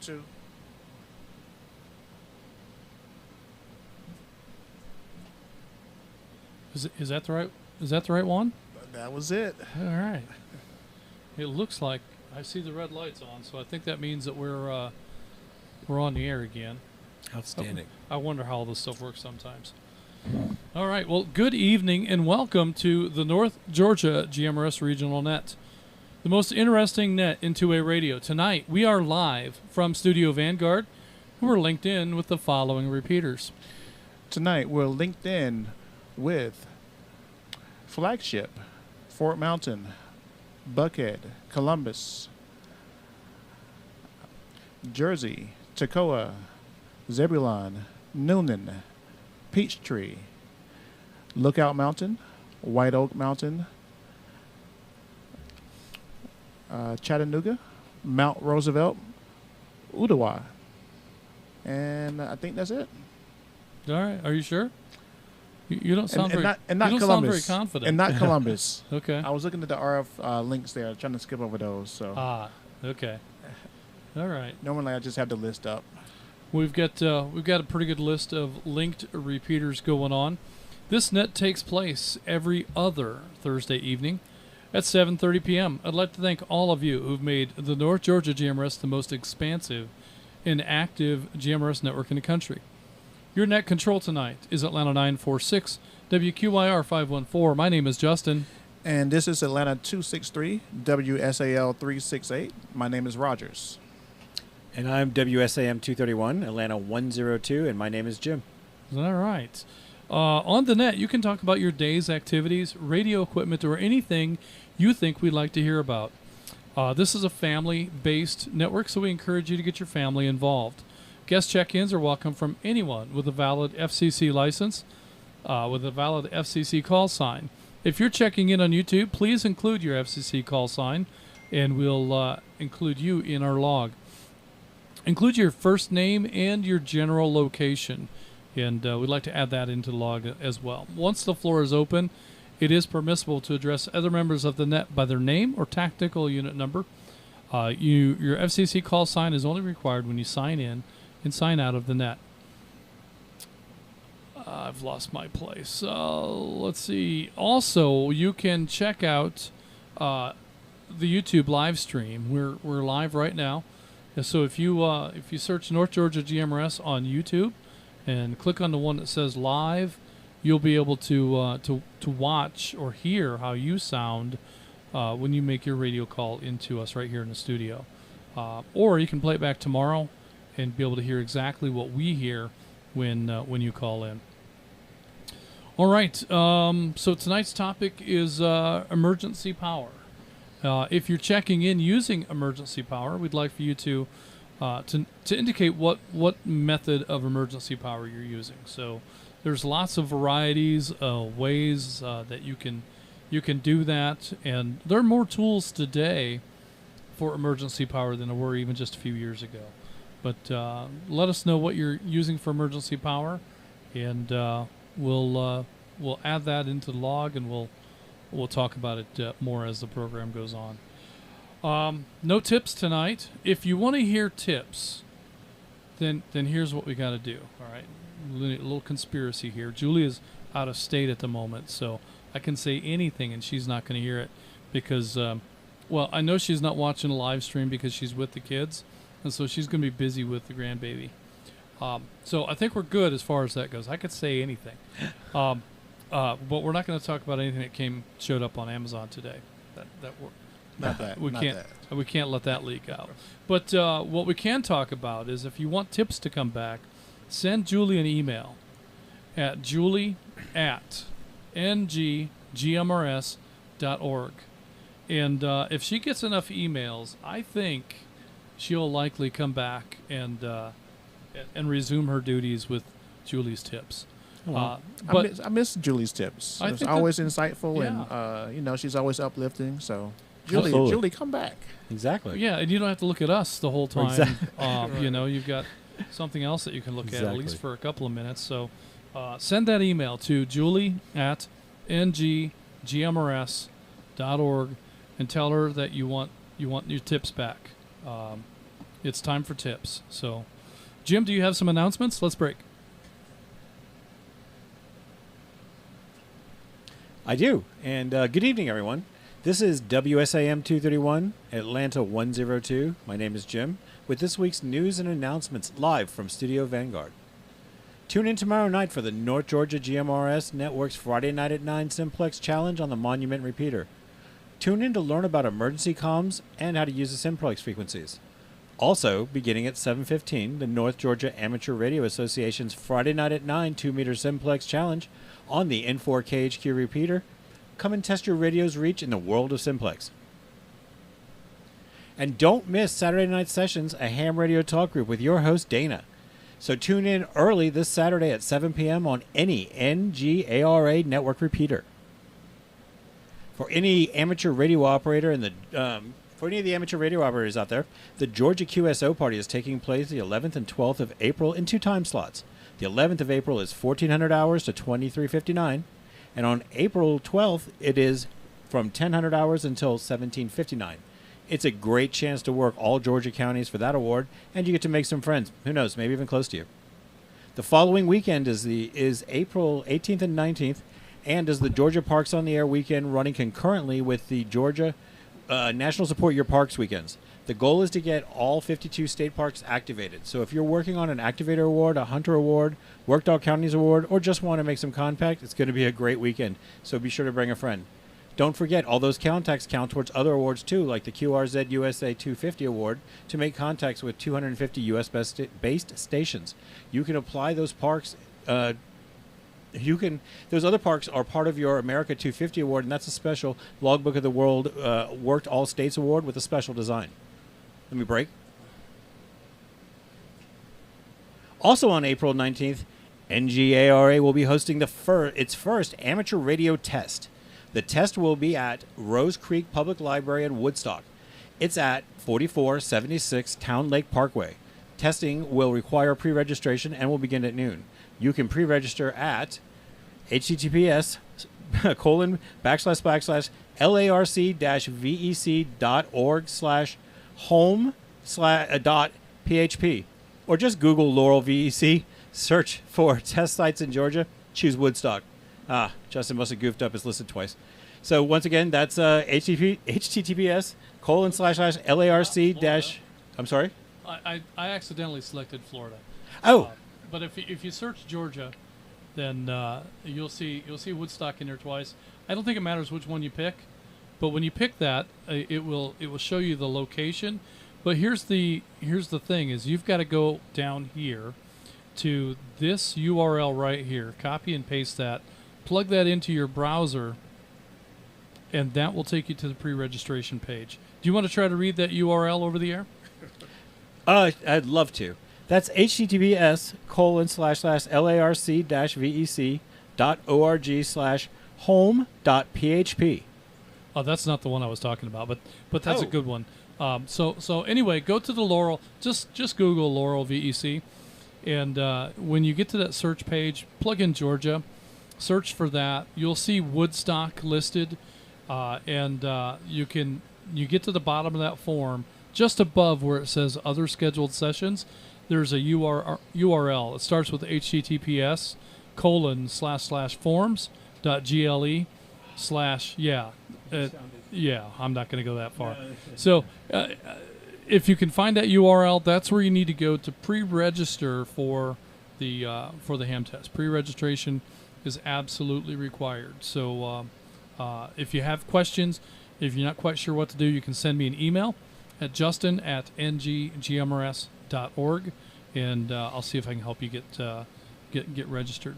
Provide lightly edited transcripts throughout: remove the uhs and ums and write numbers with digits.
2. Is that the right? Is that the right one? That was it. All right. It looks like I see the red lights on, so I think that means that we're on the air again. Outstanding. I wonder how all this stuff works sometimes. All right. Well, good evening and welcome to the North Georgia GMRS Regional Net, the most interesting net in two-way radio. Tonight, we are live from Studio Vanguard, and we're linked in with the following repeaters. Tonight, we're linked in with Flagship, Fort Mountain, Buckhead, Columbus, Jersey, Toccoa, Zebulon, Noonan, Peachtree, Lookout Mountain, White Oak Mountain, Chattanooga, Mount Roosevelt, Ottawa, and I think that's it. All right. Are you sure? You don't sound and very. not you don't sound very Columbus, confident. and not Columbus. Okay. I was looking at the RF links there, trying to skip over those. So Okay. All right. normally I just have the list up. We've got a pretty good list of linked repeaters going on. This net takes place every other Thursday evening at 7:30 p.m. I'd like to thank all of you who've made the North Georgia GMRS the most expansive and active GMRS network in the country. Your net control tonight is Atlanta 946, WQYR 514. My name is Justin. And this is Atlanta 263, WSAL 368. My name is Rogers. And I'm WSAM 231, Atlanta 102, and my name is Jim. All right. On the net, you can talk about your day's activities, radio equipment, or anything you think we'd like to hear about. This is a family-based network, so we encourage you to get your family involved. Guest check-ins are welcome from anyone with a valid FCC license, with a valid FCC call sign. If you're checking in on YouTube, please include your FCC call sign, and we'll include you in our log. Include your first name and your general location, and we'd like to add that into the log as well. Once the floor is open, it is permissible to address other members of the net by their name or tactical unit number. Your FCC call sign is only required when you sign in and sign out of the net. I've lost my place. Let's see. Also, you can check out the YouTube live stream. We're live right now. So if you search North Georgia GMRS on YouTube and click on the one that says live, you'll be able to watch or hear how you sound when you make your radio call into us right here in the studio. Or you can play it back tomorrow and be able to hear exactly what we hear when you call in. All right. So tonight's topic is emergency power. If you're checking in using emergency power, we'd like for you to indicate what method of emergency power you're using. So there's lots of varieties, ways that you can do that, and there are more tools today for emergency power than there were even just a few years ago. But let us know what you're using for emergency power, and we'll add that into the log, and we'll talk about it more as the program goes on. No tips tonight. If you want to hear tips, then here's what we got to do. All right, a little conspiracy here. Julie is out of state at the moment, so I can say anything, and she's not going to hear it because, I know she's not watching a live stream because she's with the kids. And so she's going to be busy with the grandbaby. So I think we're good as far as that goes. I could say anything. But we're not going to talk about anything that showed up on Amazon today. We can't let that leak out. But what we can talk about is if you want tips to come back, send Julie an email at julie@NGGMRS.org. And if she gets enough emails, I think she'll likely come back and resume her duties with Julie's tips. I miss Julie's tips. It's always insightful, and she's always uplifting. So, Julie, come back. Exactly. Yeah, and you don't have to look at us the whole time. Exactly. You've got something else that you can look at least for a couple of minutes. So, send that email to julie@NGGMRS.org and tell her that you want your tips back. it's time for tips. So, Jim, do you have some announcements? Let's break. I do. And good evening, everyone. This is WSAM 231, Atlanta 102. My name is Jim, with this week's news and announcements live from Studio Vanguard. Tune in tomorrow night for the North Georgia GMRS Network's Friday Night at 9 Simplex Challenge on the Monument Repeater. Tune in to learn about emergency comms and how to use the simplex frequencies. Also, beginning at 7:15, the North Georgia Amateur Radio Association's Friday Night at 9 2-meter simplex challenge on the N4KHQ repeater. Come and test your radio's reach in the world of simplex. And don't miss Saturday Night Sessions, a ham radio talk group with your host, Dana. So tune in early this Saturday at 7 p.m. on any NGARA network repeater. For any amateur radio operator and for any of the amateur radio operators out there, the Georgia QSO party is taking place the 11th and 12th of April in 2 time slots. The 11th of April is 1400 hours to 2359, and on April 12th it is from 1000 hours until 1759. It's a great chance to work all Georgia counties for that award, and you get to make some friends. Who knows, maybe even close to you. The following weekend is April 18th and 19th, and is the Georgia Parks on the Air weekend, running concurrently with the Georgia National Support Your Parks weekends. The goal is to get all 52 state parks activated. So if you're working on an Activator Award, a Hunter Award, Worked All Counties Award, or just want to make some contact, it's going to be a great weekend. So be sure to bring a friend. Don't forget, all those contacts count towards other awards too, like the QRZ USA 250 Award, to make contacts with 250 U.S.-based stations. You can apply those parks. Those other parks are part of your America 250 Award, and that's a special Logbook of the World Worked All States Award with a special design. Let me break. Also on April 19th, NGARA will be hosting its first amateur radio test. The test will be at Rose Creek Public Library in Woodstock. It's at 4476 Town Lake Parkway. Testing will require pre-registration and will begin at noon. You can pre-register at https://larc-vec.org/home/.php, or just Google Laurel VEC, search for test sites in Georgia, choose Woodstock. Justin must have goofed up his listed twice. So once again, that's https://larc- I'm sorry? I accidentally selected Florida. Oh. But if you search Georgia, then you'll see Woodstock in there twice. I don't think it matters which one you pick, but when you pick that, it will show you the location. But here's the thing: is you've got to go down here to this URL right here, copy and paste that, plug that into your browser, and that will take you to the pre-registration page. Do you want to try to read that URL over the air? I'd love to. That's https://larc-vec.org/home.php. Oh, that's not the one I was talking about, but that's a good one. So anyway, go to the Laurel. Just Google Laurel VEC, and when you get to that search page, plug in Georgia, search for that. You'll see Woodstock listed, and you get to the bottom of that form, just above where it says Other Scheduled Sessions. There's a URL. It starts with https://forums.gle/. I'm not going to go that far. So if you can find that URL, that's where you need to go to pre-register for the ham test. Pre-registration is absolutely required. So if you have questions, if you're not quite sure what to do, you can send me an email at justin@nggmrs.org, and I'll see if I can help you get registered.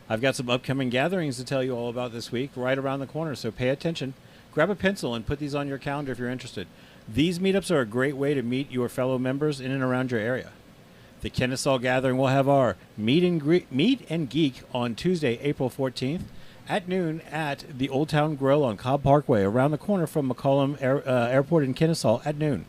I've got some upcoming gatherings to tell you all about this week, right around the corner, so pay attention. Grab a pencil and put these on your calendar if you're interested. These meetups are a great way to meet your fellow members in and around your area. The Kennesaw Gathering will have our Meet and Geek on Tuesday, April 14th at noon at the Old Town Grill on Cobb Parkway, around the corner from McCollum Airport in Kennesaw at noon.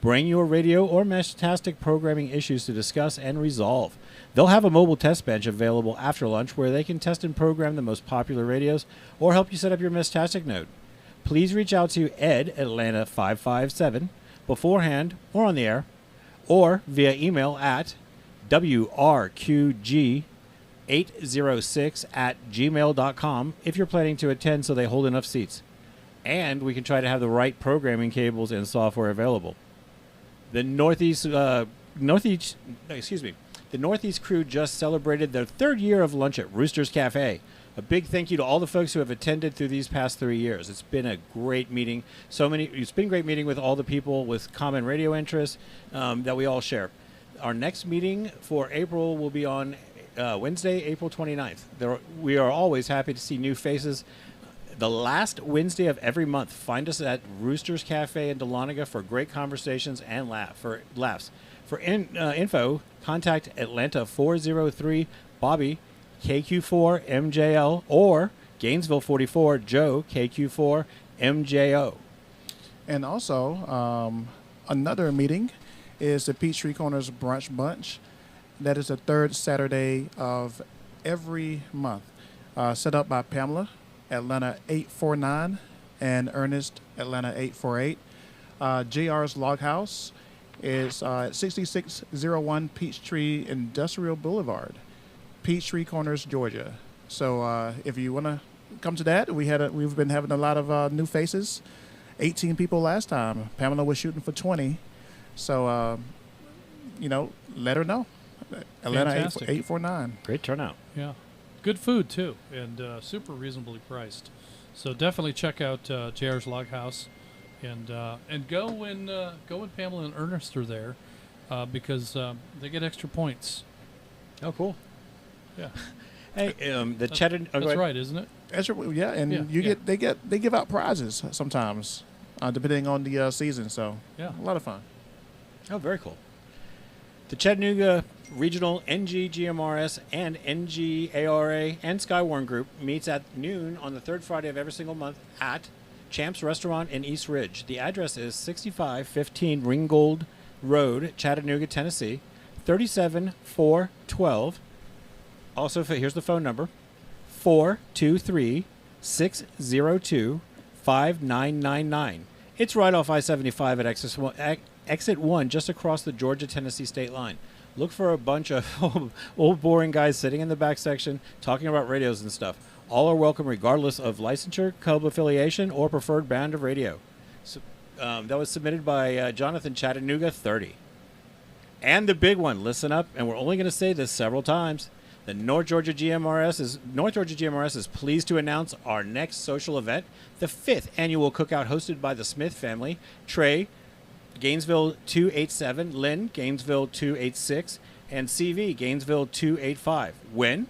Bring your radio or Meshtastic programming issues to discuss and resolve. They'll have a mobile test bench available after lunch where they can test and program the most popular radios or help you set up your Meshtastic node. please reach out to Ed Atlanta 557 beforehand or on the air, or via email at wrqg806@gmail.com if you're planning to attend so they hold enough seats. And we can try to have the right programming cables and software available. The Northeast crew just celebrated their 3rd year of lunch at Rooster's Cafe. A big thank you to all the folks who have attended through these past 3 years. It's been a great meeting. It's been a great meeting with all the people with common radio interests that we all share. Our next meeting for April will be on Wednesday, April 29th. We are always happy to see new faces. The last Wednesday of every month, find us at Rooster's Cafe in Dahlonega for great conversations and laughs. For info, contact Atlanta 403 Bobby KQ4 MJL or Gainesville 44 Joe KQ4 MJO. And also, another meeting is the Peachtree Corners Brunch Bunch. That is the 3rd Saturday of every month. Set up by Pamela, Atlanta 849, and Ernest, Atlanta 848. JR's Log House is at 6601 Peachtree Industrial Boulevard, Peachtree Corners, Georgia. So if you want to come to that, we've been having a lot of new faces. 18 people last time. Pamela was shooting for 20. So, let her know. Atlanta 849. Great turnout. Yeah. Good food, too, and super reasonably priced. So definitely check out JR's Log House. And go when Pamela and Ernest are there because they get extra points. Oh, cool. Yeah. Hey, the Chattanooga. That's right, isn't it? Yeah, and they give out prizes sometimes, depending on the season. So yeah, a lot of fun. Oh, very cool. The Chattanooga Regional NGGMRS and NGARA and Skywarn Group meets at noon on the 3rd Friday of every single month at Champ's Restaurant in East Ridge. The address is 6515 Ringgold Road, Chattanooga, Tennessee, 37412. Also, here's the phone number, 423-602-5999. It's right off I-75 at exit 1, just across the Georgia-Tennessee state line. Look for a bunch of old boring guys sitting in the back section talking about radios and stuff. All are welcome regardless of licensure, club affiliation, or preferred band of radio. So, that was submitted by Jonathan Chattanooga 30. And the big one, listen up, and we're only going to say this several times. The North Georgia GMRS is pleased to announce our next social event, the 5th annual Cookout hosted by the Smith family, Trey, Gainesville 287, Lynn, Gainesville 286, and CV, Gainesville 285. When?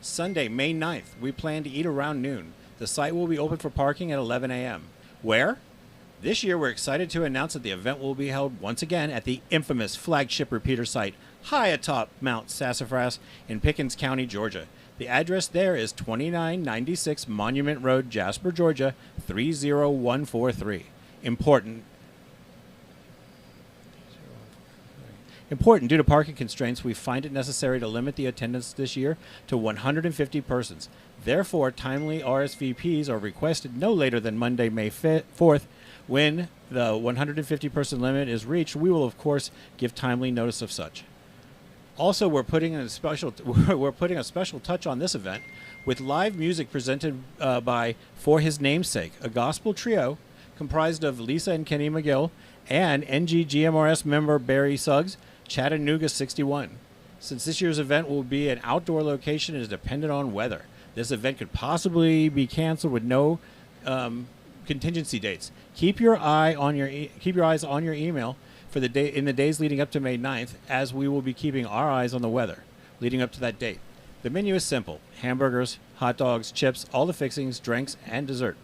Sunday, May 9th. We plan to eat around noon. The site will be open for parking at 11 a.m. Where? This year, we're excited to announce that the event will be held once again at the infamous flagship repeater site, high atop Mount Sassafras in Pickens County, Georgia. The address there is 2996 Monument Road, Jasper, Georgia, 30143. Important, due to parking constraints, we find it necessary to limit the attendance this year to 150 persons. Therefore, timely RSVPs are requested no later than Monday, May 4th. When the 150-person limit is reached, we will, of course, give timely notice of such. Also, we're putting a special touch on this event with live music presented by For His Namesake, a gospel trio comprised of Lisa and Kenny McGill and NGGMRS member Barry Suggs, Chattanooga 61. Since this year's event will be an outdoor location, it is dependent on weather. This event could possibly be canceled with no contingency dates. Keep your eyes on your email for the day in the days leading up to May 9th, as we will be keeping our eyes on the weather leading up to that date. The menu is simple: hamburgers, hot dogs, chips, all the fixings, drinks, and dessert.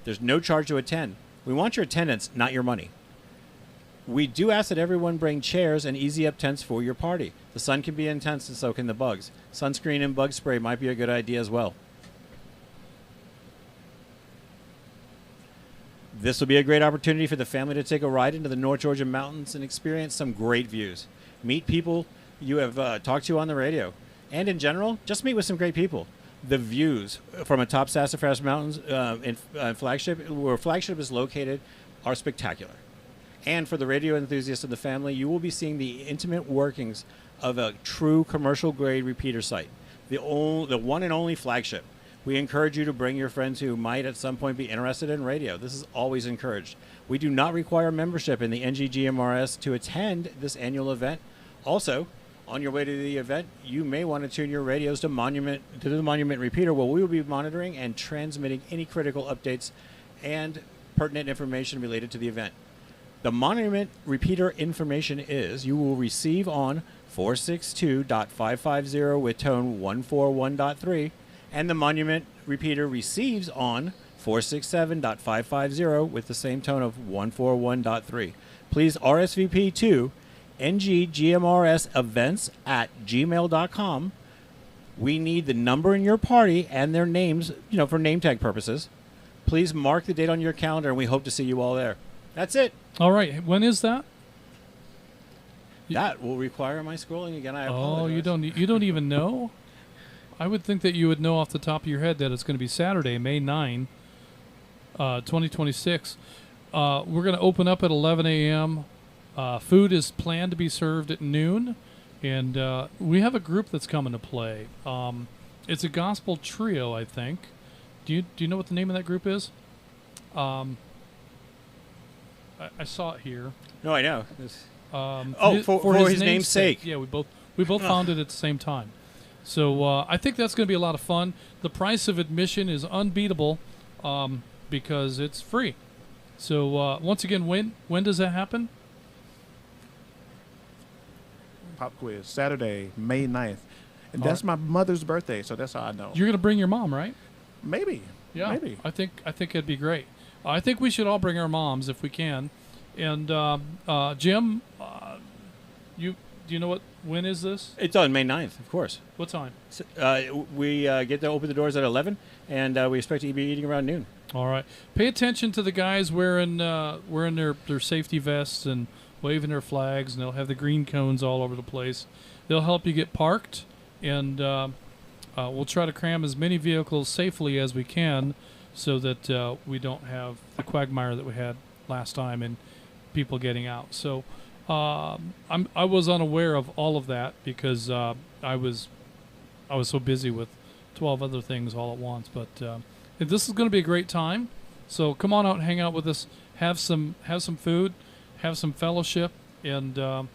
There's no charge to attend. We want your attendance, not your money. We do ask that everyone bring chairs and easy-up tents for your party. The sun can be intense and so can the bugs. Sunscreen and bug spray might be a good idea as well. This will be a great opportunity for the family to take a ride into the North Georgia mountains and experience some great views. Meet people you have talked to on the radio. And in general, just meet with some great people. the views from atop Sassafras Mountains in Flagship, where Flagship is located, are spectacular. And for the radio enthusiasts of the family, you will be seeing the intimate workings of a true commercial-grade repeater site, the one and only Flagship. We encourage you to bring your friends who might at some point be interested in radio. This is always encouraged. We do not require membership in the NGGMRS to attend this annual event. Also, on your way to the event, you may want to tune your radios to the Monument repeater, where we will be monitoring and transmitting any critical updates and pertinent information related to the event. The Monument repeater information is you will receive on 462.550 with tone 141.3, and the Monument repeater receives on 467.550 with the same tone of 141.3. Please RSVP to NGGMRS events at gmail.com. We need the number in your party and their names, for name tag purposes. Please mark the date on your calendar, and we hope to see you all there. That's it. All right. When is that? That will require my scrolling again. I apologize. Oh, you don't even know? I would think that you would know off the top of your head that it's going to be Saturday, May 9, 2026. We're going to open up at 11 a.m. Food is planned to be served at noon, and we have a group that's coming to play. It's a gospel trio, I think. Do you know what the name of that group is? I saw it here. No, I know. For his name's sake. Yeah, we both found it at the same time. So I think that's going to be a lot of fun. The price of admission is unbeatable because it's free. So once again, when does that happen? Pop quiz, Saturday, May 9th. And that's my mother's birthday, so that's how I know. You're going to bring your mom, right? Maybe. Yeah, maybe. I think it'd be great. I think we should all bring our moms if we can. And Jim, do you know when is this? It's on May 9th, of course. What time? We get to open the doors at 11, and we expect to be eating around noon. All right. Pay attention to the guys wearing their safety vests and waving their flags, and they'll have the green cones all over the place. They'll help you get parked, and we'll try to cram as many vehicles safely as we can so that we don't have the quagmire that we had last time and people getting out. So I was unaware of all of that because I was so busy with 12 other things all at once. But this is going to be a great time. So come on out and hang out with us. Have some food, have some fellowship, and it'll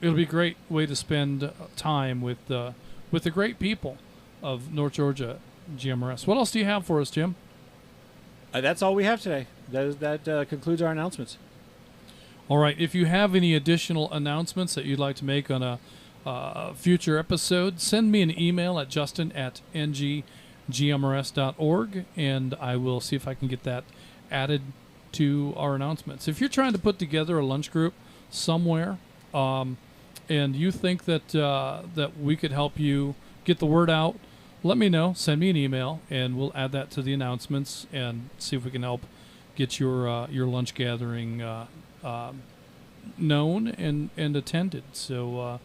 be a great way to spend time with the great people of North Georgia GMRS. What else do you have for us, Jim? That's all we have today. That concludes our announcements. All right. If you have any additional announcements that you'd like to make on a future episode, send me an email at justin@nggmrs.org, and I will see if I can get that added to our announcements. If you're trying to put together a lunch group somewhere, and you think that we could help you get the word out, let me know. Send me an email, and we'll add that to the announcements and see if we can help get your lunch gathering known and attended. So,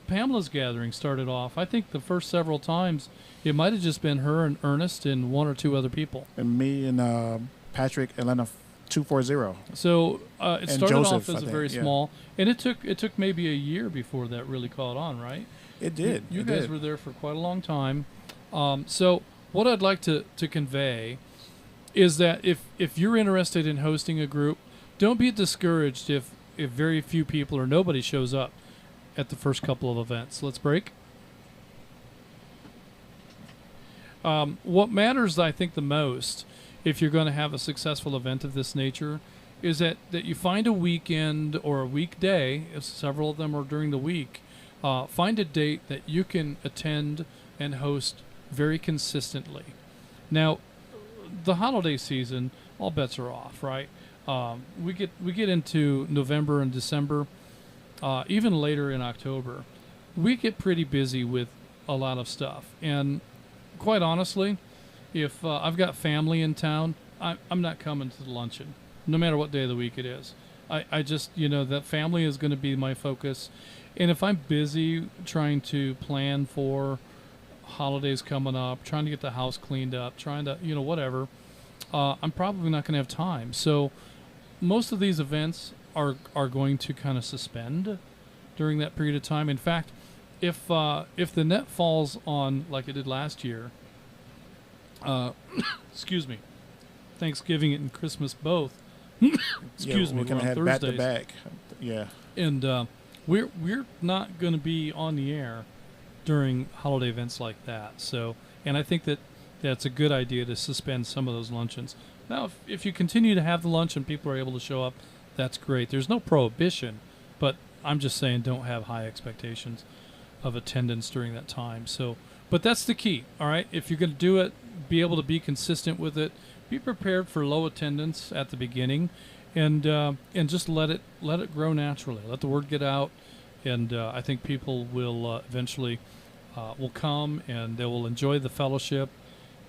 Pamela's gathering started off, I think the first several times, it might have just been her and Ernest and one or two other people. And me and Patrick, Atlanta 240. So it started Joseph, off as a very small, and it took maybe a year before that really caught on, right? It did. You guys were there for quite a long time. So what I'd like to convey is that if you're interested in hosting a group, don't be discouraged if very few people or nobody shows up at the first couple of events. Let's break. What matters, I think, the most, if you're going to have a successful event of this nature, is that you find a weekend or a weekday, if several of them are during the week, find a date that you can attend and host very consistently. Now, the holiday season, all bets are off, right? We get into November and December, even later in October. We get pretty busy with a lot of stuff, and quite honestly, if I've got family in town, I'm not coming to the luncheon, no matter what day of the week it is. I just, that family is going to be my focus. And if I'm busy trying to plan for holidays coming up, trying to get the house cleaned up, trying to, whatever, I'm probably not going to have time. So most of these events are going to kind of suspend during that period of time. In fact, if the net falls on like it did last year, excuse me, Thanksgiving and Christmas both. Excuse me, we're gonna on have Thursdays. back to back. Yeah, And we're not going to be on the air during holiday events like that. So, and I think that's a good idea to suspend some of those luncheons. Now, if you continue to have the lunch and people are able to show up, that's great. There's no prohibition, but I'm just saying don't have high expectations of attendance during that time. So, but that's the key. All right, if you're going to do it, be able to be consistent with it. Be prepared for low attendance at the beginning, and just let it grow naturally. Let the word get out, and I think people will eventually will come and they will enjoy the fellowship.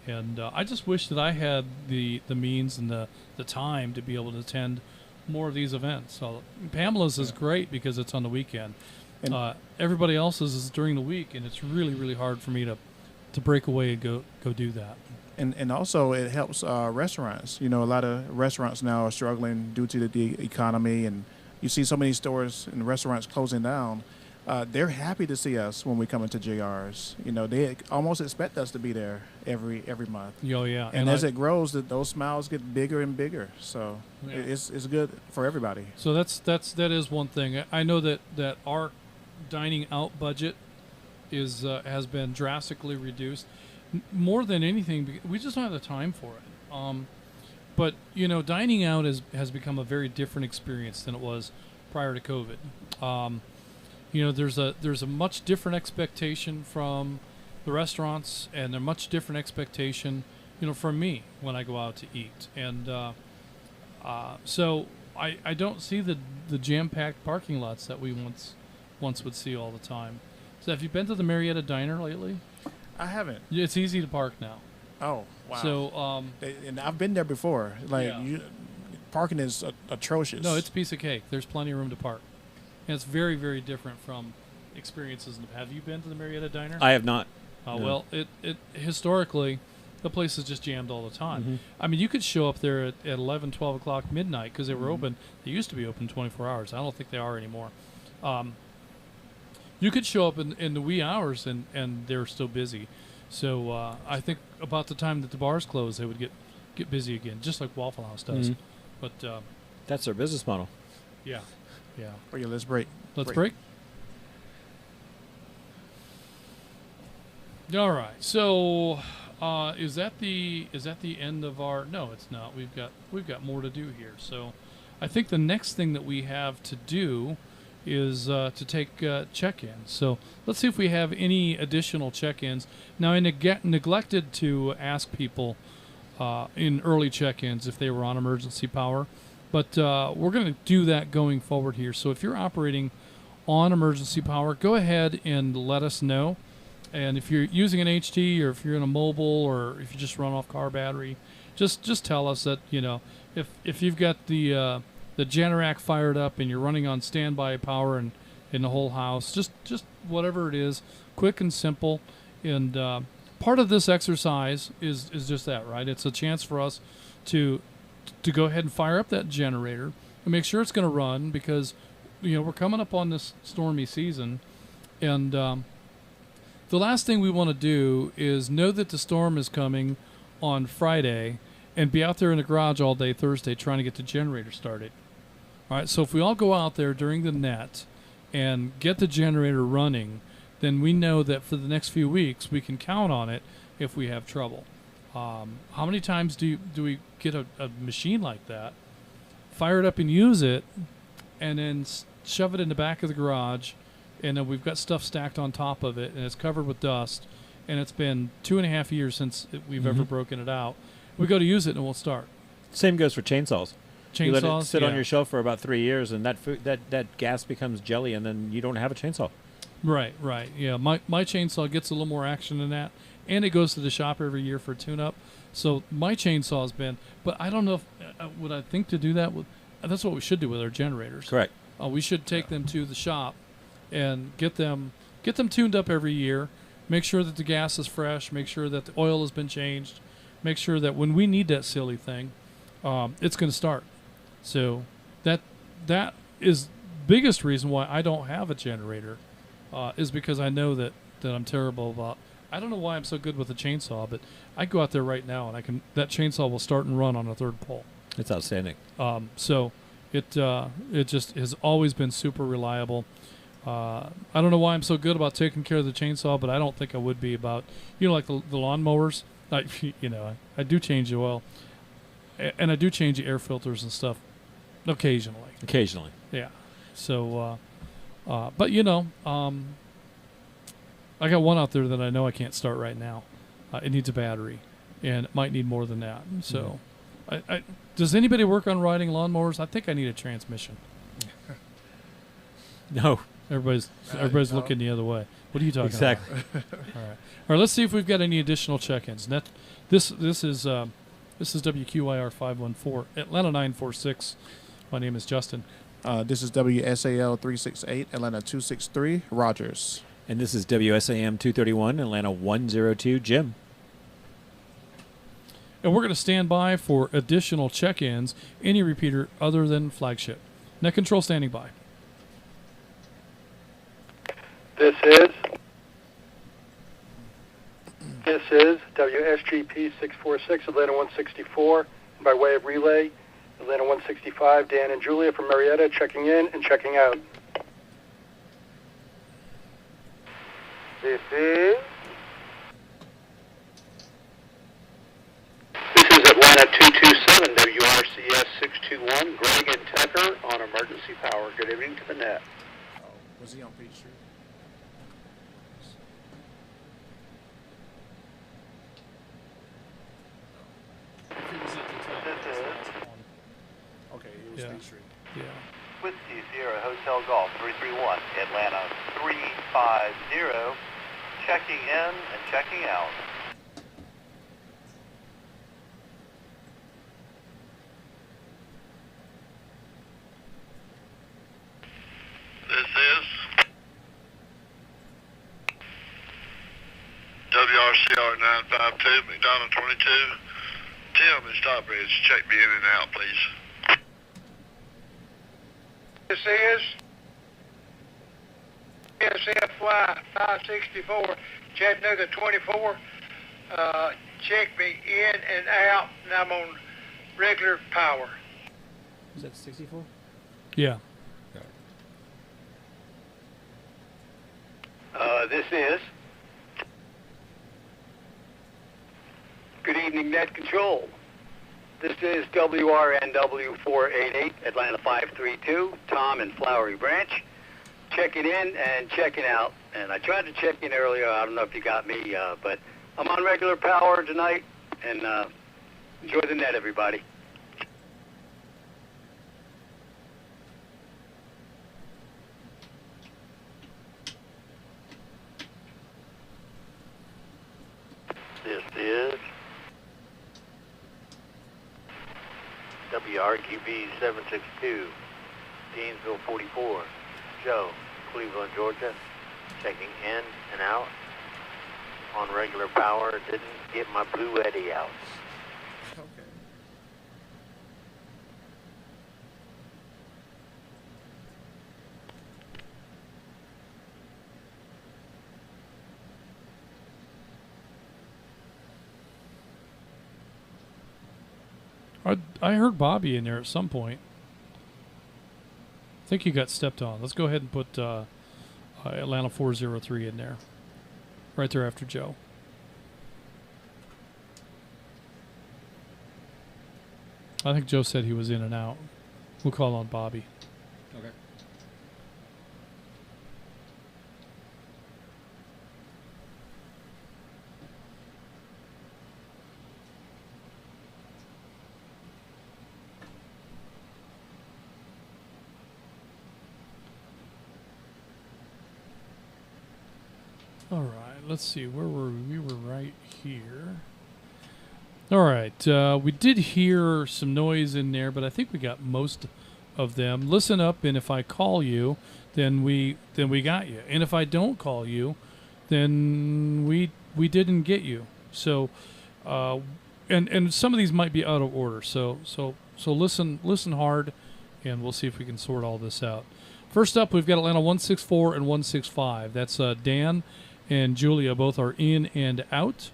And I just wish that I had the means and the time to be able to attend more of these events. So Pamela's is great because it's on the weekend. And everybody else's is during the week, and it's really, really hard for me to break away and go do that. And also it helps restaurants. A lot of restaurants now are struggling due to the economy, and you see so many stores and restaurants closing down. They're happy to see us when we come into JRs. They almost expect us to be there every month. Oh yeah, and as it grows, those smiles get bigger and bigger. So yeah. it's good for everybody. So that is one thing. I know that our dining out budget has been drastically reduced. More than anything, we just don't have the time for it. But dining out has become a very different experience than it was prior to COVID. There's a much different expectation from the restaurants, and a much different expectation, from me when I go out to eat. And so I don't see the jam-packed parking lots that we once would see all the time. So have you been to the Marietta Diner lately? I haven't. It's easy to park now. Oh, wow. So and I've been there before. Parking is atrocious. no, it's a piece of cake. There's plenty of room to park. And it's very, very different from experiences. Have you been to the Marietta Diner? I have not. No. No. Well, it historically, the place is just jammed all the time. Mm-hmm. I mean, you could show up there at 11, 12 o'clock midnight because they were Mm-hmm. open. They used to be open 24 hours. I don't think they are anymore. You could show up in the wee hours and they're still busy. So I think about the time that the bars close, they would get busy again, just like Waffle House does. Mhm. But That's their business model. yeah. Okay, let's break. Let's break. All right. So, is that the end of our? No, it's not. We've got more to do here. So, I think the next thing that we have to do is to take check-ins. So, let's see if we have any additional check-ins. Now, I neglected to ask people in early check-ins if they were on emergency power. But we're going to do that going forward here. So if you're operating on emergency power, go ahead and let us know. And if you're using an HT, or if you're in a mobile, or if you just run off car battery, just tell us that, if you've got the Generac fired up and you're running on standby power and in the whole house, just whatever it is, quick and simple. And part of this exercise is just that, right? It's a chance for us to go ahead and fire up that generator and make sure it's going to run, because we're coming up on this stormy season, and the last thing we want to do is know that the storm is coming on Friday and be out there in the garage all day Thursday trying to get the generator started. All right, so if we all go out there during the net and get the generator running, then we know that for the next few weeks we can count on it if we have trouble. How many times do we get a machine like that, fire it up and use it, and then shove it in the back of the garage, and then we've got stuff stacked on top of it, and it's covered with dust, and it's been 2.5 years since we've ever broken it out. We go to use it, and it won't start. Same goes for chainsaws. You let it sit on yeah. your shelf for about 3 years, and that gas becomes jelly, and then you don't have a chainsaw. Right. Yeah, my chainsaw gets a little more action than that, and it goes to the shop every year for a tune-up. So my chainsaw's been, but I don't know if would I think to do that with. That's what we should do with our generators. Correct. We should take them to the shop and get them tuned up every year. make sure that the gas is fresh, make sure that the oil has been changed, make sure that when we need that silly thing, it's going to start. So that is biggest reason why I don't have a generator, is because I know that I'm terrible about. I don't know why I'm so good with a chainsaw, but I go out there right now and that chainsaw will start and run on a third pole. It's outstanding. So it just has always been super reliable. I don't know why I'm so good about taking care of the chainsaw, but I don't think I would be about, like the lawn mowers. I do change the oil, and I do change the air filters and stuff occasionally. Occasionally. Yeah. So, but I got one out there that I know I can't start right now. It needs a battery, and it might need more than that. So, does anybody work on riding lawnmowers? I think I need a transmission. No. Everybody's no. looking the other way. What are you talking Exactly. about? All right. Let's see if we've got any additional check-ins. This is WQIR 514 Atlanta 946. My name is Justin. This is WSAL 368 Atlanta 263 Rogers. And this is WSAM 231 Atlanta 102 Jim. And we're going to stand by for additional check-ins. Any repeater other than flagship. Net control standing by. This is WSGP 646 Atlanta 164. By way of relay, Atlanta 165, Dan and Julia from Marietta checking in and checking out. This is Atlanta 227 WRCS 621, Greg and Tucker on emergency power. Good evening to the net. Was he on Peachtree? Okay, it was Peachtree. Yeah. Whiskey Sierra Hotel Golf 331, Atlanta 350, checking in and checking out. This is WRCR 952, McDonald 22. Tim in Stockbridge, check me in and out, please. This is SFY 564, Chattanooga 24. Check me in and out, and I'm on regular power. Is that 64? Yeah. This is Good evening, Net Control. This is WRNW 488, Atlanta 532, Tom in Flowery Branch. Checking in and checking out. And I tried to check in earlier. I don't know if you got me, but I'm on regular power tonight. And enjoy the net, everybody. This is WRQB 762, Gainesville 44, Joe, Cleveland, Georgia, checking in and out on regular power. Didn't get my Blue Eddy out. Okay. I heard Bobby in there at some point. I think he got stepped on. Let's go ahead and put Atlanta 403 in there. Right there after Joe. I think Joe said he was in and out. We'll call on Bobby. Okay. All right, let's see. Where were we? We were right here. All right, we did hear some noise in there, but I think we got most of them. Listen up, and if I call you, then we got you. And if I don't call you, then we didn't get you. So, and some of these might be out of order. So listen hard, and we'll see if we can sort all this out. First up, we've got Atlanta 164 and 165. That's Dan and Julia, both are in and out.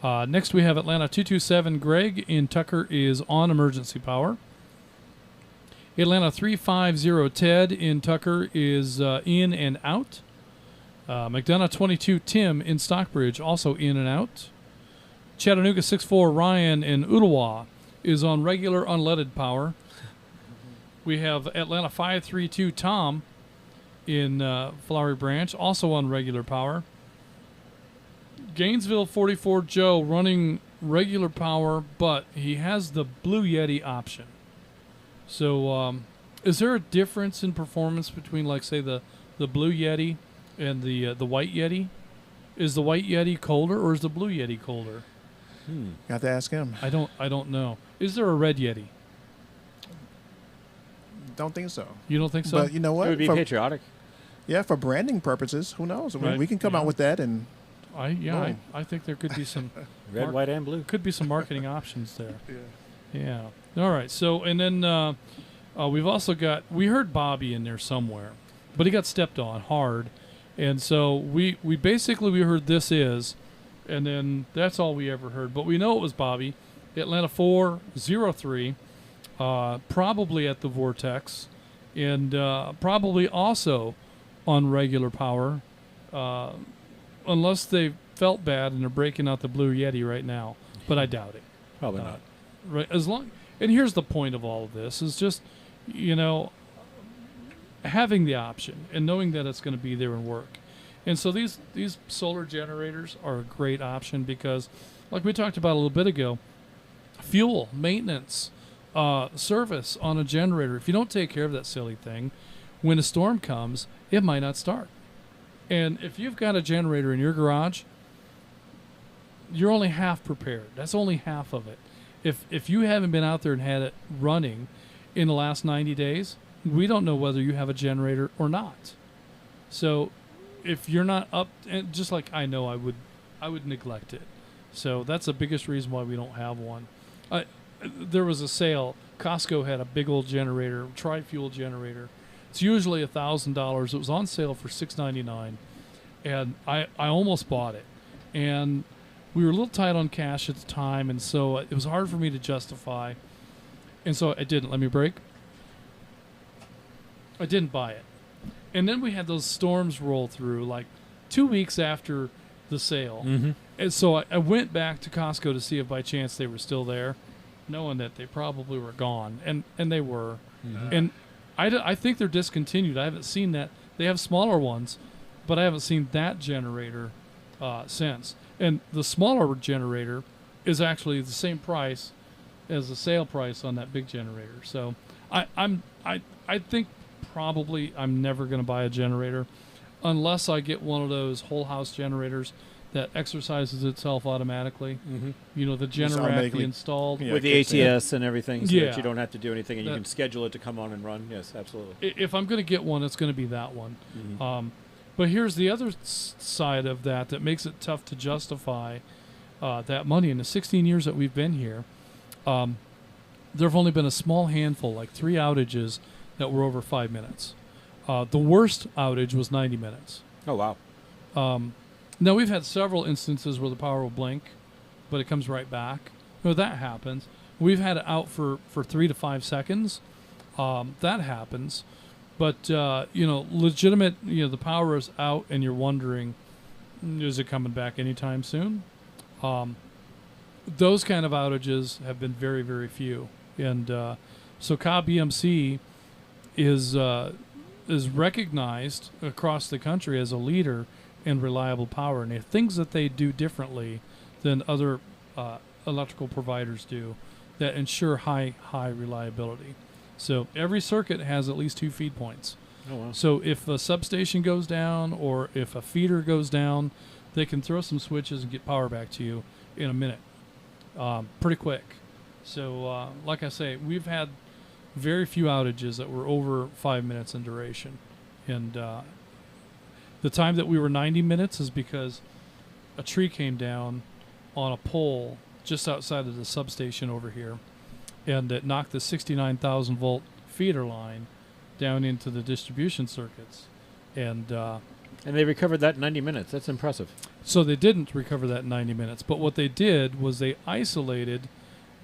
Next, we have Atlanta 227. Greg in Tucker is on emergency power. Atlanta 350. Ted in Tucker is in and out. McDonough 22. Tim in Stockbridge, also in and out. Chattanooga 64. Ryan in Ottawa is on regular unleaded power. We have Atlanta 532. Tom in Flowery Branch, also on regular power. Gainesville 44. Joe running regular power, but he has the Blue Yeti option. So is there a difference in performance between, like, say, the Blue Yeti and the White Yeti? Is the White Yeti colder or is the Blue Yeti colder? Got to ask him. I don't know. Is there a Red Yeti? Don't think so. You don't think so? But you know what? It would be patriotic. Yeah, for branding purposes, who knows? I mean, Right. we can come out with that, and I think there could be some Red, white, and blue. could be some marketing options there. Yeah. All right. So, and then we've also got, we heard Bobby in there somewhere, but he got stepped on hard, and so we heard This Is, and then that's all we ever heard. But we know it was Bobby. Atlanta 403, probably at the Vortex, and probably also on regular power, unless they felt bad and they're breaking out the Blue Yeti right now. But I doubt it. Probably not. Right. And here's the point of all of this is just, having the option and knowing that it's going to be there and work. And so these solar generators are a great option because, like we talked about a little bit ago, fuel, maintenance, service on a generator, if you don't take care of that silly thing, when a storm comes, it might not start. And if you've got a generator in your garage, you're only half prepared. That's only half of it. If you haven't been out there and had it running in the last 90 days, we don't know whether you have a generator or not. So if you're not up, and just like I know I would neglect it. So that's the biggest reason why we don't have one. There was a sale. Costco had a big old generator, tri-fuel generator. It's usually $1,000. It was on sale for $699, and I almost bought it. And we were a little tight on cash at the time, and so it was hard for me to justify. And so I didn't. Let me break. I didn't buy it. And then we had those storms roll through, like 2 weeks after the sale. Mm-hmm. And so I went back to Costco to see if by chance they were still there, knowing that they probably were gone. And they were. Mm-hmm. And I think they're discontinued. I haven't seen that. They have smaller ones, but I haven't seen that generator since. And the smaller generator is actually the same price as the sale price on that big generator. So I think probably I'm never going to buy a generator unless I get one of those whole house generators that exercises itself automatically. Mm-hmm. The Generac, the installed. Yeah, with the ATS and everything, so Yeah. that you don't have to do anything, and you can schedule it to come on and run. Yes, absolutely. If I'm going to get one, it's going to be that one. Mm-hmm. But here's the other side of that makes it tough to justify that money. In the 16 years that we've been here, there have only been a small handful, like 3 outages that were over 5 minutes. The worst outage was 90 minutes. Oh, wow. Now, we've had several instances where the power will blink, but it comes right back. That happens. We've had it out for 3 to 5 seconds. That happens. But, legitimate, the power is out and you're wondering, is it coming back anytime soon? Those kind of outages have been very, very few. And so Cobb EMC is recognized across the country as a leader in reliable power. And there are things that they do differently than other electrical providers do that ensure high reliability. So every circuit has at least 2 feed points. Oh, wow. So if a substation goes down or if a feeder goes down, they can throw some switches and get power back to you in a minute, pretty quick. So like I say, we've had very few outages that were over 5 minutes in duration. And The time that we were 90 minutes is because a tree came down on a pole just outside of the substation over here, and it knocked the 69,000 volt feeder line down into the distribution circuits. And they recovered that in 90 minutes. That's impressive. so they didn't recover that in 90 minutes. But what they did was they isolated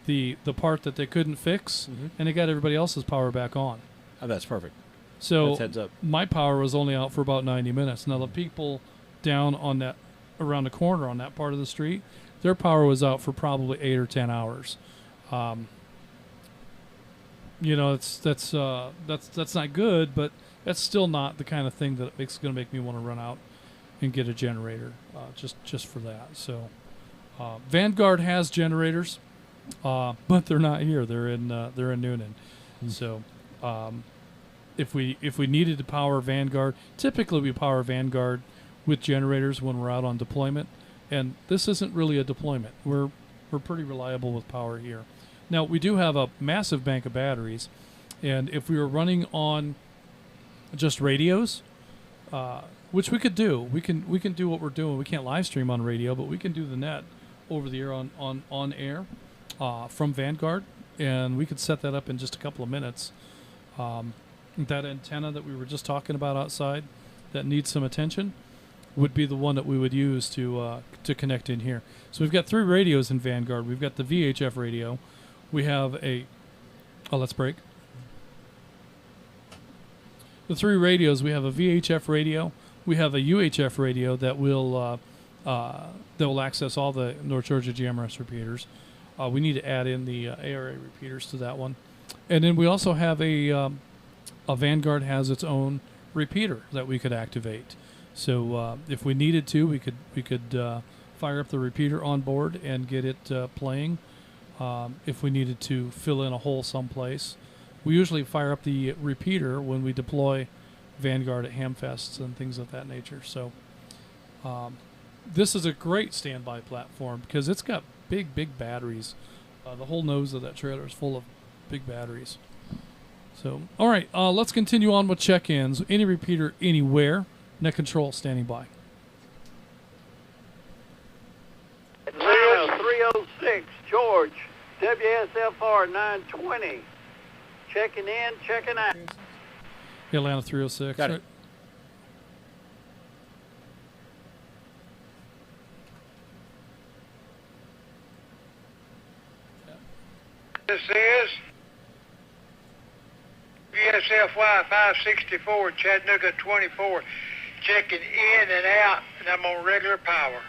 the part that they couldn't fix, and they got everybody else's power back on. Oh, that's perfect. So That's heads up. my power was only out for about 90 minutes. Now the people down on that around the corner on that part of the street, their power was out for probably 8 or 10 hours. You know, that's not good, but that's still not the kind of thing that it's going to make me want to run out and get a generator just for that. So Vanguard has generators, but they're not here. They're in Noonan. So if we needed to power Vanguard, typically we power Vanguard with generators when we're out on deployment, and this isn't really a deployment. We're pretty reliable with power here. Now we do have a massive bank of batteries, and if we were running on just radios, which we could do, we can do what we're doing. We can't live stream on radio, but we can do the net over the air on air from Vanguard, and we could set that up in just a couple of minutes. That antenna that we were just talking about outside that needs some attention would be the one that we would use to connect in here. So we've got 3 radios in Vanguard. We've got the VHF radio. We have let's break. The 3 radios, we have a VHF radio. We have a UHF radio that will access all the North Georgia GMRS repeaters. We need to add in the ARA repeaters to that one. And then we also have a Vanguard has its own repeater that we could activate. So if we needed to, we could fire up the repeater on board and get it playing. If we needed to fill in a hole someplace, we usually fire up the repeater when we deploy Vanguard at Hamfests and things of that nature. So this is a great standby platform because it's got big batteries. The whole nose of that trailer is full of big batteries. So, all right, let's continue on with check-ins. Any repeater anywhere. Net control standing by. Atlanta 306, George, WSFR 920. Checking in, checking out. Atlanta 306. Got it. Right. This is VSFY 564, Chattanooga 24, checking in and out, and I'm on regular power.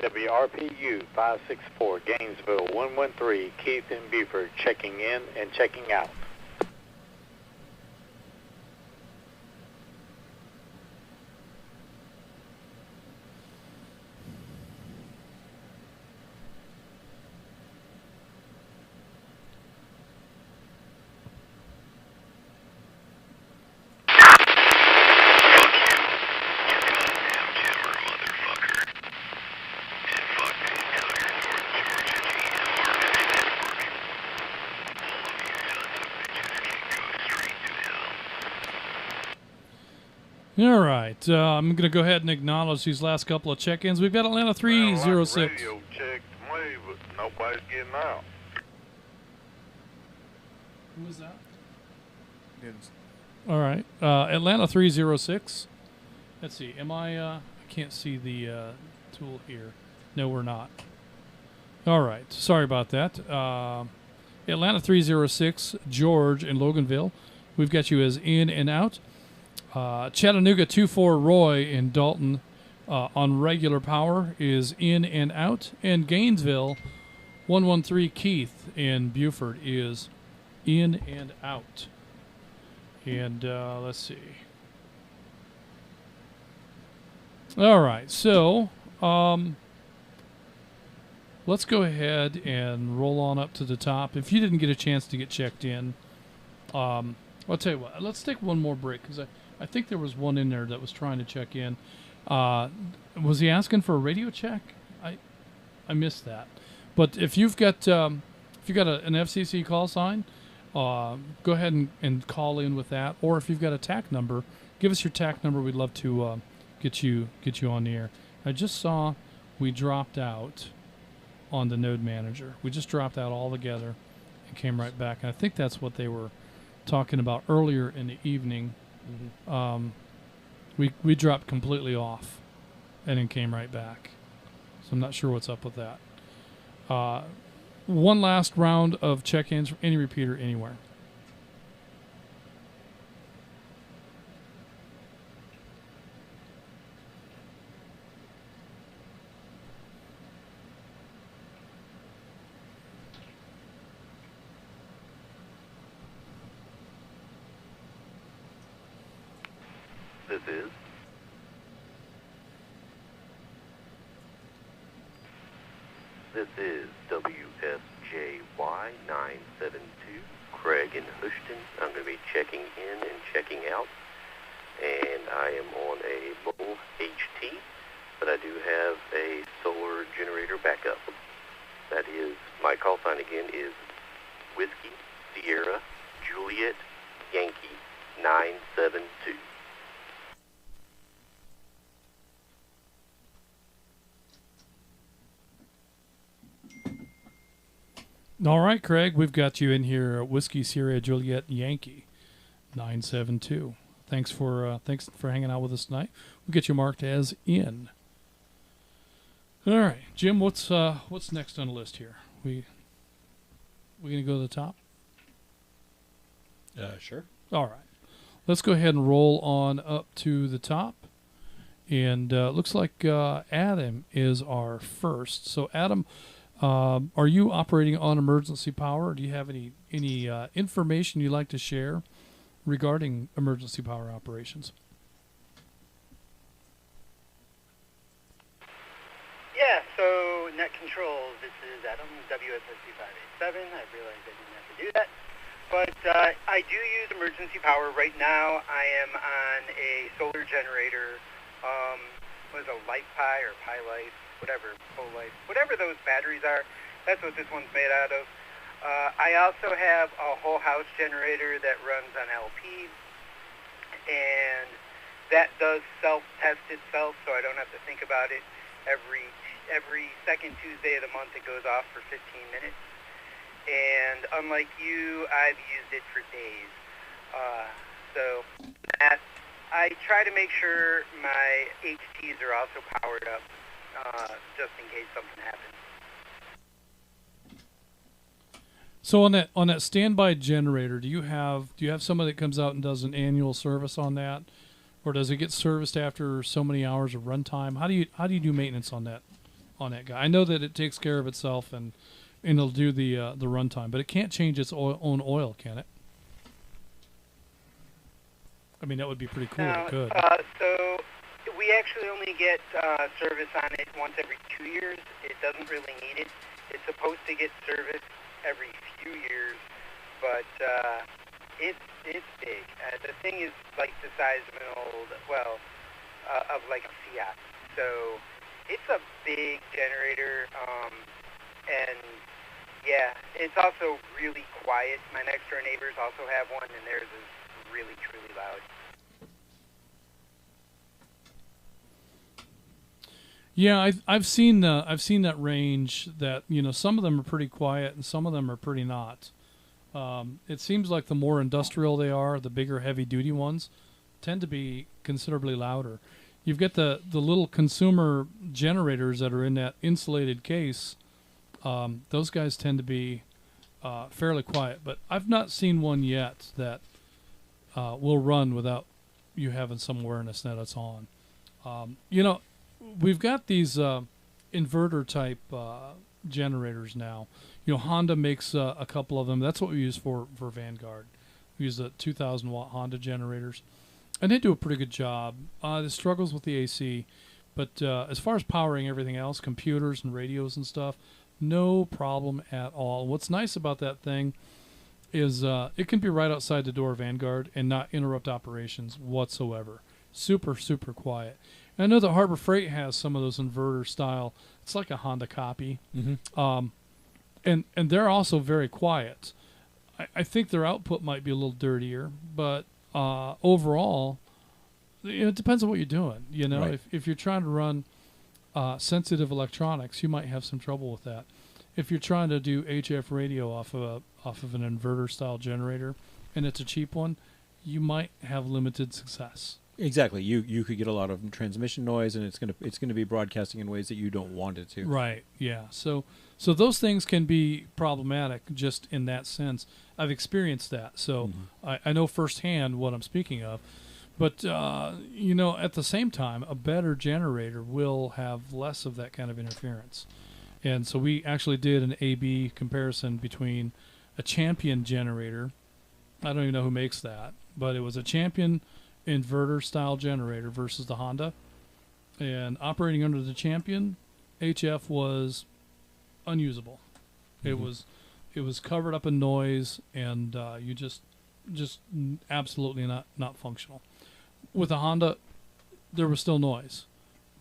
WRPU 564, Gainesville 113, Keith and Buford, checking in and checking out. All right, I'm going to go ahead and acknowledge these last couple of check-ins. We've got Atlanta 306. Radio checked me, but nobody's getting out. Who was that? Didn't- All right, Atlanta 306. Let's see. Am I can't see the tool here. No, we're not. All right. Sorry about that. Atlanta 306, George in Loganville. We've got you as in and out. Chattanooga 24, Roy in Dalton on regular power is in and out. And Gainesville 113, Keith in Buford is in and out. And let's see. All right, so we'll let's go ahead and roll on up to the top. If you didn't get a chance to get checked in, I'll tell you what. Let's take one more break because I think there was one in there that was trying to check in. Was he asking for a radio check? I missed that. But if you've got an FCC call sign, go ahead and call in with that. Or if you've got a TAC number, give us your TAC number. We'd love to get you on the air. I just saw we dropped out on the node manager. We just dropped out altogether and came right back. And I think that's what they were talking about earlier in the evening. Mm-hmm. We dropped completely off and then came right back. So I'm not sure what's up with that. One last round of check-ins from any repeater anywhere. This is WSJY972, Craig in Houston. I'm going to be checking in and checking out, and I am on a mobile HT, but I do have a solar generator backup. That is, my call sign again is Whiskey Sierra Juliet Yankee 972. All right, Craig, we've got you in here, Whiskey Sierra Juliet Yankee 972. Thanks for hanging out with us tonight. We'll get you marked as in. All right, Jim, what's next on the list here? We gonna go to the top? Sure. All right, let's go ahead and roll on up to the top. And looks like Adam is our first. So Adam, are you operating on emergency power? Do you have any information you'd like to share regarding emergency power operations? Yeah, so net control, this is Adam, WSSC 587. I realize I didn't have to do that. But I do use emergency power. Right now I am on a solar generator, what is it, LifePi or Pi Life? Whatever, whole life, whatever those batteries are, that's what this one's made out of. I also have a whole house generator that runs on LP, and that does self-test itself, so I don't have to think about it. Every second Tuesday of the month, it goes off for 15 minutes. And unlike you, I've used it for days. So that I try to make sure my HTs are also powered up. Just in case something happens. So on that standby generator, do you have somebody that comes out and does an annual service on that, or does it get serviced after so many hours of runtime? How do you do maintenance on that guy? I know that it takes care of itself and it'll do the runtime, but it can't change its own oil, can it? I mean, that would be pretty cool. No, it could. So we actually only get service on it once every 2 years. It doesn't really need it. It's supposed to get service every few years, but it's big. The thing is like the size of an old, of like a Fiat. So it's a big generator, and yeah, it's also really quiet. My next door neighbors also have one, and theirs is really, truly loud. Yeah, I've seen that range. That some of them are pretty quiet and some of them are pretty not. It seems like the more industrial they are, the bigger heavy duty ones tend to be considerably louder. You've got the little consumer generators that are in that insulated case. Those guys tend to be fairly quiet, but I've not seen one yet that will run without you having some awareness that it's on. We've got these inverter type generators now. Honda makes a couple of them. That's what we use for Vanguard. We use the 2,000 watt Honda generators, and they do a pretty good job. It struggles with the AC, but as far as powering everything else, computers and radios and stuff, No problem at all. What's nice about that thing is it can be right outside the door of Vanguard and not interrupt operations whatsoever. Super, super quiet. And I know that Harbor Freight has some of those inverter style. It's like a Honda copy. And they're also very quiet. I think their output might be a little dirtier, but overall, it depends on what you're doing. You know, Right. if you're trying to run sensitive electronics, you might have some trouble with that. If you're trying to do HF radio off of an inverter style generator, and it's a cheap one, you might have limited success. Exactly. You could get a lot of transmission noise, and it's gonna be broadcasting in ways that you don't want it to. Right. Yeah. So those things can be problematic just in that sense. I've experienced that, so I know firsthand what I'm speaking of. But you know, at the same time, a better generator will have less of that kind of interference. And so we actually did an A/B comparison between a Champion generator. I don't even know who makes that, but it was a Champion inverter style generator versus the Honda. And operating under the Champion, HF was unusable. It was covered up in noise, and you just absolutely not functional. With the Honda, there was still noise,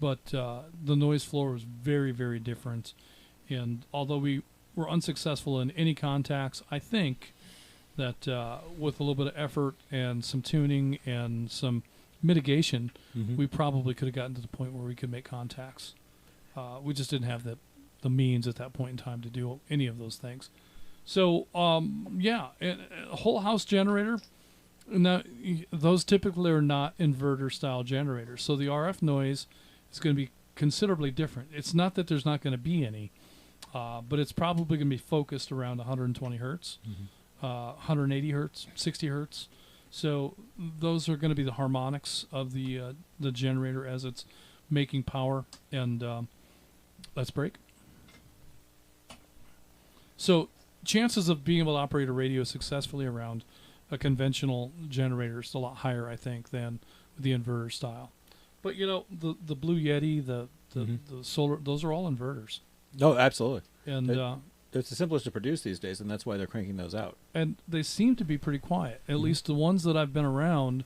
but the noise floor was very, very different. And although we were unsuccessful in any contacts, I think that with a little bit of effort and some tuning and some mitigation, we probably could have gotten to the point where we could make contacts. We just didn't have the means at that point in time to do any of those things. So, yeah, a whole house generator. Now, those typically are not inverter-style generators, so the RF noise is going to be considerably different. It's not that there's not going to be any, but it's probably going to be focused around 120 hertz, 180 hertz, 60 hertz. So those are going to be the harmonics of the generator as it's making power. And let's break. So chances of being able to operate a radio successfully around a conventional generator is a lot higher, I think, than the inverter style. But you know, the Blue Yeti, the solar, those are all inverters. No, absolutely. And it's the simplest to produce these days, and that's why they're cranking those out. And they seem to be pretty quiet. At least the ones that I've been around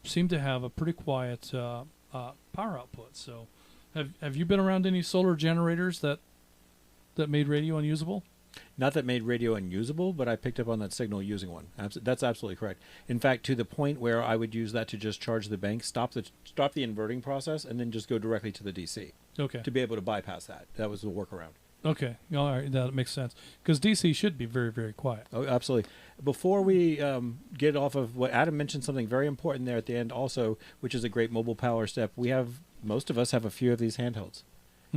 seem to have a pretty quiet power output. So, have you been around any solar generators that made radio unusable? Not that made radio unusable, but I picked up on that signal using one. That's absolutely correct. In fact, to the point where I would use that to just charge the bank, stop the inverting process, and then just go directly to the DC. Okay. To be able to bypass that. That was the workaround. Okay. All right. That makes sense. Because DC should be very, very quiet. Oh, absolutely. Before we get off of what Adam mentioned, something very important there at the end also, which is a great mobile power step. Most of us have a few of these handhelds.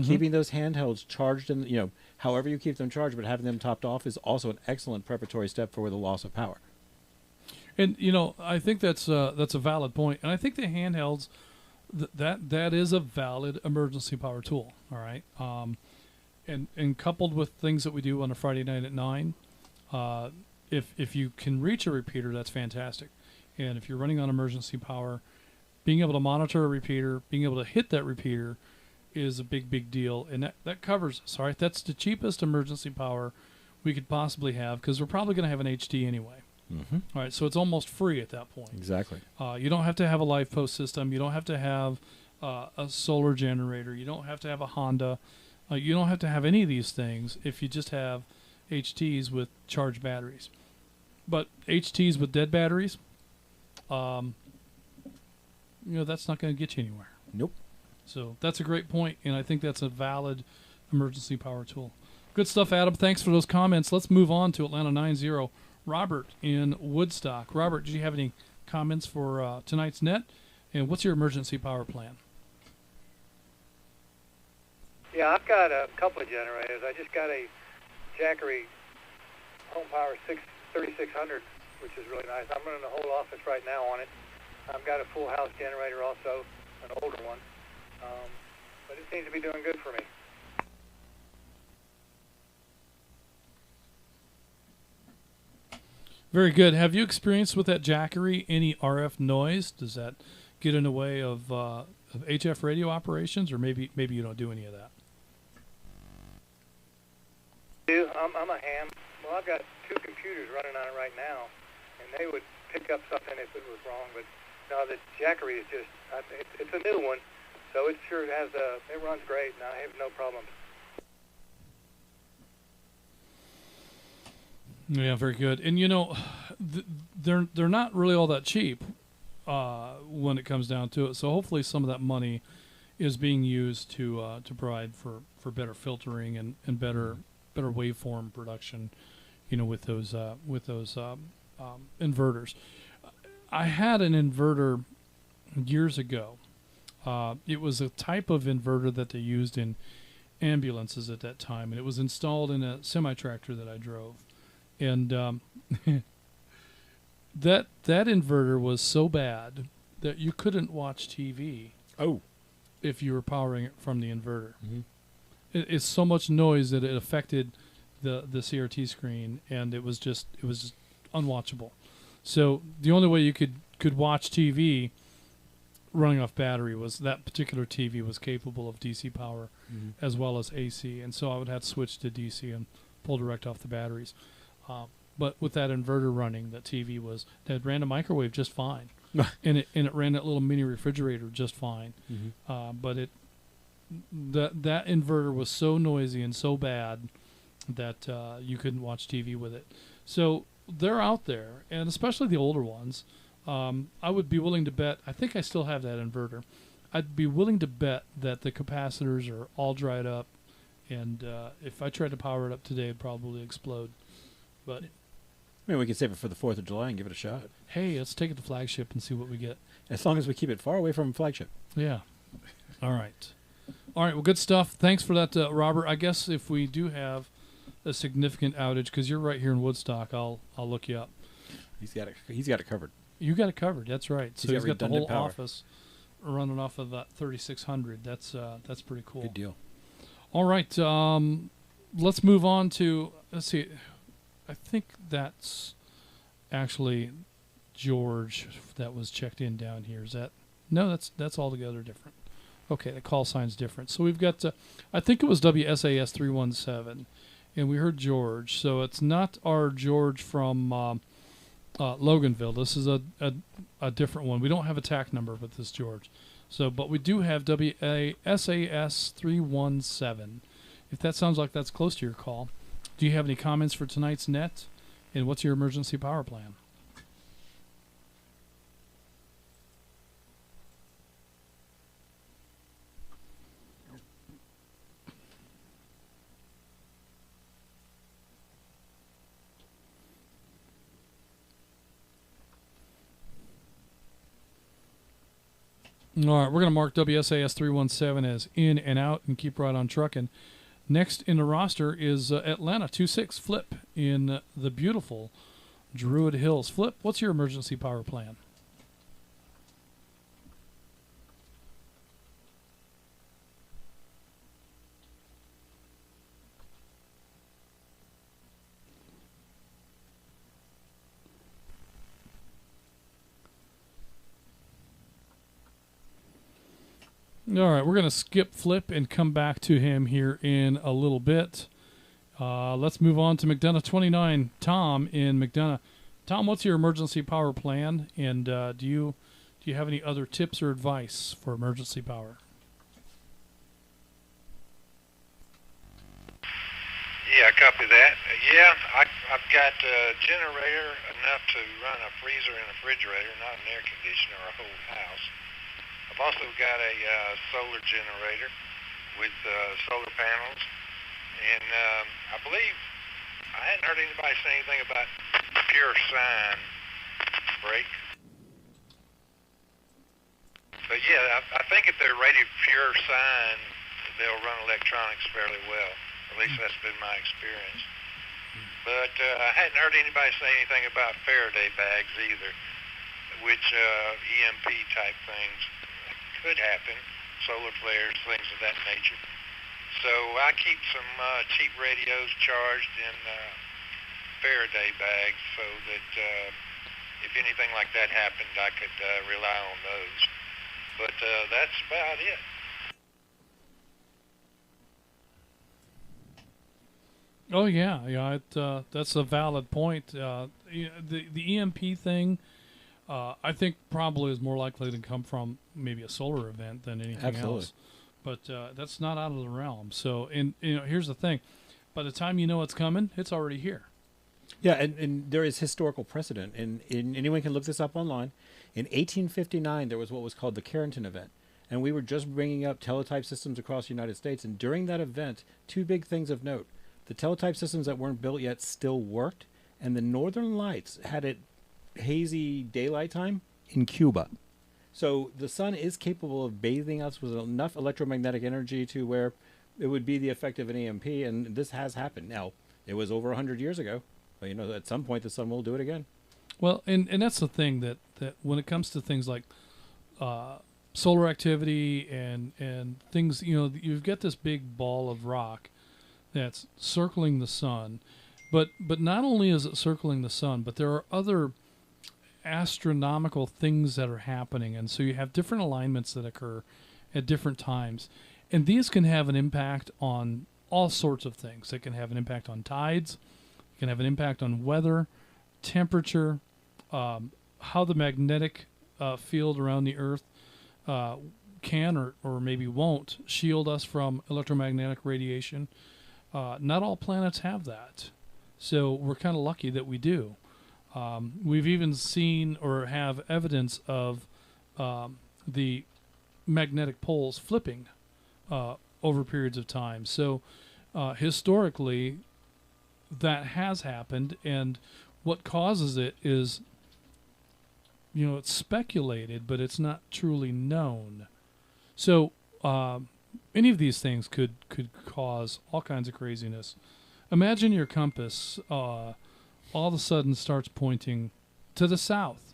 Keeping those handhelds charged, and however you keep them charged, but having them topped off is also an excellent preparatory step for the loss of power. And I think that's a valid point. And I think the handhelds, that is a valid emergency power tool. All right. And coupled with things that we do on a Friday night at 9, if you can reach a repeater, that's fantastic. And if you're running on emergency power, being able to monitor a repeater, being able to hit that repeater is a big deal. And that covers us. All right. That's the cheapest emergency power we could possibly have, because we're probably going to have an HD anyway. All right. So it's almost free at that point. Exactly. You don't have to have a live post system. You don't have to have a solar generator. You don't have to have a Honda. You don't have to have any of these things if you just have HTs with charged batteries. But HTs with dead batteries, that's not going to get you anywhere. Nope. So that's a great point, and I think that's a valid emergency power tool. Good stuff, Adam. Thanks for those comments. Let's move on to Atlanta 9-0. Robert in Woodstock. Robert, did you have any comments for tonight's net? And what's your emergency power plan? Yeah, I've got a couple of generators. I just got a Jackery Home Power 3600, which is really nice. I'm running the whole office right now on it. I've got a full house generator also, an older one. But it seems to be doing good for me. Very good. Have you experienced with that Jackery any RF noise? Does that get in the way of HF radio operations, or maybe you don't do any of that? I'm a ham. Well, I've got 2 computers running on it right now, and they would pick up something if it was wrong. But no, the Jackery is just, it's a new one, so it sure has it runs great, and I have no problems. Yeah, very good. And you know, they're not really all that cheap when it comes down to it. So hopefully some of that money is being used to provide for better filtering and better waveform production. You know, with those inverters. I had an inverter years ago. It was a type of inverter that they used in ambulances at that time, and it was installed in a semi-tractor that I drove. And that inverter was so bad that you couldn't watch TV. Oh, if you were powering it from the inverter, Mm-hmm. It's so much noise that it affected the CRT screen, and it was just unwatchable. So the only way you could watch TV running off battery was that particular TV was capable of DC power as well as AC, and so I would have to switch to DC and pull direct off the batteries. But with that inverter running, that TV that ran a microwave just fine, and it ran that little mini refrigerator just fine. But that inverter was so noisy and so bad that you couldn't watch TV with it. So they're out there, and especially the older ones. I would be willing to bet. I think I still have that inverter. I'd be willing to bet that the capacitors are all dried up, and if I tried to power it up today, it'd probably explode. But I mean, we can save it for the 4th of July and give it a shot. hey, let's take it to Flagship and see what we get. As long as we keep it far away from Flagship. Yeah. All right. Well, good stuff. Thanks for that, Robert. I guess if we do have a significant outage, because you're right here in Woodstock, I'll look you up. He's got it covered. You got it covered. That's right. So he's got the whole power. office running off of that 3600. That's pretty cool. Good deal. All right. Let's move on to. Let's see. I think that's actually George that was checked in down here. Is that? No, that's altogether different. Okay, the call sign's different. So we've got. I think it was WSAS 317, and we heard George. So it's not our George from. Loganville. This is a different one. We don't have a TAC number with this George. So, but we do have WASAS 317. If that sounds like that's close to your call, do you have any comments for tonight's net? And what's your emergency power plan? All right, we're going to mark WSAS 317 as in and out and keep right on trucking. Next in the roster is Atlanta 26 Flip in the beautiful Druid Hills. Flip, what's your emergency power plan? All right, we're going to skip Flip and come back to him here in a little bit. Let's move on to McDonough 29. Tom in McDonough. Tom, what's your emergency power plan? And do you have any other tips or advice for emergency power? Yeah, copy that. Yeah, I've got a generator enough to run a freezer and a refrigerator, not an air conditioner or a whole house. I've also got a solar generator with solar panels, and I believe I hadn't heard anybody say anything about pure sine break. But yeah, I think if they're rated pure sine, they'll run electronics fairly well. At least that's been my experience. But I hadn't heard anybody say anything about Faraday bags either, which EMP type things could happen, solar flares, things of that nature. So I keep some cheap radios charged in Faraday bags so that if anything like that happened, I could rely on those. But that's about it. Oh yeah. That's a valid point. The EMP thing, I think probably is more likely to come from maybe a solar event than anything Absolutely. else. But that's not out of the realm. So, and here's the thing: by the time you know it's coming, it's already here. Yeah, and there is historical precedent, and anyone can look this up online. In 1859, there was what was called the Carrington event, and we were just bringing up teletype systems across the United States. And during that event, two big things of note: the teletype systems that weren't built yet still worked, and the Northern Lights had it hazy daylight time in Cuba. So the sun is capable of bathing us with enough electromagnetic energy to where it would be the effect of an EMP, and this has happened. Now, it was over 100 years ago, but at some point the sun will do it again. Well, and that's the thing that when it comes to things like solar activity and things, you've got this big ball of rock that's circling the sun, but not only is it circling the sun, but there are other astronomical things that are happening, and so you have different alignments that occur at different times, and these can have an impact on all sorts of things. They can have an impact on tides, can have an impact on weather, temperature, how the magnetic field around the Earth can or maybe won't shield us from electromagnetic radiation. Not all planets have that, so we're kind of lucky that we do. We've even seen or have evidence of the magnetic poles flipping over periods of time. So historically, that has happened, and what causes it is, it's speculated, but it's not truly known. So any of these things could cause all kinds of craziness. Imagine your compass all of a sudden starts pointing to the south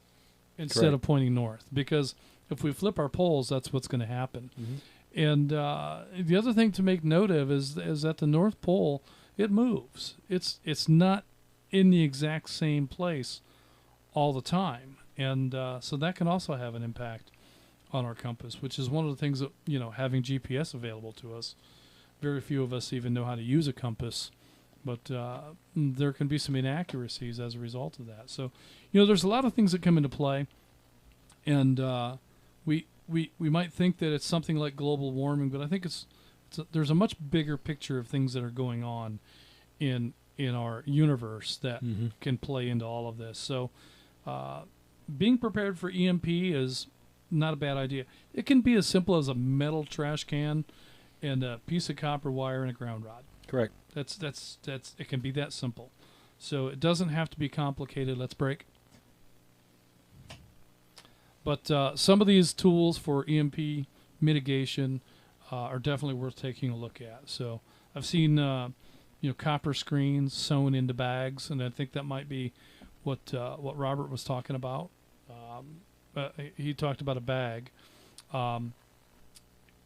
instead of pointing north, because if we flip our poles, that's what's going to happen. Mm-hmm. And the other thing to make note of is that the North Pole, it moves. It's not in the exact same place all the time, and so that can also have an impact on our compass, which is one of the things that, having GPS available to us, very few of us even know how to use a compass. But there can be some inaccuracies as a result of that. So, there's a lot of things that come into play, and we might think that it's something like global warming, but I think there's a much bigger picture of things that are going on in our universe that can play into all of this. So, being prepared for EMP is not a bad idea. It can be as simple as a metal trash can and a piece of copper wire and a ground rod. Correct. That's it can be that simple. So it doesn't have to be complicated. Let's break. But some of these tools for EMP mitigation are definitely worth taking a look at. So I've seen copper screens sewn into bags, and I think that might be what Robert was talking about. He talked about a bag.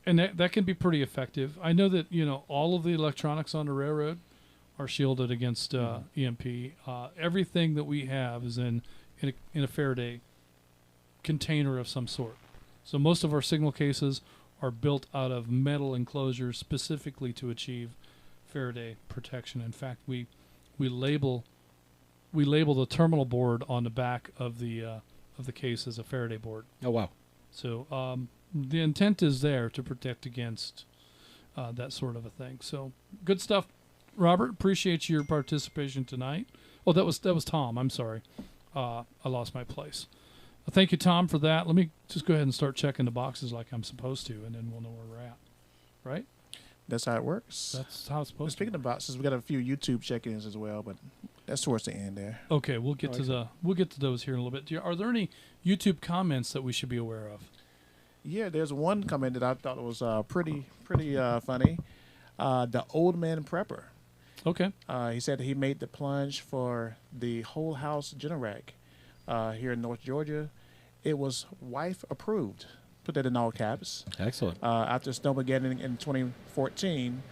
And that can be pretty effective. I know that, all of the electronics on the railroad are shielded against EMP. Everything that we have is in a Faraday container of some sort. So most of our signal cases are built out of metal enclosures specifically to achieve Faraday protection. In fact, we label the terminal board on the back of the case as a Faraday board. Oh wow! So the intent is there to protect against that sort of a thing. So good stuff, Robert. Appreciate your participation tonight. Oh, that was Tom. I'm sorry, I lost my place. Thank you, Tom, for that. Let me just go ahead and start checking the boxes like I'm supposed to, and then we'll know where we're at. Right? That's how it works. That's how it's supposed to. Speaking of boxes, we got a few YouTube check-ins as well, but that's towards the end there. Okay, we'll get to those here in a little bit. Are there any YouTube comments that we should be aware of? Yeah, there's one comment that I thought was pretty funny. The Old Man Prepper. Okay. He said he made the plunge for the whole house Generac here in North Georgia. It was wife approved. Put that in all caps. Excellent. After Snowmageddon in 2014,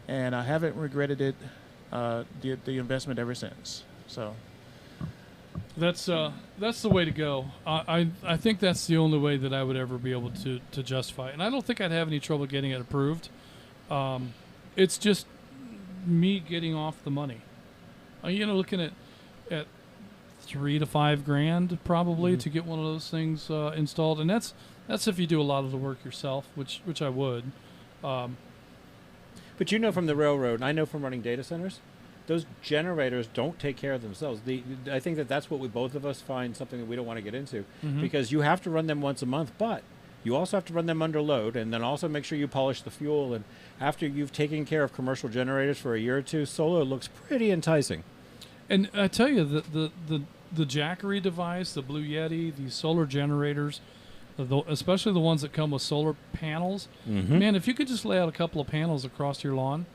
and I haven't regretted it, the investment ever since. So that's the way to go. I think that's the only way that I would ever be able to justify it. And I don't think I'd have any trouble getting it approved. It's just me getting off the money. Looking at $3 to $5 grand probably to get one of those things installed, and that's if you do a lot of the work yourself, which I would. But from the railroad, and I know from running data centers, those generators don't take care of themselves. I think that's what both of us find something that we don't want to get into, because you have to run them once a month, but you also have to run them under load, and then also make sure you polish the fuel. And after you've taken care of commercial generators for a year or two, solar looks pretty enticing. And I tell you, the Jackery device, the Blue Yeti, these solar generators, especially the ones that come with solar panels, man, if you could just lay out a couple of panels across your lawn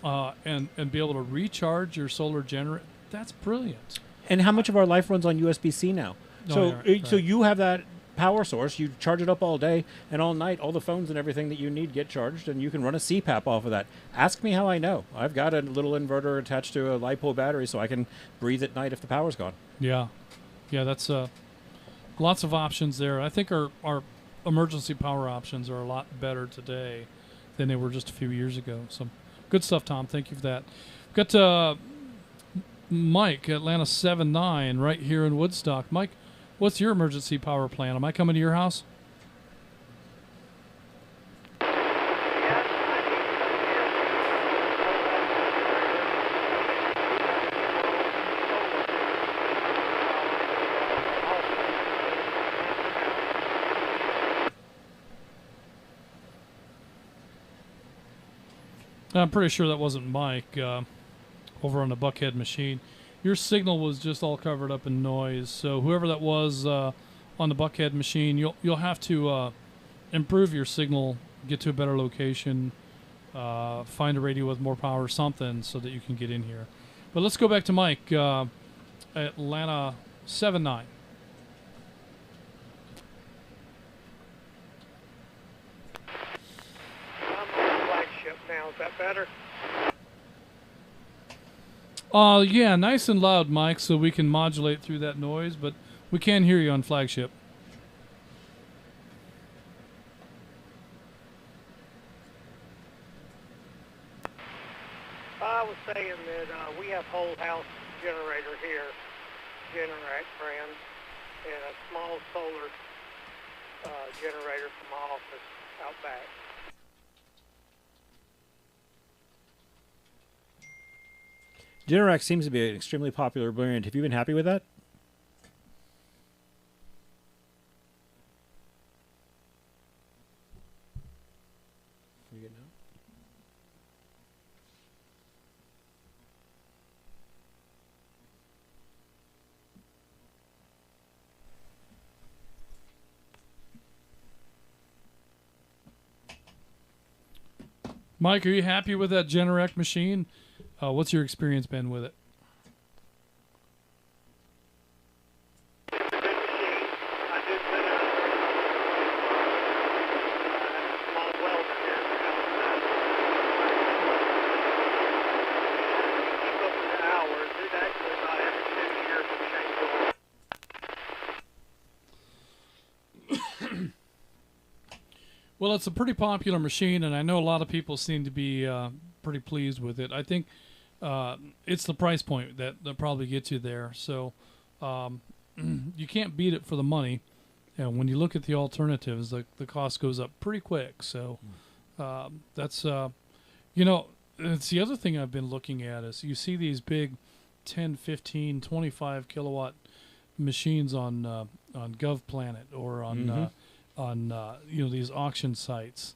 and be able to recharge your solar generator, that's brilliant. And how much of our life runs on USB-C now? So you have that power source, you charge it up all day and all night, all the phones and everything that you need get charged, and you can run a CPAP off of that. Ask me how I know. I've got a little inverter attached to a LiPo battery so I can breathe at night if the power's gone. Yeah, that's lots of options there. I think our emergency power options are a lot better today than they were just a few years ago. So good stuff, Tom. Thank you for that. We've got Mike, Atlanta 79, right here in Woodstock. Mike, what's your emergency power plan? Am I coming to your house? I'm pretty sure that wasn't Mike over on the Buckhead machine. Your signal was just all covered up in noise. So whoever that was on the Buckhead machine, you'll have to improve your signal, get to a better location, find a radio with more power, something, so that you can get in here. But let's go back to Mike, Atlanta 79. Now, is that better? Yeah, nice and loud, Mike, so we can modulate through that noise, but we can hear you on flagship. I was saying that we have whole house generator here, Generac brand, and a small solar generator from my office out back. Generac seems to be an extremely popular brand. Have you been happy with that? You getting out? Mike, are you happy with that Generac machine? What's your experience been with it? Good machine. I did put a small welder here outside. Keep up with the hours. It actually about every 2 years will change oil. Well, it's a pretty popular machine, and I know a lot of people seem to be pretty pleased with it. I think it's the price point that probably gets you there. So you can't beat it for the money. And when you look at the alternatives, the cost goes up pretty quick. So that's, it's the other thing I've been looking at is you see these big 10, 15, 25 kilowatt machines on GovPlanet or on these auction sites.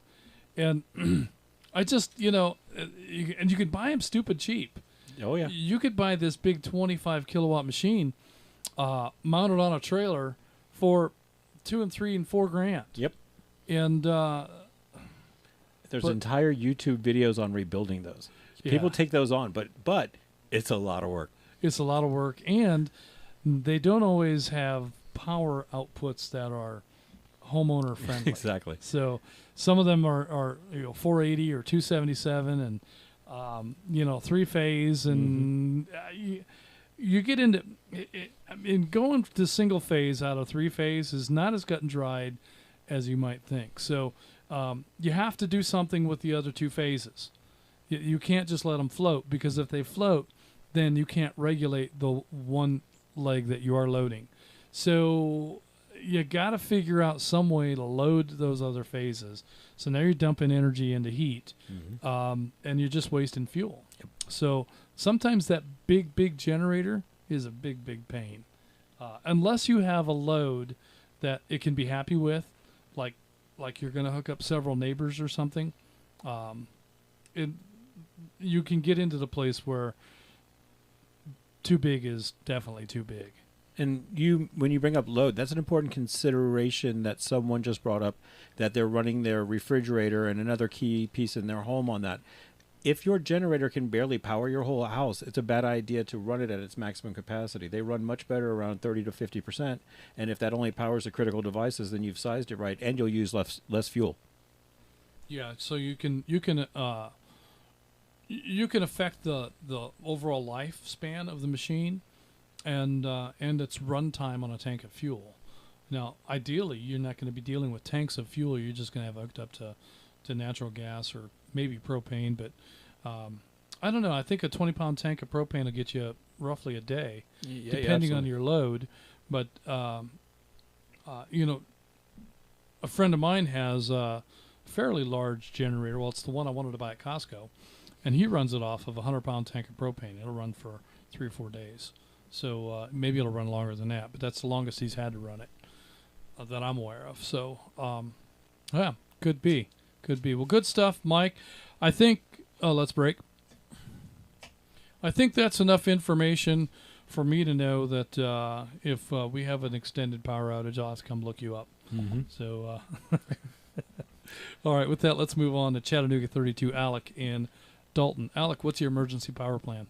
And I just, and you could buy them stupid cheap. Oh, yeah. You could buy this big 25 kilowatt machine mounted on a trailer for $2 and $3 and $4 grand. Yep. And there's entire YouTube videos on rebuilding those. Yeah. People take those on, but it's a lot of work. It's a lot of work, and they don't always have power outputs that are homeowner friendly. Exactly. So some of them are 480 or 277 and 3-phase, and you get into going to single phase out of 3-phase is not as cut and dried as you might think. So you have to do something with the other 2 phases, You can't just let them float, because if they float, then you can't regulate the one leg that you are loading. So you got to figure out some way to load those other phases. So now you're dumping energy into heat, and you're just wasting fuel. Yep. So sometimes that big generator is a big pain. Unless you have a load that it can be happy with, like you're going to hook up several neighbors or something, you can get into the place where too big is definitely too big. And when you bring up load, that's an important consideration that someone just brought up, that they're running their refrigerator and another key piece in their home on that. If your generator can barely power your whole house, it's a bad idea to run it at its maximum capacity. They run much better around 30 to 50%. And if that only powers the critical devices, then you've sized it right, and you'll use less fuel. Yeah, so you can affect the overall lifespan of the machine, and its runtime on a tank of fuel. Now, ideally, you're not going to be dealing with tanks of fuel. You're just going to have hooked up to natural gas or maybe propane. But I don't know. I think a 20-pound tank of propane will get you roughly a day, depending on your load. But you know, a friend of mine has a fairly large generator. Well, it's the one I wanted to buy at Costco, and he runs it off of a 100-pound tank of propane. It'll run for 3 or 4 days. So maybe it'll run longer than that, but that's the longest he's had to run it that I'm aware of. So, yeah, could be. Well, good stuff, Mike. I think, let's break. I think that's enough information for me to know that if we have an extended power outage, I'll have to come look you up. So, all right, with that, let's move on to Chattanooga 32, Alec in Dalton. Alec, what's your emergency power plan?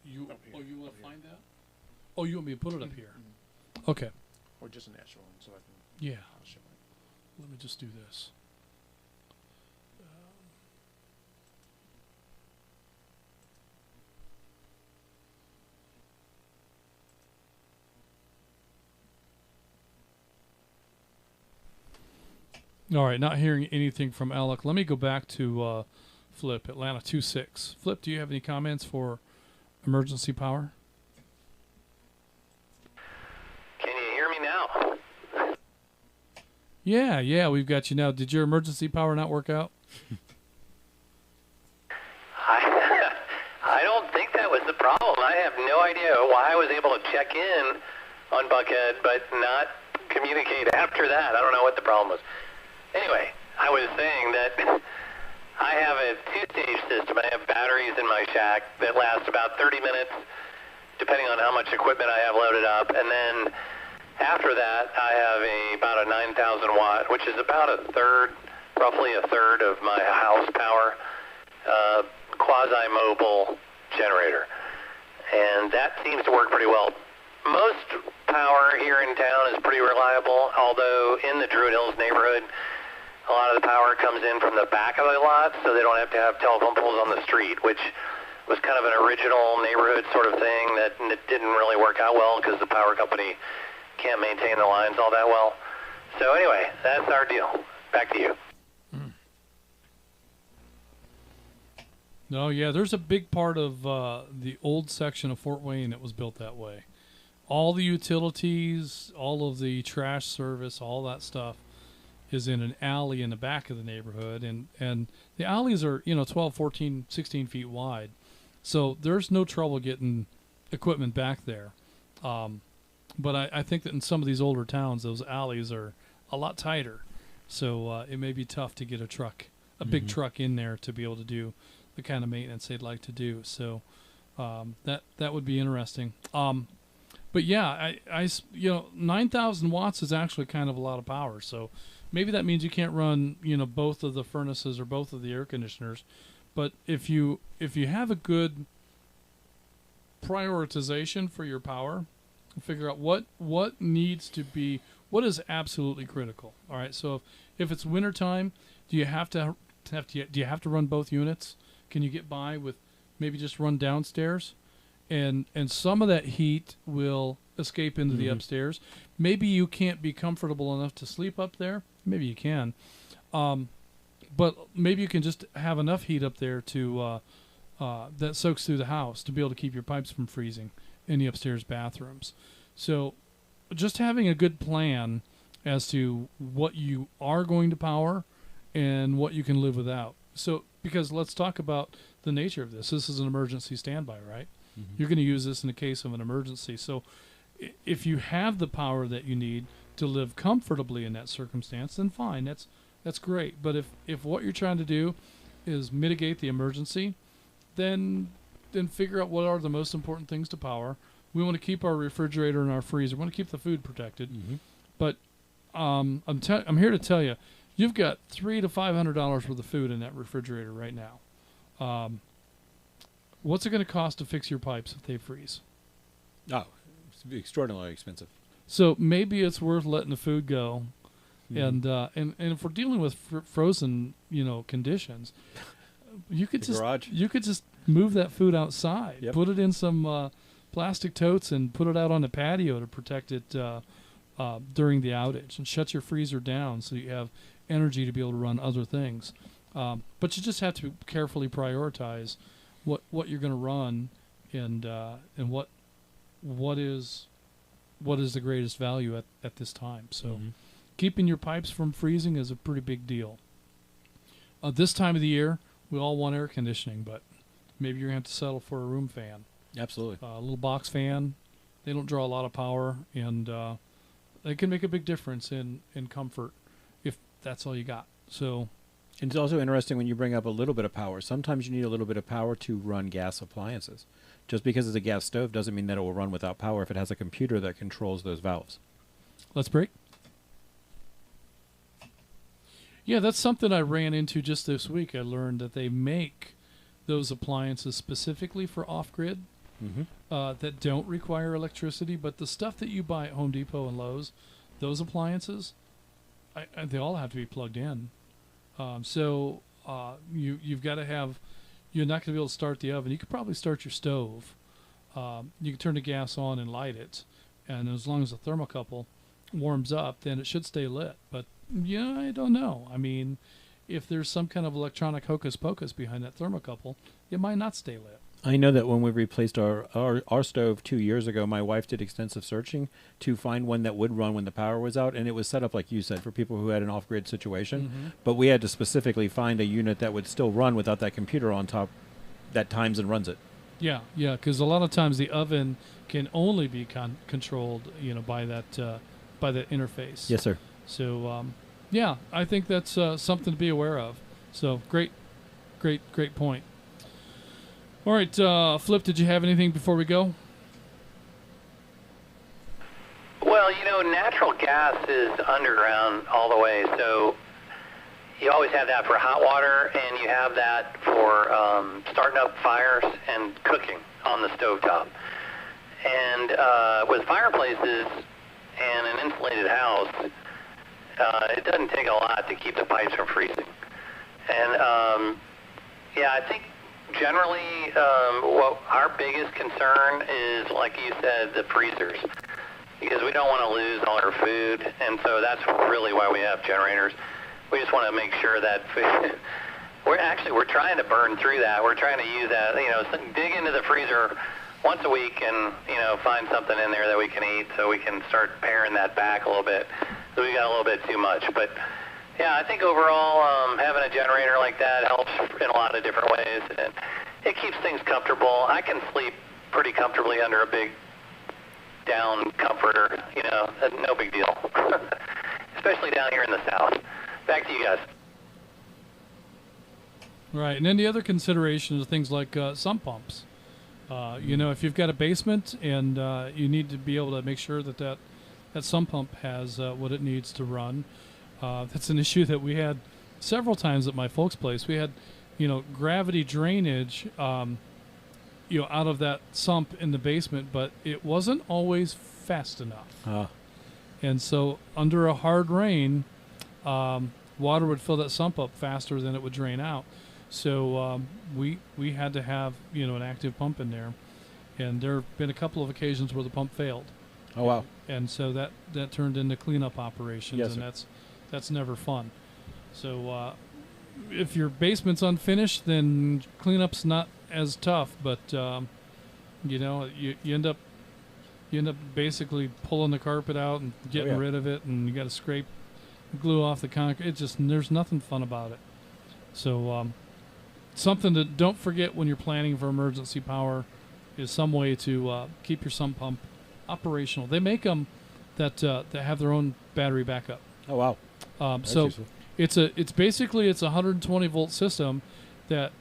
You want to find that? Oh, you want me to put it up here? Okay. Or just an actual one, so I can. Yeah. I'll show it. Let me just do this. All right, not hearing anything from Alec. Let me go back to Flip, Atlanta 26. Flip, do you have any comments for emergency power? Can you hear me now? Yeah, we've got you now. Did your emergency power not work out? I don't think that was the problem. I have no idea why I was able to check in on Buckhead but not communicate after that. I don't know what the problem was. Anyway, I was saying that I have a two-stage system. I have batteries in my shack that last about 30 minutes, depending on how much equipment I have loaded up. And then after that, I have about a 9,000 watt, which is about roughly a third of my house power, quasi-mobile generator. And that seems to work pretty well. Most power here in town is pretty reliable, although in the Druid Hills neighborhood, a lot of the power comes in from the back of the lot, so they don't have to have telephone poles on the street, which was kind of an original neighborhood sort of thing that didn't really work out well because the power company can't maintain the lines all that well. So anyway, that's our deal. Back to you. No, yeah, there's a big part of the old section of Fort Wayne that was built that way. All the utilities, all of the trash service, all that stuff is in an alley in the back of the neighborhood. And the alleys are, 12, 14, 16 feet wide. So there's no trouble getting equipment back there. But I think that in some of these older towns, those alleys are a lot tighter. So it may be tough to get a big truck in there to be able to do the kind of maintenance they'd like to do. So that would be interesting. But yeah, I 9,000 watts is actually kind of a lot of power. So maybe that means you can't run, both of the furnaces or both of the air conditioners. But if you have a good prioritization for your power, figure out what needs to be, what is absolutely critical. All right. So if it's wintertime, do you have to run both units? Can you get by with maybe just run downstairs, and some of that heat will escape into the upstairs. Maybe you can't be comfortable enough to sleep up there. Maybe you can. But maybe you can just have enough heat up there to that soaks through the house to be able to keep your pipes from freezing in the upstairs bathrooms. So just having a good plan as to what you are going to power and what you can live without. So, because let's talk about the nature of this. This is an emergency standby, right? You're going to use this in the case of an emergency. So if you have the power that you need to live comfortably in that circumstance, then fine. That's great. But if what you're trying to do is mitigate the emergency, then figure out what are the most important things to power. We want to keep our refrigerator and our freezer. We want to keep the food protected. But I'm here to tell you, you've got $300 to $500 worth of food in that refrigerator right now. What's it going to cost to fix your pipes if they freeze? Oh, it's extraordinarily expensive. So maybe it's worth letting the food go, and if we're dealing with frozen, conditions, you could just move that food outside, put it in some plastic totes, and put it out on the patio to protect it during the outage, and shut your freezer down so you have energy to be able to run other things. But you just have to carefully prioritize what you're going to run, and what is the greatest value at this time. So keeping your pipes from freezing is a pretty big deal. This time of the year, we all want air conditioning, but maybe you're going to have to settle for a room fan. Absolutely. A little box fan. They don't draw a lot of power, and they can make a big difference in comfort if that's all you got. So. And it's also interesting when you bring up a little bit of power. Sometimes you need a little bit of power to run gas appliances. Just because it's a gas stove doesn't mean that it will run without power if it has a computer that controls those valves. Let's break. Yeah, that's something I ran into just this week. I learned that they make those appliances specifically for off-grid that don't require electricity. But the stuff that you buy at Home Depot and Lowe's, those appliances, they all have to be plugged in. So you've got to have, you're not going to be able to start the oven. You could probably start your stove. You can turn the gas on and light it. And as long as the thermocouple warms up, then it should stay lit. But, I don't know. I mean, if there's some kind of electronic hocus pocus behind that thermocouple, it might not stay lit. I know that when we replaced our stove 2 years ago, my wife did extensive searching to find one that would run when the power was out, and it was set up, like you said, for people who had an off-grid situation. But we had to specifically find a unit that would still run without that computer on top that times and runs it. Yeah, because a lot of times the oven can only be controlled, by that interface. Yes, sir. So, I think that's something to be aware of. So, great point. All right, Flip, did you have anything before we go? Well, natural gas is underground all the way, so you always have that for hot water, and you have that for starting up fires and cooking on the stovetop. And with fireplaces and an insulated house, it doesn't take a lot to keep the pipes from freezing. And, I think generally, our biggest concern is, like you said, the freezers, because we don't want to lose all our food, and so that's really why we have generators. We just want to make sure that food, we're trying to burn through that. We're trying to use that, dig into the freezer once a week and, find something in there that we can eat so we can start paring that back a little bit. So we got a little bit too much, but yeah, I think overall, having a generator like that helps in a lot of different ways, and it keeps things comfortable. I can sleep pretty comfortably under a big down comforter, no big deal, especially down here in the South. Back to you guys. Right, and then the other considerations are things like sump pumps. If you've got a basement and you need to be able to make sure that sump pump has what it needs to run. That's an issue that we had several times at my folks' place. We had, gravity drainage, out of that sump in the basement, but it wasn't always fast enough. And so under a hard rain, water would fill that sump up faster than it would drain out. So we had to have an active pump in there, and there have been a couple of occasions where the pump failed. Oh wow! And so that turned into cleanup operations, Yes, and sir. that's never fun. So if your basement's unfinished, then cleanup's not as tough, but you end up basically pulling the carpet out and getting yeah. rid of it, and you got to scrape glue off the concrete. There's nothing fun about it. So something to don't forget when you're planning for emergency power is some way to keep your sump pump operational. They make them that have their own battery backup. Oh wow! So useful. it's basically a 120 volt system that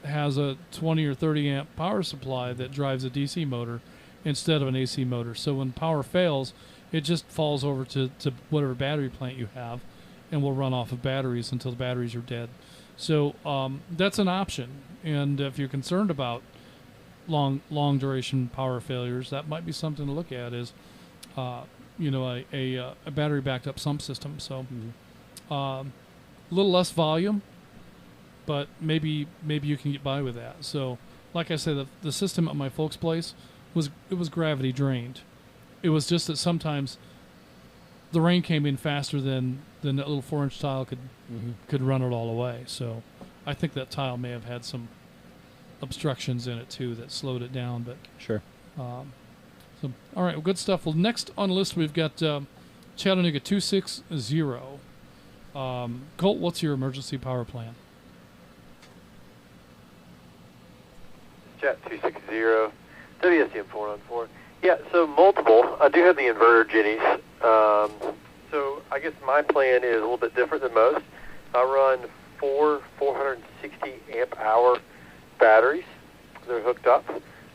has a 20 or 30 amp power supply that drives a DC motor instead of an AC motor. So when power fails, it just falls over to whatever battery plant you have, and will run off of batteries until the batteries are dead. So that's an option. And if you're concerned about long duration power failures, that might be something to look at. Is a battery backed up sump system. So a little less volume, but maybe you can get by with that. So like I said, the system at my folks' place was gravity drained. It was just that sometimes the rain came in faster than that little 4-inch tile could run it all away. So I think that tile may have had some obstructions in it too that slowed it down. But Sure. so all right, well, good stuff. Well, next on the list we've got Chattanooga 260. Colt, what's your emergency power plan? Chat 260, WSDM 494. Yeah, so multiple. I do have the inverter Jennies. So I guess my plan is a little bit different than most. I run 460 amp hour batteries. They're hooked up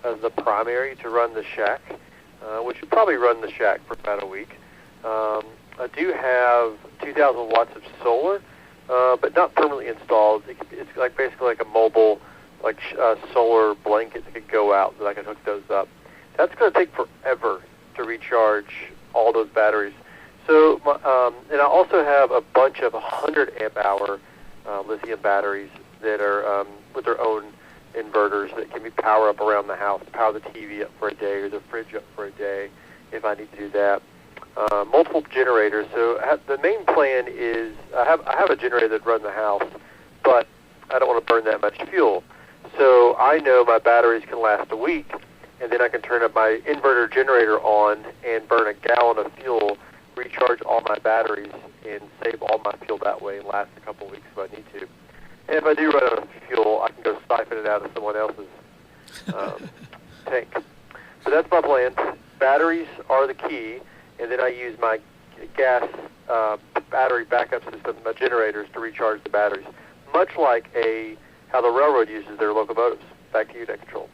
as the primary to run the shack, which should probably run the shack for about a week. I do have 2,000 watts of solar, but not permanently installed. It's like basically like a mobile, solar blanket that could go out that I can hook those up. That's going to take forever to recharge all those batteries. So, and I also have a bunch of 100 amp hour lithium batteries that are with their own inverters that can be power up around the house, power the TV up for a day or the fridge up for a day if I need to do that. Multiple generators. So the main plan is I have a generator that runs the house, but I don't want to burn that much fuel. So I know my batteries can last a week, and then I can turn up my inverter generator on and burn a gallon of fuel, recharge all my batteries, and save all my fuel that way and last a couple of weeks if I need to. And if I do run out of fuel, I can go siphon it out of someone else's tank. So that's my plan. Batteries are the key, and then I use my gas battery backup system, my generators, to recharge the batteries, much like how the railroad uses their locomotives. Back to you, Net Control.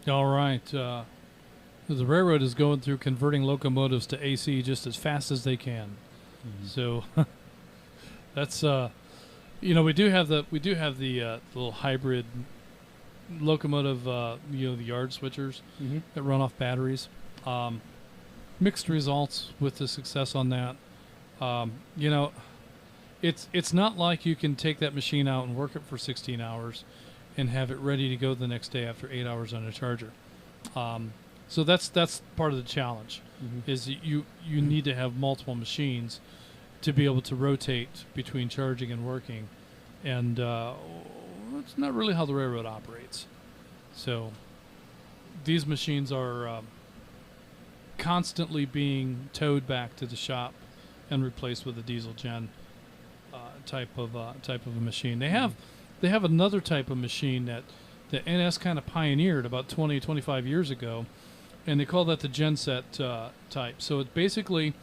All right. The railroad is going through converting locomotives to AC just as fast as they can. Mm-hmm. So that's we do have the little hybrid locomotive, the yard switchers that run off batteries. Mixed results with the success on that. It's not like you can take that machine out and work it for 16 hours and have it ready to go the next day after 8 hours on a charger. So that's part of the challenge, is you need to have multiple machines to be able to rotate between charging and working, and it's not really how the railroad operates. So these machines are constantly being towed back to the shop and replaced with a diesel gen type of a machine. They have another type of machine that the NS kind of pioneered about 25 years ago, and they call that the genset type. So it's basically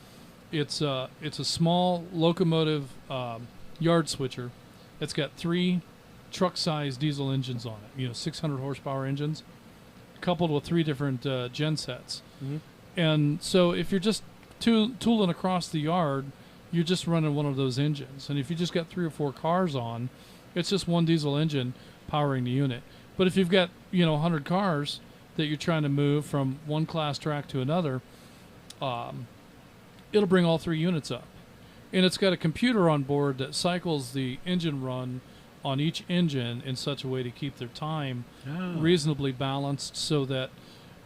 it's a small locomotive yard switcher that's got 3 truck-sized diesel engines on it. 600 horsepower engines, coupled with 3 different gensets. And so if you're just tooling across the yard, you're just running one of those engines. And if you just got 3 or 4 cars on, it's just one diesel engine powering the unit. But if you've got 100 cars that you're trying to move from one class track to another, it'll bring all 3 units up. And it's got a computer on board that cycles the engine run on each engine in such a way to keep their time reasonably balanced, so that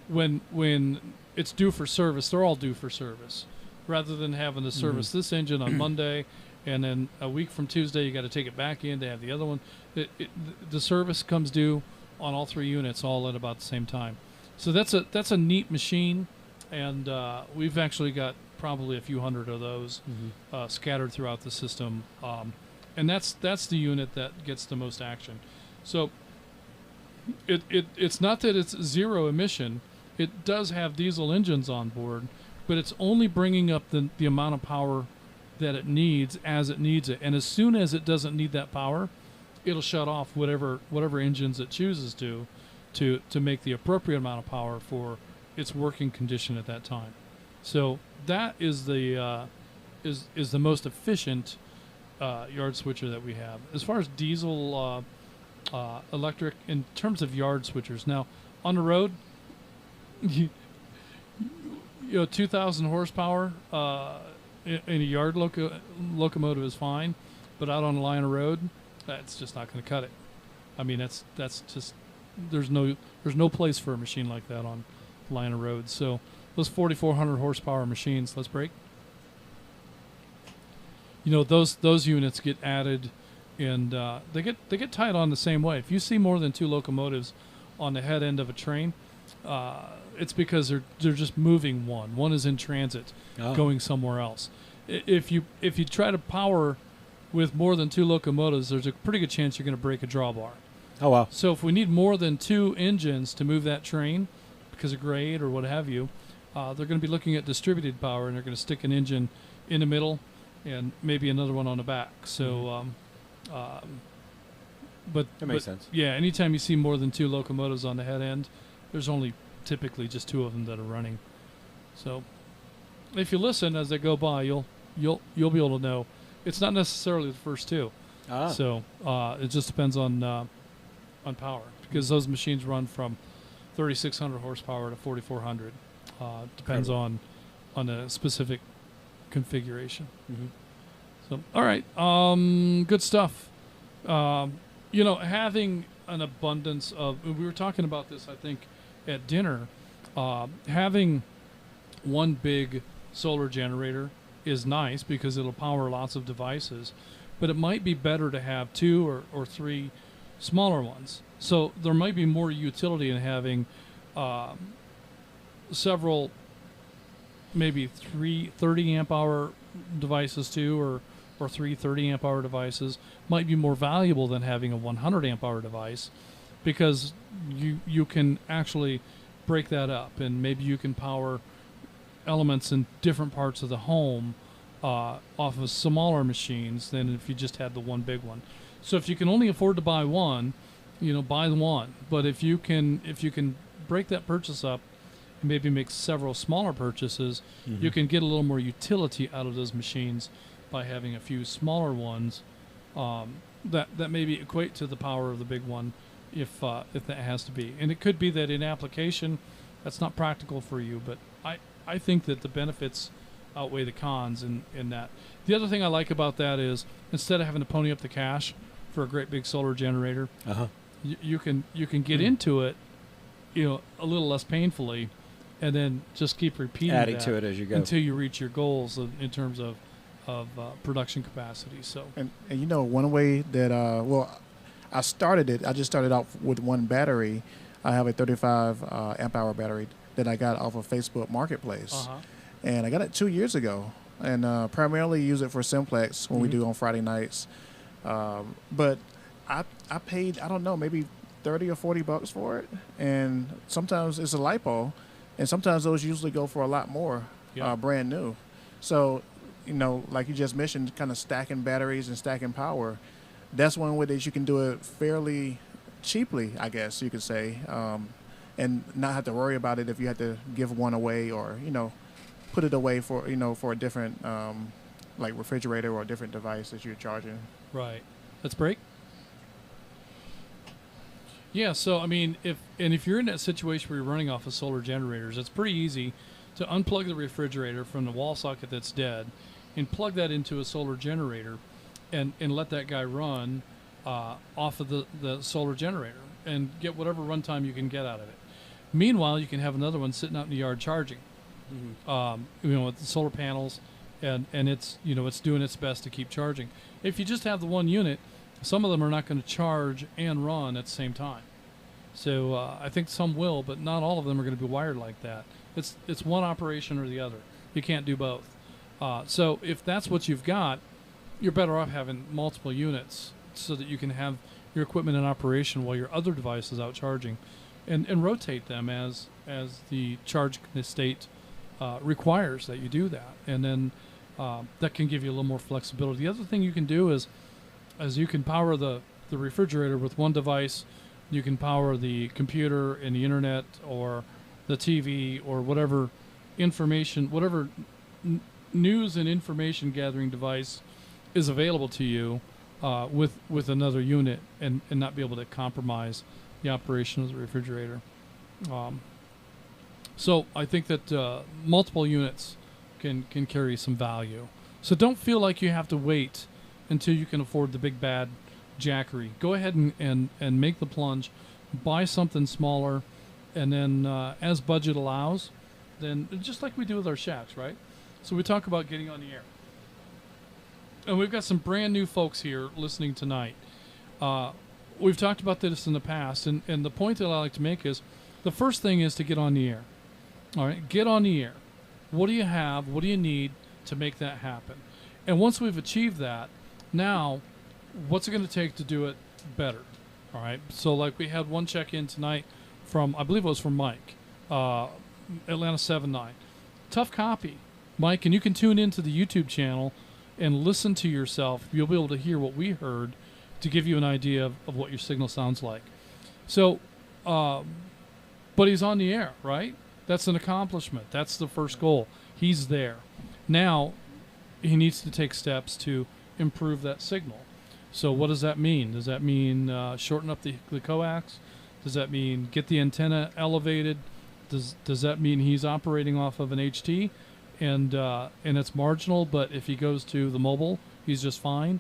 when it's due for service, they're all due for service. Rather than having to service this engine on Monday, and then a week from Tuesday you got to take it back in to have the other one. The service comes due on all 3 units all at about the same time. So that's a neat machine, and we've actually got probably a few hundred of those scattered throughout the system, and that's the unit that gets the most action. So it's not that it's zero emission. It does have diesel engines on board, but it's only bringing up the amount of power that it needs as it needs it. And as soon as it doesn't need that power, it'll shut off whatever engines it chooses to make the appropriate amount of power for its working condition at that time. So that is the most efficient yard switcher that we have. As far as diesel electric, in terms of yard switchers, now on the road, 2,000 horsepower in a yard locomotive is fine, but out on a line of road, that's just not going to cut it. I mean, that's just there's no place for a machine like that on line of road. So those 4,400 horsepower machines, let's break. Those units get added, and they get tied on the same way. If you see more than 2 locomotives on the head end of a train, it's because they're just moving one. One is in transit, going somewhere else. If you try to power with more than 2 locomotives, there's a pretty good chance you're going to break a drawbar. Oh, wow. So if we need more than 2 engines to move that train because of grade or what have you, they're going to be looking at distributed power, and they're going to stick an engine in the middle and maybe another one on the back. So, but that makes sense. Yeah, anytime you see more than 2 locomotives on the head end, there's only typically just 2 of them that are running. So if you listen as they go by, you'll be able to know. It's not necessarily the first 2. So it just depends on power, because those machines run from 3,600 horsepower to 4,400. Depends on a specific configuration. So, all right, good stuff. Having an abundance of, we were talking about this, I think, at dinner, having one big solar generator is nice because it'll power lots of devices, but it might be better to have 2 or 3 smaller ones. So there might be more utility in having several, maybe 3 30 amp hour devices too, or 3 30 amp hour devices might be more valuable than having a 100 amp hour device, because you can actually break that up, and maybe you can power elements in different parts of the home off of smaller machines than if you just had the one big one. So if you can only afford to buy one, buy the one. But if you can break that purchase up and maybe make several smaller purchases, you can get a little more utility out of those machines by having a few smaller ones that maybe equate to the power of the big one, if that has to be. And it could be that in application that's not practical for you, but I think that the benefits outweigh the cons in that. The other thing I like about that is, instead of having to pony up the cash for a great big solar generator, you can get into it a little less painfully, and then just keep repeating adding to it as you go until you reach your goals in terms of production capacity. So and one way that I started it, I just started out with one battery. I have a 35 amp hour battery that I got off of Facebook Marketplace, and I got it 2 years ago, and primarily use it for Simplex when we do on Friday nights. But I paid, I don't know, maybe $30 or $40 for it, and sometimes it's a LiPo, and sometimes those usually go for a lot more, brand new. So, like you just mentioned, kind of stacking batteries and stacking power, that's one way that you can do it fairly cheaply, I guess you could say, and not have to worry about it if you had to give one away, or put it away for for a different like refrigerator or a different device that you're charging. Right. Let's break. Yeah, so I mean, if you're in that situation where you're running off of solar generators, it's pretty easy to unplug the refrigerator from the wall socket that's dead and plug that into a solar generator and let that guy run off of the solar generator and get whatever runtime you can get out of it. Meanwhile, you can have another one sitting out in the yard charging, with the solar panels, and it's it's doing its best to keep charging. If you just have the one unit, some of them are not going to charge and run at the same time. So I think some will, but not all of them are going to be wired like that. It's one operation or the other. You can't do both. So if that's what you've got, you're better off having multiple units so that you can have your equipment in operation while your other device is out charging, and rotate them as the charge state requires that you do that. And then that can give you a little more flexibility. The other thing you can do is you can power the refrigerator with one device. You can power the computer and the internet or the TV or whatever information, whatever news and information gathering device is available to you with another unit, and not be able to compromise the operation of the refrigerator. So I think that multiple units can carry some value. So don't feel like you have to wait until you can afford the big bad Jackery. Go ahead and make the plunge, buy something smaller, and then as budget allows, then just like we do with our shacks, right? So we talk about getting on the air. And we've got some brand new folks here listening tonight. We've talked about this in the past, and the point that I like to make is the first thing is to get on the air. All right, get on the air. What do you have? What do you need to make that happen? And once we've achieved that, now what's it going to take to do it better? All right, so like we had one check-in tonight from, I believe it was from Mike, Atlanta 79. Tough copy, Mike, and you can tune into the YouTube channel and listen to yourself. You'll be able to hear what we heard to give you an idea of what your signal sounds like. So, but he's on the air, right? That's an accomplishment. That's the first goal. He's there. Now, he needs to take steps to improve that signal. So what does that mean? Does that mean shorten up the coax? Does that mean get the antenna elevated? Does that mean he's operating off of an HT and it's marginal, but if he goes to the mobile, he's just fine?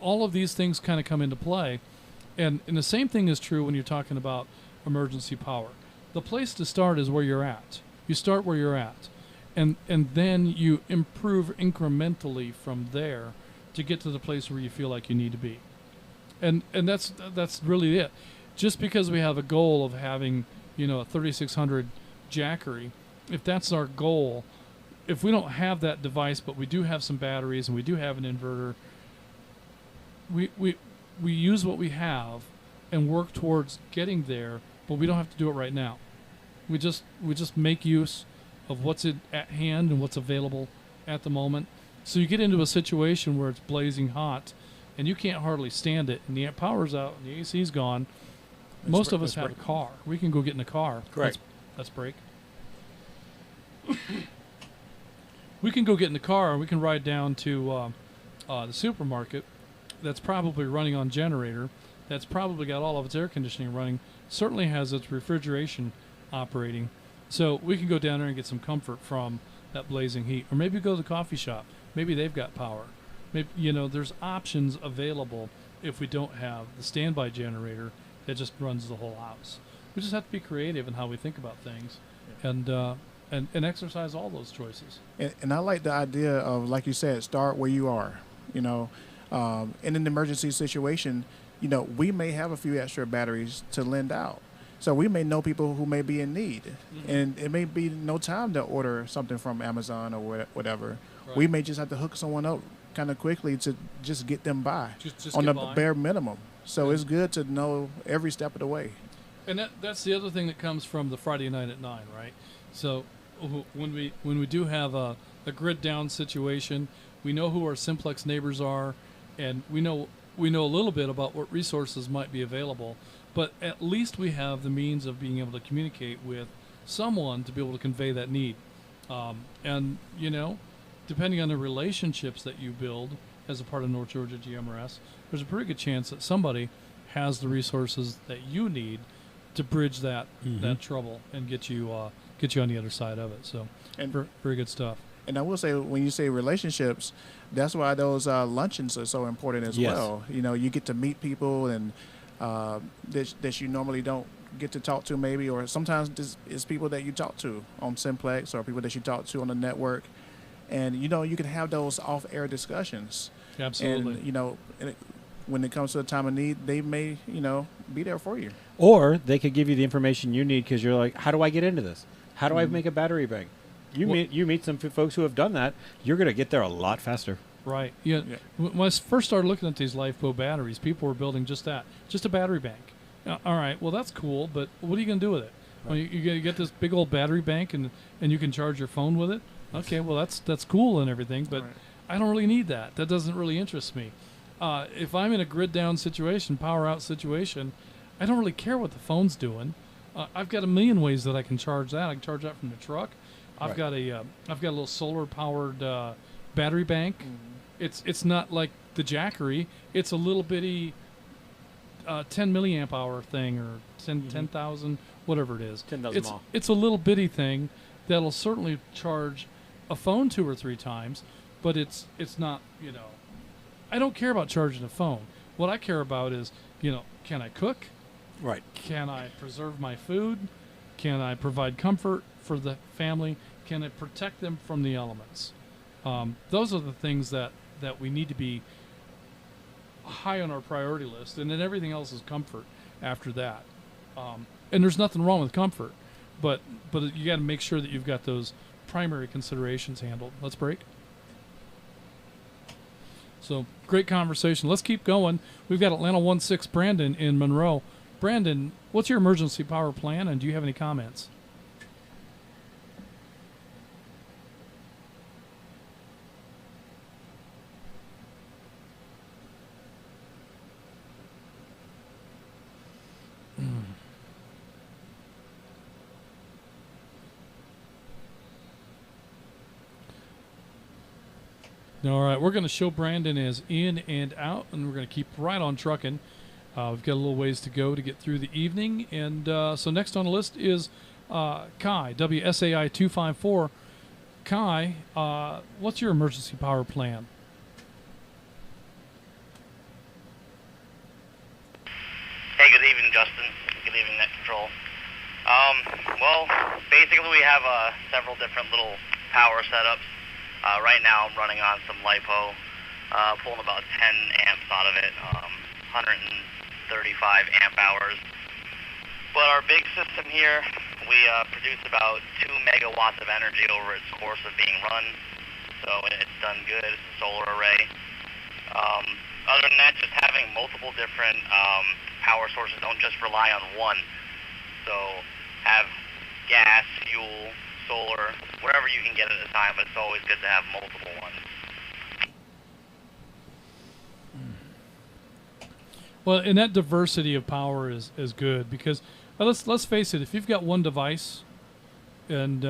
All of these things kind of come into play. And the same thing is true when you're talking about emergency power. The place to start is where you're at. You start where you're at. And then you improve incrementally from there to get to the place where you feel like you need to be. And that's really it. Just because we have a goal of having, a 3600 Jackery, if that's our goal, if we don't have that device, but we do have some batteries and we do have an inverter, we use what we have and work towards getting there, but we don't have to do it right now. We just make use of what's at hand and what's available at the moment. So you get into a situation where it's blazing hot and you can't hardly stand it, and the power's out and the AC's gone. Most of us have a car. We can go get in a car. Correct. Let's break. We can go get in the car and we can ride down to the supermarket that's probably running on generator, that's probably got all of its air conditioning running, certainly has its refrigeration operating. So we can go down there and get some comfort from that blazing heat. Or maybe go to the coffee shop. Maybe they've got power. Maybe, there's options available if we don't have the standby generator that just runs the whole house. We just have to be creative in how we think about things, and exercise all those choices. And I like the idea of, like you said, start where you are. In an emergency situation, we may have a few extra batteries to lend out. So we may know people who may be in need, and it may be no time to order something from Amazon or whatever. Right. We may just have to hook someone up kind of quickly to just get them by just on the bare minimum. So it's good to know every step of the way. And that's the other thing that comes from the Friday night at 9, right? So when we do have a grid down situation, we know who our simplex neighbors are, and we know a little bit about what resources might be available. But at least we have the means of being able to communicate with someone to be able to convey that need. And, depending on the relationships that you build as a part of North Georgia GMRS, there's a pretty good chance that somebody has the resources that you need to bridge that trouble and get you on the other side of it. So, very good stuff. And I will say, when you say relationships, that's why those luncheons are so important as Yes. well. You know, you get to meet people and that you normally don't get to talk to, maybe, or sometimes this is people that you talk to on Simplex or people that you talk to on the network. And, you know, you can have those off-air discussions. Absolutely. And, you know, when it comes to a time of need, they may, you know, be there for you. Or they could give you the information you need because you're like, how do I get into this? How do I make a battery bank? You meet some folks who have done that. You're going to get there a lot faster. Right. Yeah. When I first started looking at these LiFePO batteries, people were building just that, just a battery bank. All right. Well, that's cool, but what are you going to do with it? Well, you get this big old battery bank, and you can charge your phone with it. Okay. Well, that's cool and everything, but I don't really need that. That doesn't really interest me. If I'm in a grid down situation, power out situation, I don't really care what the phone's doing. I've got a million ways that I can charge that. I can charge that from the truck. I've got a little solar powered battery bank. It's not like the Jackery. It's a little bitty 10 milliamp hour thing, or 10,000, whatever it is. 10,000 mAh. It's a little bitty thing that'll certainly charge a phone 2 or 3 times, but it's not, you know. I don't care about charging a phone. What I care about is, you know, can I cook? Right. Can I preserve my food? Can I provide comfort for the family? Can I protect them from the elements? Those are the things that we need to be high on our priority list, and then everything else is comfort after that. And there's nothing wrong with comfort, but you got to make sure that you've got those primary considerations handled. Let's break. So, great conversation. Let's keep going. We've got Atlanta 16 Brandon in Monroe. Brandon, what's your emergency power plan, and do you have any comments? All right, we're going to show Brandon as in and out, and we're going to keep right on trucking. We've got a little ways to go to get through the evening. And so next on the list is Kai, WSAI 254. Kai, what's your emergency power plan? Hey, good evening, Justin. Good evening, Net Control. Well, basically we have several different little power setups. Right now I'm running on some LiPo, pulling about 10 amps out of it, 135 amp hours. But our big system here, we produce about 2 megawatts of energy over its course of being run. So it's done good. It's a solar array. Other than that, just having multiple different power sources. Don't just rely on one. So have gas, fuel, solar, whatever you can get at a time, but it's always good to have multiple ones. Well, and that diversity of power is good because let's face it, if you've got one device and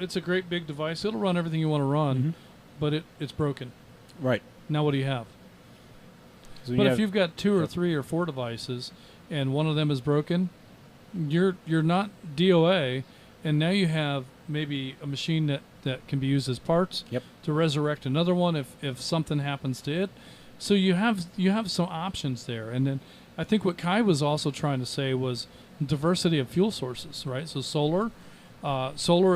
it's a great big device, it'll run everything you want to run, but it's broken. Right. Now what do you have? So but if you've got 2 or 3 or 4 devices and one of them is broken, you're not DOA, and now you have maybe a machine that can be used as parts to resurrect another one if something happens to it. So you have some options there. And then I think what Kai was also trying to say was diversity of fuel sources, right? So solar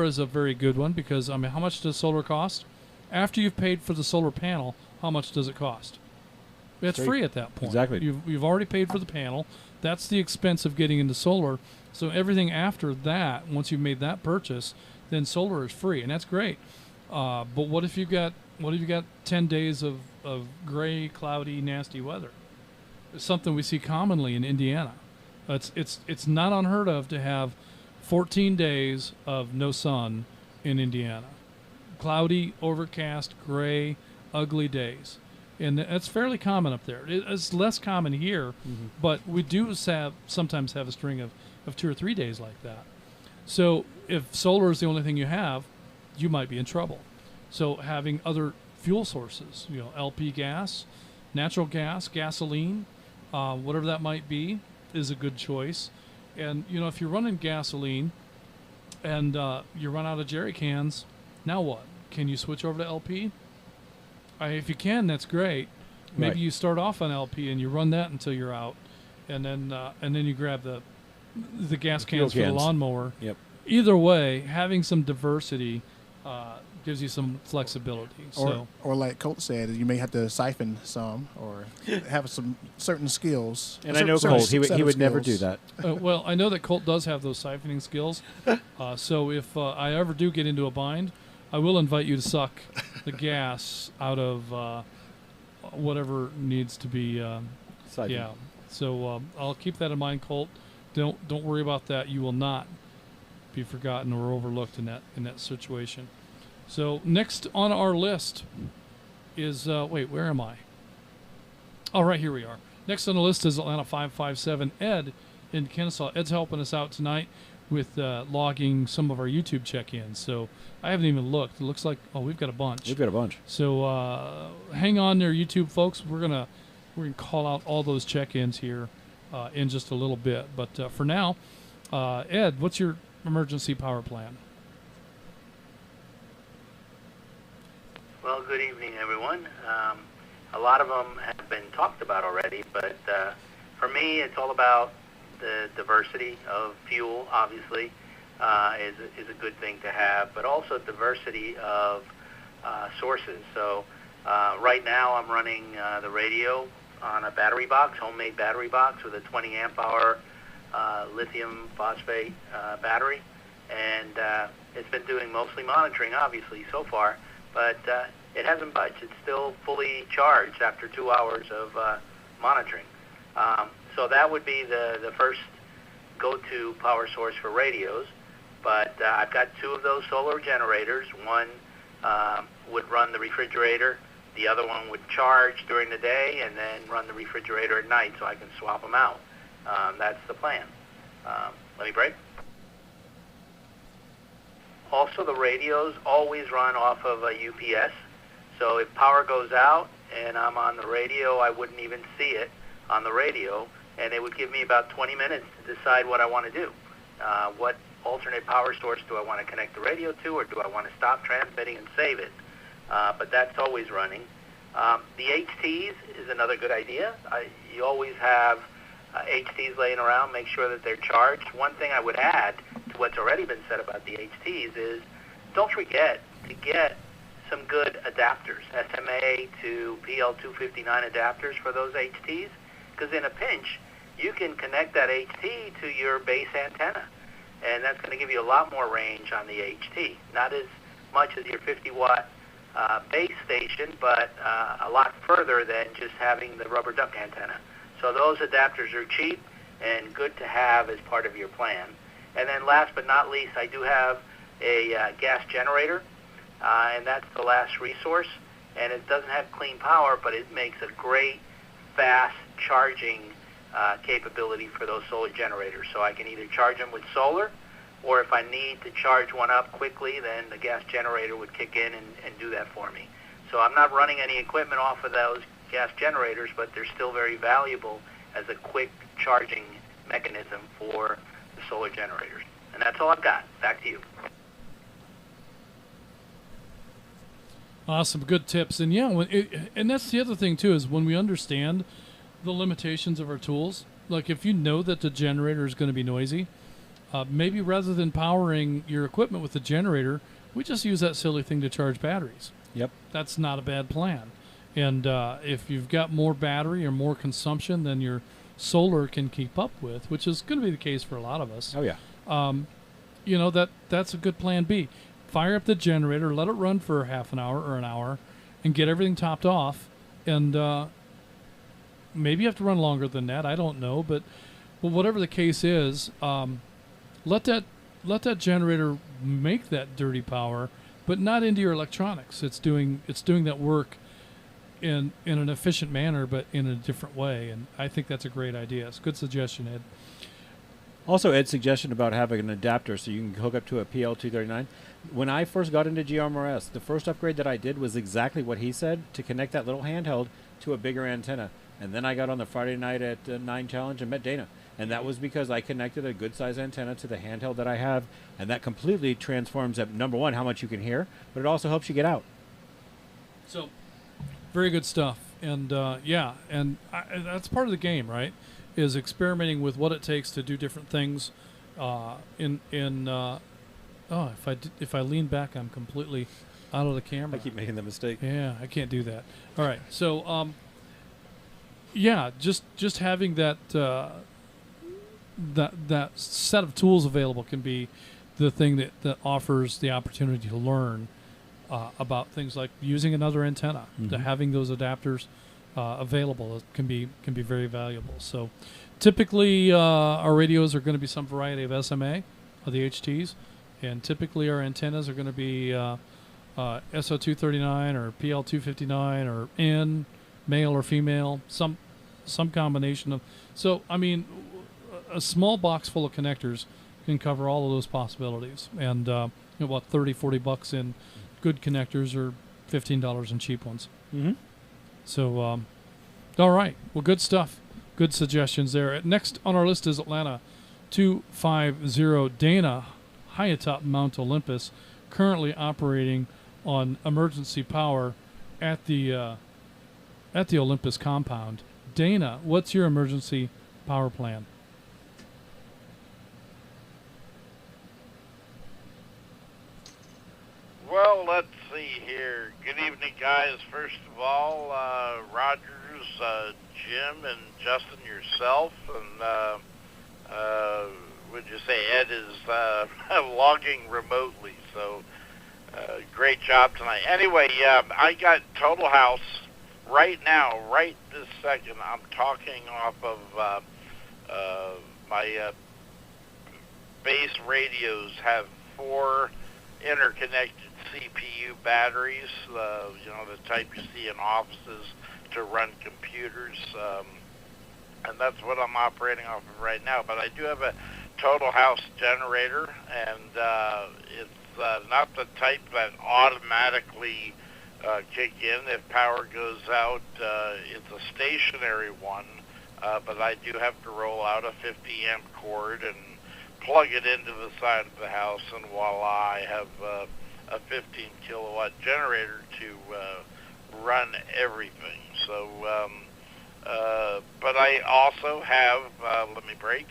is a very good one because, I mean, how much does solar cost? After you've paid for the solar panel, how much does it cost? It's free at that point. Exactly. You've already paid for the panel. That's the expense of getting into solar. So everything after that, once you've made that purchase, then solar is free, and that's great. But what if you've got 10 days of gray, cloudy, nasty weather? It's something we see commonly in Indiana. It's not unheard of to have 14 days of no sun in Indiana. Cloudy, overcast, gray, ugly days. And that's fairly common up there. It's less common here, but we do sometimes have a string of 2 or 3 days like that. So if solar is the only thing you have, you might be in trouble. So having other fuel sources, LP gas, natural gas, gasoline, whatever that might be, is a good choice. And, if you're running gasoline and you run out of jerry cans, now what? can you switch over to LP? If you can, that's great. Maybe Right. you start off on LP and you run that until you're out, and then you grab the gas fuel cans for the cans. lawnmower. Yep. Either way, having some diversity gives you some flexibility. Or like Colt said, you may have to siphon some or have some certain skills. And I know Colt, he would never do that. Well, I know that Colt does have those siphoning skills. So if I ever do get into a bind, I will invite you to suck the gas out of whatever needs to be. Siphoned. Yeah. So I'll keep that in mind, Colt. Don't worry about that. You will not be forgotten or overlooked in that situation. So next on our list is wait, where am I? Oh, right here we are. Next on the list is Atlanta 557 Ed in Kennesaw. Ed's helping us out tonight with logging some of our YouTube check-ins. So I haven't even looked. It looks like we've got a bunch. We've got a bunch. So hang on there, YouTube folks. We're gonna call out all those check-ins here in just a little bit. But for now, Ed, what's your emergency power plan? Well, good evening, everyone. A lot of them have been talked about already, but for me, it's all about the diversity of fuel, obviously, is a good thing to have, but also diversity of sources. So right now, I'm running the radio on a battery box, homemade battery box with a 20 amp hour lithium phosphate battery, and it's been doing mostly monitoring, obviously, so far. But it hasn't budged. It's still fully charged after 2 hours of monitoring. So that would be the first go-to power source for radios. But I've got two of those solar generators. One would run the refrigerator. The other one would charge during the day and then run the refrigerator at night, so I can swap them out. That's the plan. Let me break. Also, the radios always run off of a UPS, so if power goes out and I'm on the radio, I wouldn't even see it on the radio, and it would give me about 20 minutes to decide what I want to do. What alternate power source do I want to connect the radio to, or do I want to stop transmitting and save it? But that's always running. The HTs is another good idea. You always have HTs laying around. Make sure that they're charged. One thing I would add to what's already been said about the HTs is don't forget to get some good adapters, SMA to PL259 adapters for those HTs, because in a pinch, you can connect that HT to your base antenna, and that's going to give you a lot more range on the HT. Not as much as your 50-watt base station, but a lot further than just having the rubber duck antenna. So those adapters are cheap and good to have as part of your plan. And then last but not least, I do have a gas generator, and that's the last resource. And it doesn't have clean power, but it makes a great fast charging capability for those solar generators. So I can either charge them with solar, or if I need to charge one up quickly, then the gas generator would kick in and do that for me. So I'm not running any equipment off of those gas generators, but they're still very valuable as a quick charging mechanism for the solar generators. And that's all I've got. Back to you. Awesome, good tips. And yeah, and that's the other thing too, is when we understand the limitations of our tools, like if you know that the generator is going to be noisy, maybe rather than powering your equipment with the generator, we just use that silly thing to charge batteries. Yep. That's not a bad plan. And if you've got more battery or more consumption than your solar can keep up with, which is going to be the case for a lot of us. Oh, yeah. You know, that's a good plan B. Fire up the generator, let it run for half an hour or an hour, and get everything topped off. And maybe you have to run longer than that. I don't know. But whatever the case is, let that generator make that dirty power, but not into your electronics. It's doing that work in an efficient manner, but in a different way. And I think that's a great idea. It's a good suggestion, Ed. Also, Ed's suggestion about having an adapter so you can hook up to a PL239. When I first got into GMRS, the first upgrade that I did was exactly what he said, to connect that little handheld to a bigger antenna. And then I got on the Friday night at 9 Challenge and met Dana. And that was because I connected a good size antenna to the handheld that I have, and that completely transforms up, number one, how much you can hear, but it also helps you get out. So, very good stuff. And yeah, and that's part of the game, right? Is experimenting with what it takes to do different things. If I lean back, I'm completely out of the camera. I keep making the mistake. Yeah, I can't do that. All right, so yeah, just having that that set of tools available can be the thing that offers the opportunity to learn about things like using another antenna. To having those adapters available can be very valuable. So typically our radios are going to be some variety of SMA, or the HTs, and typically our antennas are going to be SO239 or PL259 or N, male or female, some combination of. So I mean, a small box full of connectors can cover all of those possibilities, and about $30-$40 in good connectors or $15 in cheap ones. So all right, well, good stuff, good suggestions there. Next on our list is Atlanta 250 Dana, high atop Mount Olympus, currently operating on emergency power at the Olympus compound. Dana, what's your emergency power plan? Well, let's see here. Good evening, guys. First of all, Rogers, Jim, and Justin, yourself, and would you say Ed is logging remotely, so great job tonight. Anyway, I got Total House right now, right this second. I'm talking off of my base radios have 4 interconnected CPU batteries, the type you see in offices to run computers, and that's what I'm operating off of right now. But I do have a Total House generator, and it's not the type that automatically kick in if power goes out. It's a stationary one, but I do have to roll out a 50 amp cord and plug it into the side of the house, and voila, I have a 15 kilowatt generator to run everything. So, but I also have, let me break.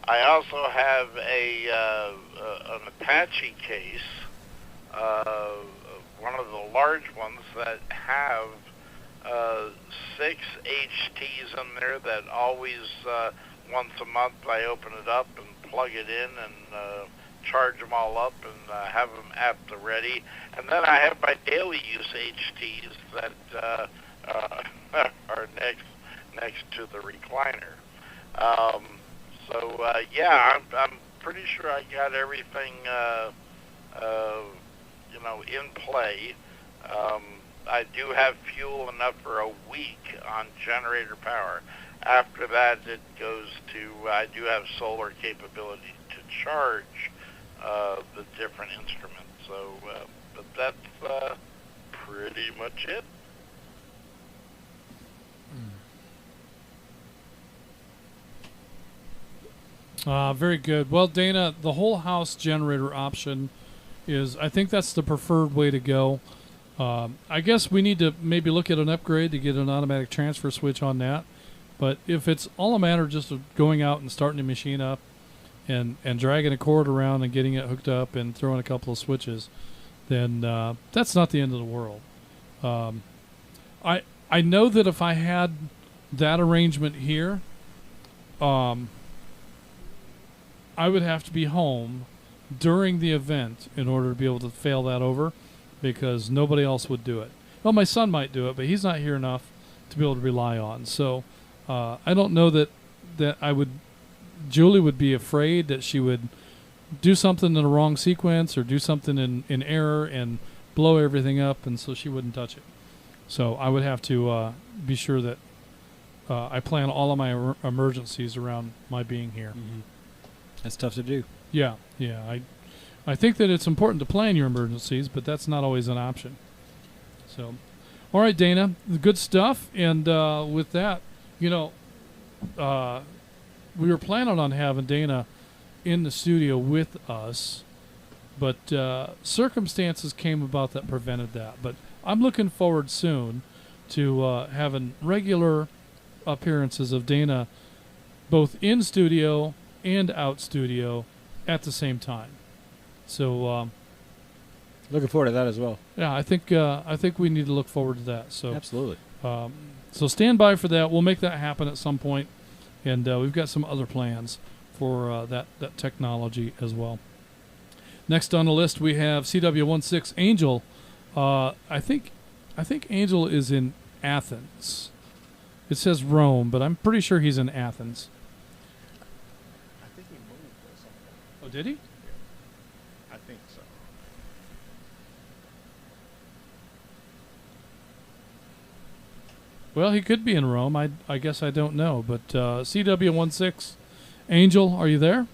I also have an Apache case, one of the large ones that have 6 HTs in there that always, once a month, I open it up and plug it in and charge them all up and have them at the ready. And then I have my daily use HTs that are next to the recliner. So yeah, I'm pretty sure I got everything in play. I do have fuel enough for a week on generator power. After that, it goes to, I do have solar capability to charge the different instruments. So, but that's pretty much it. Very good. Well, Dana, the whole house generator option is, I think that's the preferred way to go. I guess we need to maybe look at an upgrade to get an automatic transfer switch on that. But if it's all a matter just of going out and starting the machine up and dragging a cord around and getting it hooked up and throwing a couple of switches, then that's not the end of the world. I know that if I had that arrangement here, I would have to be home during the event in order to be able to fail that over, because nobody else would do it. Well, my son might do it, but he's not here enough to be able to rely on. So I don't know that Julie would be afraid that she would do something in the wrong sequence or do something in error and blow everything up, and so she wouldn't touch it. So I would have to be sure that I plan all of my emergencies around my being here. Mm-hmm. That's tough to do. Yeah. I think that it's important to plan your emergencies, but that's not always an option. So, all right, Dana, good stuff. And with that, we were planning on having Dana in the studio with us, but circumstances came about that prevented that. But I'm looking forward soon to having regular appearances of Dana both in studio and out studio at the same time. So looking forward to that as well. yeah, I think we need to look forward to that. So Absolutely. So stand by for that. We'll make that happen at some point, and we've got some other plans for that technology as well. Next on the list we have CW16 Angel. I think Angel is in Athens. It says Rome, but I'm pretty sure he's in Athens. I think he moved or something. Oh, did he? I think so. Well, he could be in Rome. I guess I don't know. But CW16 Angel, are you there?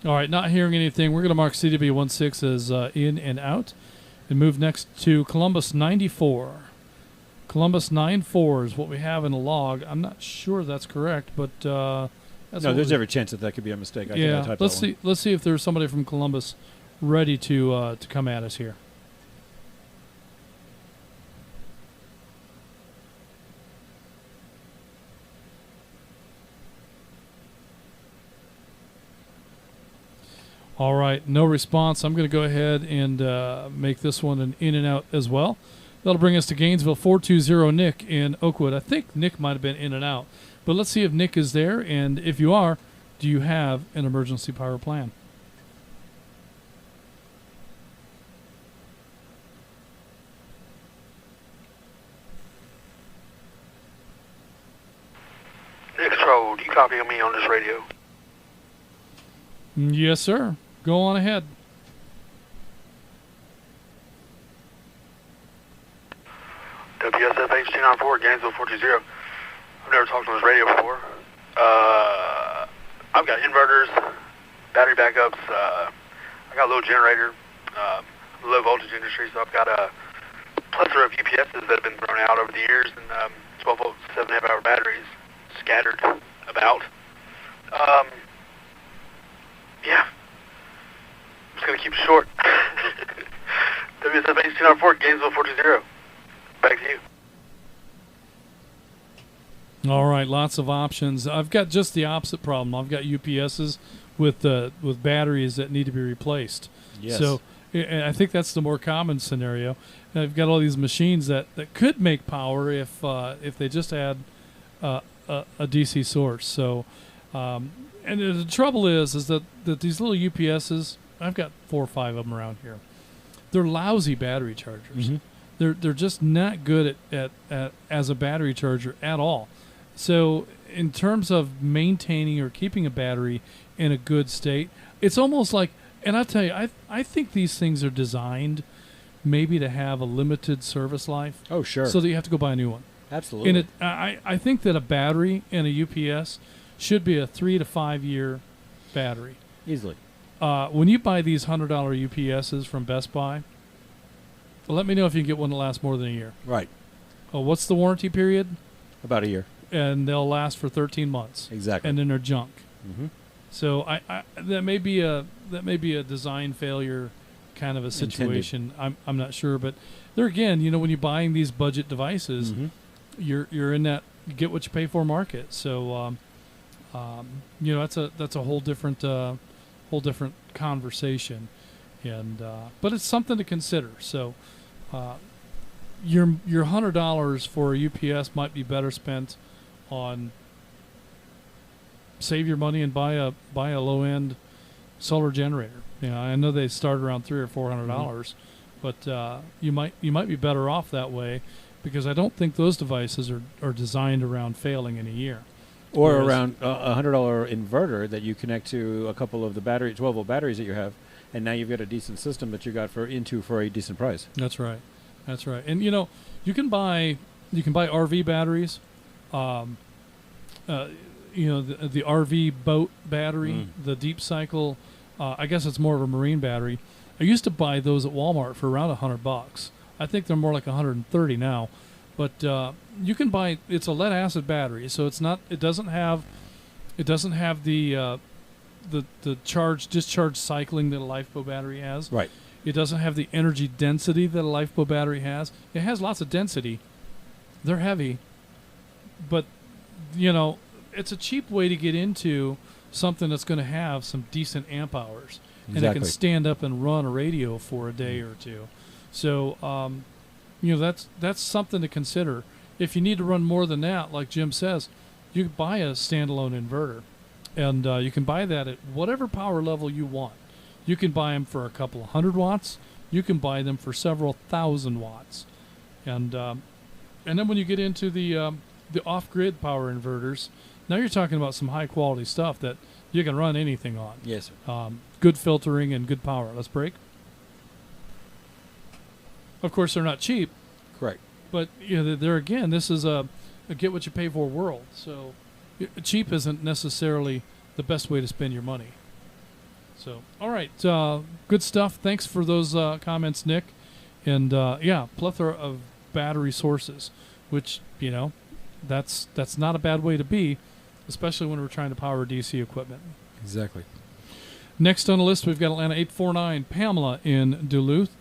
All right, not hearing anything. We're going to mark CW16 as in and out and move next to Columbus 94. Columbus 94 is what we have in the log. I'm not sure that's correct, but that's No, there's every chance that could be a mistake. I think I typed let's that see. one. Let's see if there's somebody from Columbus ready to come at us here. All right, no response. I'm going to go ahead and make this one an in and out as well. That'll bring us to Gainesville 420 Nick in Oakwood. I think Nick might have been in and out, but let's see if Nick is there. And if you are, do you have an emergency power plan? Nick Stroll, do you copy me on this radio? Yes, sir. Go on ahead. WSF H294, Gainesville 420. I've never talked on this radio before. I've got inverters, battery backups. I got a little generator, low voltage industry, so I've got a plethora of UPSs that have been thrown out over the years, and 12 volt, 7.5 hour batteries scattered about. Yeah. I'm just going to keep it short. WSF H294, Gainesville 420. Back to you. All right, lots of options. I've got just the opposite problem. I've got UPSs with batteries that need to be replaced. Yes. So I think that's the more common scenario. And I've got all these machines that could make power if they just had a DC source. So, and the trouble is that these little UPSs, I've got 4 or 5 of them around here. They're lousy battery chargers. Mm-hmm. They're just not good at as a battery charger at all. So in terms of maintaining or keeping a battery in a good state, it's almost like, and I'll tell you, I think these things are designed maybe to have a limited service life. Oh, sure. So that you have to go buy a new one. Absolutely. And I think that a battery and a UPS should be a 3 to 5 year battery. Easily. When you buy these $100 UPSs from Best Buy, let me know if you can get one that lasts more than a year. Right. Oh, what's the warranty period? About a year. And they'll last for 13 months. Exactly. And then they're junk. Mm-hmm. So I that may be a design failure kind of a situation. I'm not sure, but there again, when you're buying these budget devices, mm-hmm. you're in that get what you pay for market. So that's a whole different conversation, and but it's something to consider. So your $100 for a UPS might be better spent on save your money and buy a low end solar generator. I know they start around $300 or $400, mm-hmm. but you might be better off that way, because I don't think those devices are designed around failing in a year. Or whereas around a $100 inverter that you connect to a couple of the 12 volt batteries that you have, and now you've got a decent system that you got for a decent price. That's right. And you can buy RV batteries. the RV boat battery, the deep cycle. I guess it's more of a marine battery. I used to buy those at Walmart for around $100. I think they're more like 130 now. But you can buy. It's a lead acid battery, so it's not. It doesn't have the charge discharge cycling that a LiFePO battery has. Right. It doesn't have the energy density that a LiFePO battery has. It has lots of density. They're heavy, but it's a cheap way to get into something that's going to have some decent amp hours, and it can stand up and run a radio for a day or two. So, that's something to consider. If you need to run more than that, like Jim says, you can buy a standalone inverter, and you can buy that at whatever power level you want. You can buy them for a couple of 100 watts. You can buy them for several thousand watts, and then when you get into the off-grid power inverters, now you're talking about some high-quality stuff that you can run anything on. Yes, sir. Good filtering and good power. Let's break. Of course, they're not cheap. Correct. But there again, this is a get what you pay for world. So cheap isn't necessarily the best way to spend your money. So, all right, good stuff. Thanks for those comments, Nick. And plethora of battery sources, which that's not a bad way to be, especially when we're trying to power DC equipment. Exactly. Next on the list, we've got Atlanta 849, Pamela in Duluth.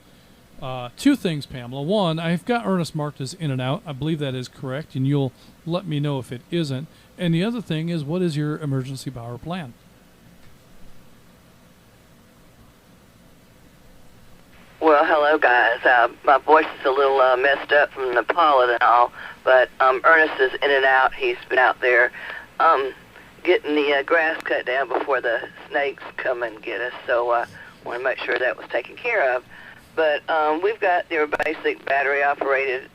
Two things, Pamela. One, I've got Ernest marked as in and out. I believe that is correct, and you'll let me know if it isn't. And the other thing is, what is your emergency power plan? Well, hello, guys. My voice is a little messed up from the pollen and all, but Ernest is in and out. He's been out there getting the grass cut down before the snakes come and get us, so I want to make sure that was taken care of. But we've got your basic battery-operated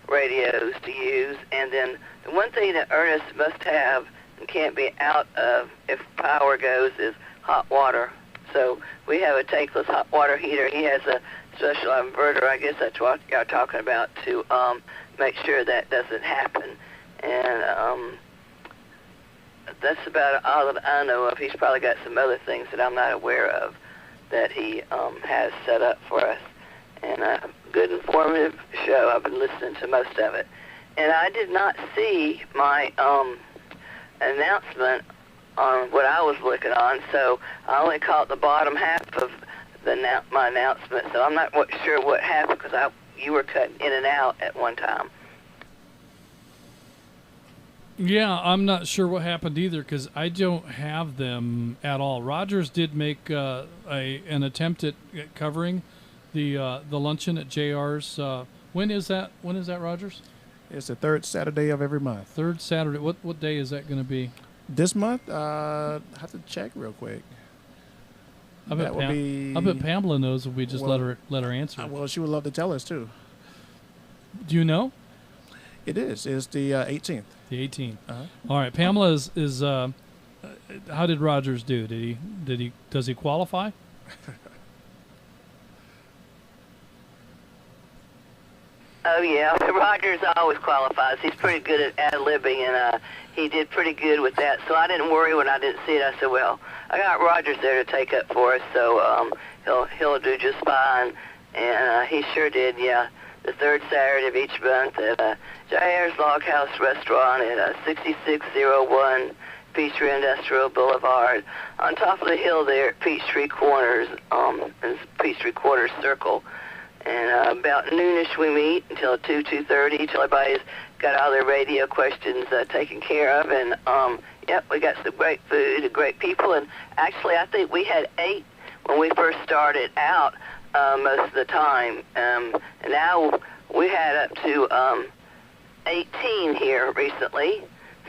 radios to use, and then the one thing that Ernest must have and can't be out of if power goes is hot water. So we have a tankless hot water heater. He has a special inverter. I guess that's what y'all are talking about, to make sure that doesn't happen. And that's about all that I know of. He's probably got some other things that I'm not aware of that he has set up for us. And a good informative show. I've been listening to most of it. And I did not see my announcement on what I was looking on, so I only caught the bottom half of my announcement, so I'm not sure what happened because you were cutting in and out at one time. Yeah, I'm not sure what happened either because I don't have them at all. Rogers did make an attempt at covering the luncheon at JR's. When is that, Rogers? It's the third Saturday of every month. Third Saturday. What day is that going to be? This month, I have to check real quick. I bet Pamela knows if we just let her answer. Well, she would love to tell us too. Do you know? It is. It's the 18th. The 18th. All right. Pamela is. How did Rogers do? Does he qualify? Oh, yeah. Rogers always qualifies. He's pretty good at ad-libbing, and he did pretty good with that. So I didn't worry when I didn't see it. I said, well, I got Rogers there to take up for us, so he'll do just fine. And he sure did, yeah. The third Saturday of each month at Jair's Log House Restaurant at 6601 Peachtree Industrial Boulevard, on top of the hill there at Peachtree Corners, Peachtree Corners Circle. And about noonish we meet until 2:30, till everybody's got all their radio questions taken care of. And, we got some great food and great people. And actually, I think we had 8 when we first started out most of the time. And now we had up to 18 here recently.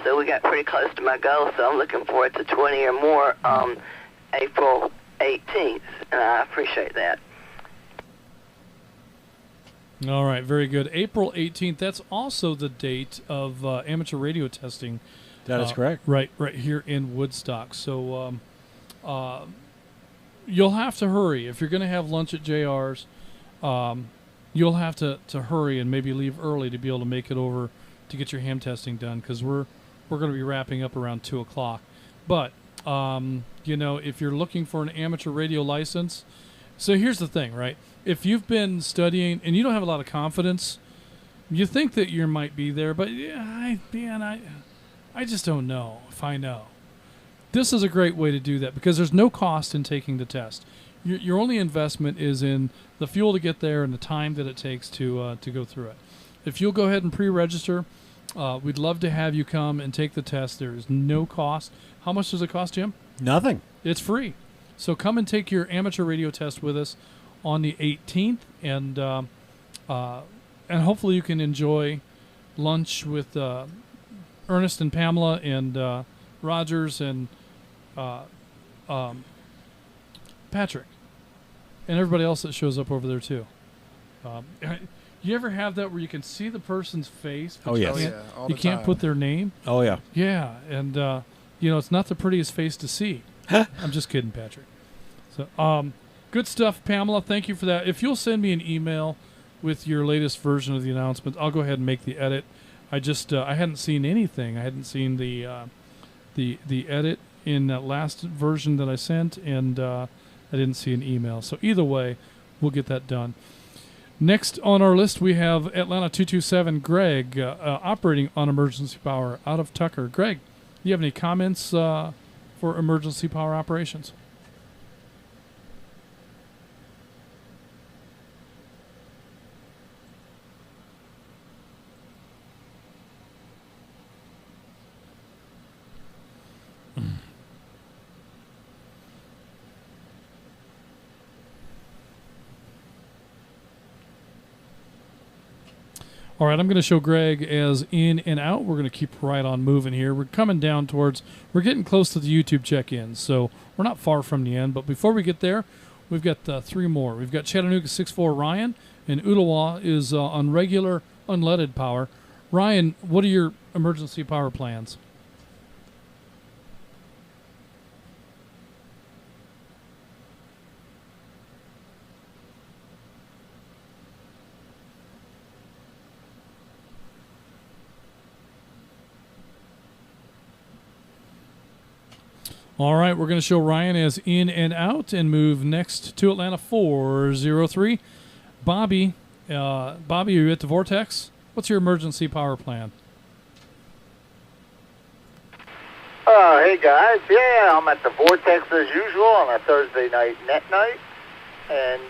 So we got pretty close to my goal. So I'm looking forward to 20 or more April 18th. And I appreciate that. All right, very good. April 18th, that's also the date of amateur radio testing. That is correct. Right here in Woodstock. So you'll have to hurry. If you're going to have lunch at JR's, you'll have to hurry and maybe leave early to be able to make it over to get your ham testing done, because we're we're going to be wrapping up around 2 o'clock. But, you know, if you're looking for an amateur radio license, so here's the thing, right? If you've been studying and you don't have a lot of confidence, you think that you might be there, but yeah, I just don't know if I know. This is a great way to do that because there's no cost in taking the test. Your only investment is in the fuel to get there and the time that it takes to go through it. If you'll go ahead and pre-register, we'd love to have you come and take the test. There is no cost. How much does it cost, Jim? Nothing. It's free. So come and take your amateur radio test with us on the 18th, and hopefully you can enjoy lunch with Ernest and Pamela and Rogers and Patrick and everybody else that shows up over there too. You ever have that where you can see the person's face, but yes. you can't put their name? Oh, yeah. Yeah, and you know, it's not the prettiest face to see. I'm just kidding, Patrick. So, good stuff, Pamela. Thank you for that. If you'll send me an email with your latest version of the announcement, I'll go ahead and make the edit. I just I hadn't seen anything. I hadn't seen the edit in that last version that I sent, and I didn't see an email. So either way, we'll get that done. Next on our list, we have Atlanta 227 Greg, operating on emergency power out of Tucker. Greg, do you have any comments for emergency power operations? All right, I'm going to show Greg as in and out. We're going to keep right on moving here. We're coming down towards, we're getting close to the YouTube check-in, so we're not far from the end. But before we get there, we've got 3 more. We've got Chattanooga 6-4 Ryan, and Ooltewah is on regular unleaded power. Ryan, what are your emergency power plans? All right, we're going to show Ryan as in and out and move next to Atlanta 403. Bobby, Bobby, are you at the Vortex? What's your emergency power plan? Hey guys, yeah, I'm at the Vortex as usual on a Thursday night net night. And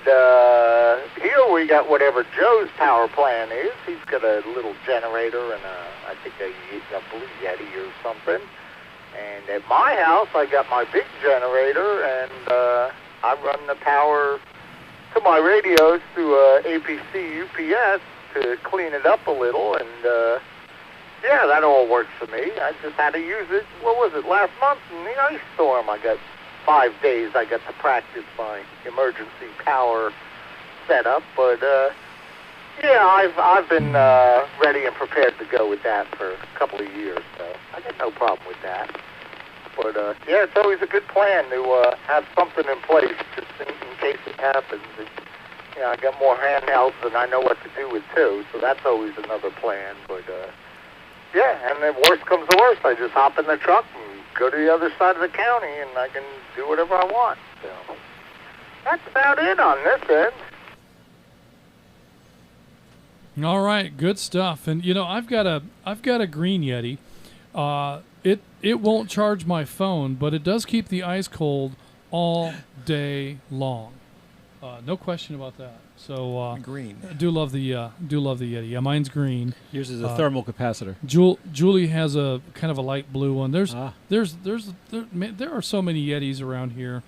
here we got whatever Joe's power plan is. He's got a little generator and I think a Blue Yeti or something. And at my house, I got my big generator, and I run the power to my radios through APC UPS to clean it up a little. And, yeah, that all works for me. I just had to use it, what was it, last month in the ice storm. I got 5 days I got to practice my emergency power setup. But, yeah, I've been ready and prepared to go with that for a couple of years, so I got no problem with that. But, yeah, it's always a good plan to have something in place just in case it happens. And, you know, I got more handhelds than I know what to do with, too, so that's always another plan. But, yeah, and then worst comes to worst, I just hop in the truck and go to the other side of the county, and I can do whatever I want. So that's about it on this end. All right, good stuff. And you know, I've got a green Yeti. It won't charge my phone, but it does keep the ice cold all day long. No question about that. So green. I do love the Yeti. Yeah, mine's green. Yours is a thermal capacitor. Julie has a kind of a light blue one. There are so many Yetis around here.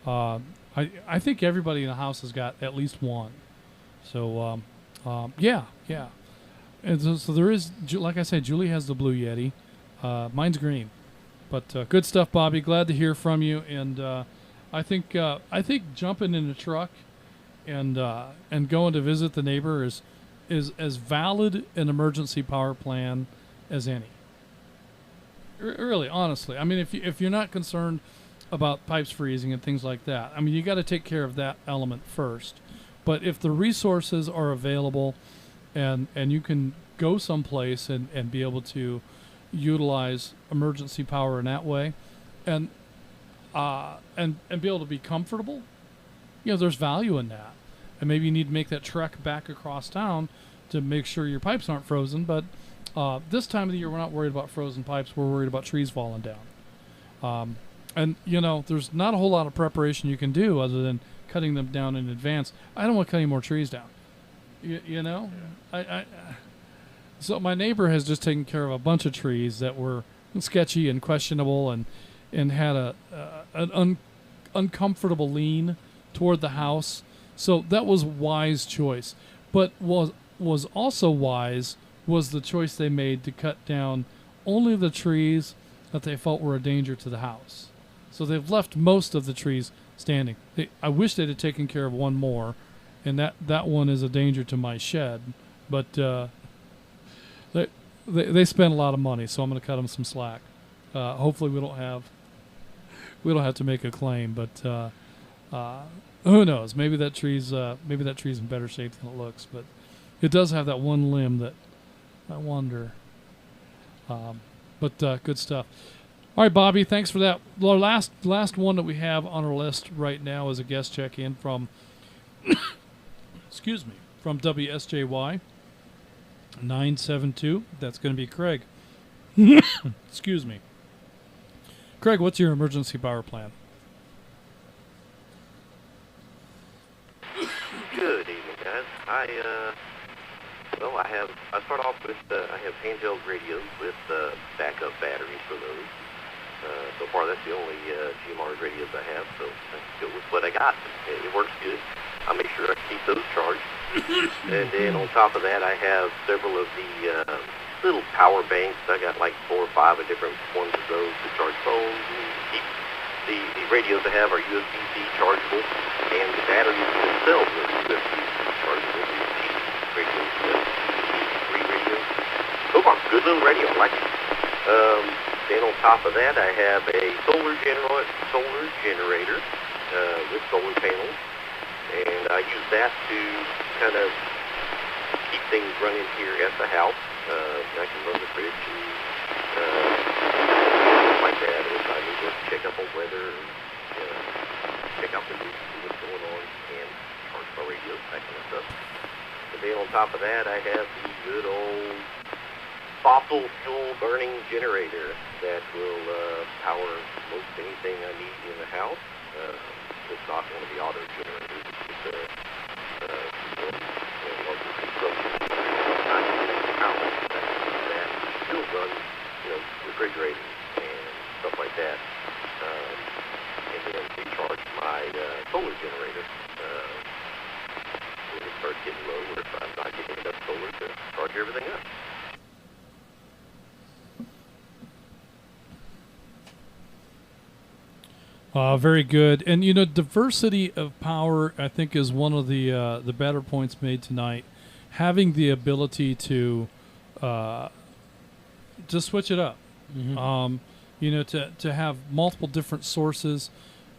I think everybody in the house has got at least one. So yeah. And so there is, like I said, Julie has the blue Yeti. Mine's green. But good stuff, Bobby. Glad to hear from you. And I think jumping in the truck and going to visit the neighbor is as valid an emergency power plan as any. Really, honestly. I mean, if you're not concerned about pipes freezing and things like that, I mean, you got to take care of that element first. But if the resources are available and you can go someplace and be able to utilize emergency power in that way, and be able to be comfortable, there's value in that. And maybe you need to make that trek back across town to make sure your pipes aren't frozen. But this time of the year, we're not worried about frozen pipes. We're worried about trees falling down. And there's not a whole lot of preparation you can do other than cutting them down in advance. I don't want to cut any more trees down. So my neighbor has just taken care of a bunch of trees that were sketchy and questionable, and had an uncomfortable lean toward the house. So that was wise choice. But was also wise was the choice they made to cut down only the trees that they felt were a danger to the house. So they've left most of the trees standing. I wish they'd have taken care of one more, and that one is a danger to my shed. But they spent a lot of money, so I'm going to cut them some slack. Hopefully we don't have to make a claim, but who knows? Maybe that tree's in better shape than it looks, but it does have that one limb that I wonder. But good stuff. All right, Bobby, thanks for that. The last one that we have on our list right now is a guest check-in from excuse me, from WSJY 972. That's going to be Craig. Excuse me. Craig, what's your emergency power plan? Good evening, guys. I start off with, I have handheld radios with backup batteries for those. So far, that's the only GMRS radios I have, so let's go with what I got. It works good. I'll make sure I keep those charged. And then on top of that, I have several of the little power banks. I got like 4 or 5 different ones of those to charge phones. And keep the radios I have are USB-C chargeable, and the batteries themselves are USB-C chargeable. Radios, three radios. So far, good little radio. I like it. Then on top of that, I have a solar generator with solar panels, and I use that to kind of keep things running here at the house. I can run the fridge and stuff like that. If I need to check up on weather, check out the news, see what's going on, and charge my radio, that kind of stuff. And then on top of that, I have the good old fossil fuel burning generator that will power most anything I need in the house. It's not one of the auto generators. It's local construction. Power that still runs, refrigerators and stuff like that. And then they charge my solar generator when it starts getting low, or if I'm not getting enough solar to charge everything up. Very good. And, diversity of power, I think, is one of the better points made tonight. Having the ability to switch it up, to have multiple different sources,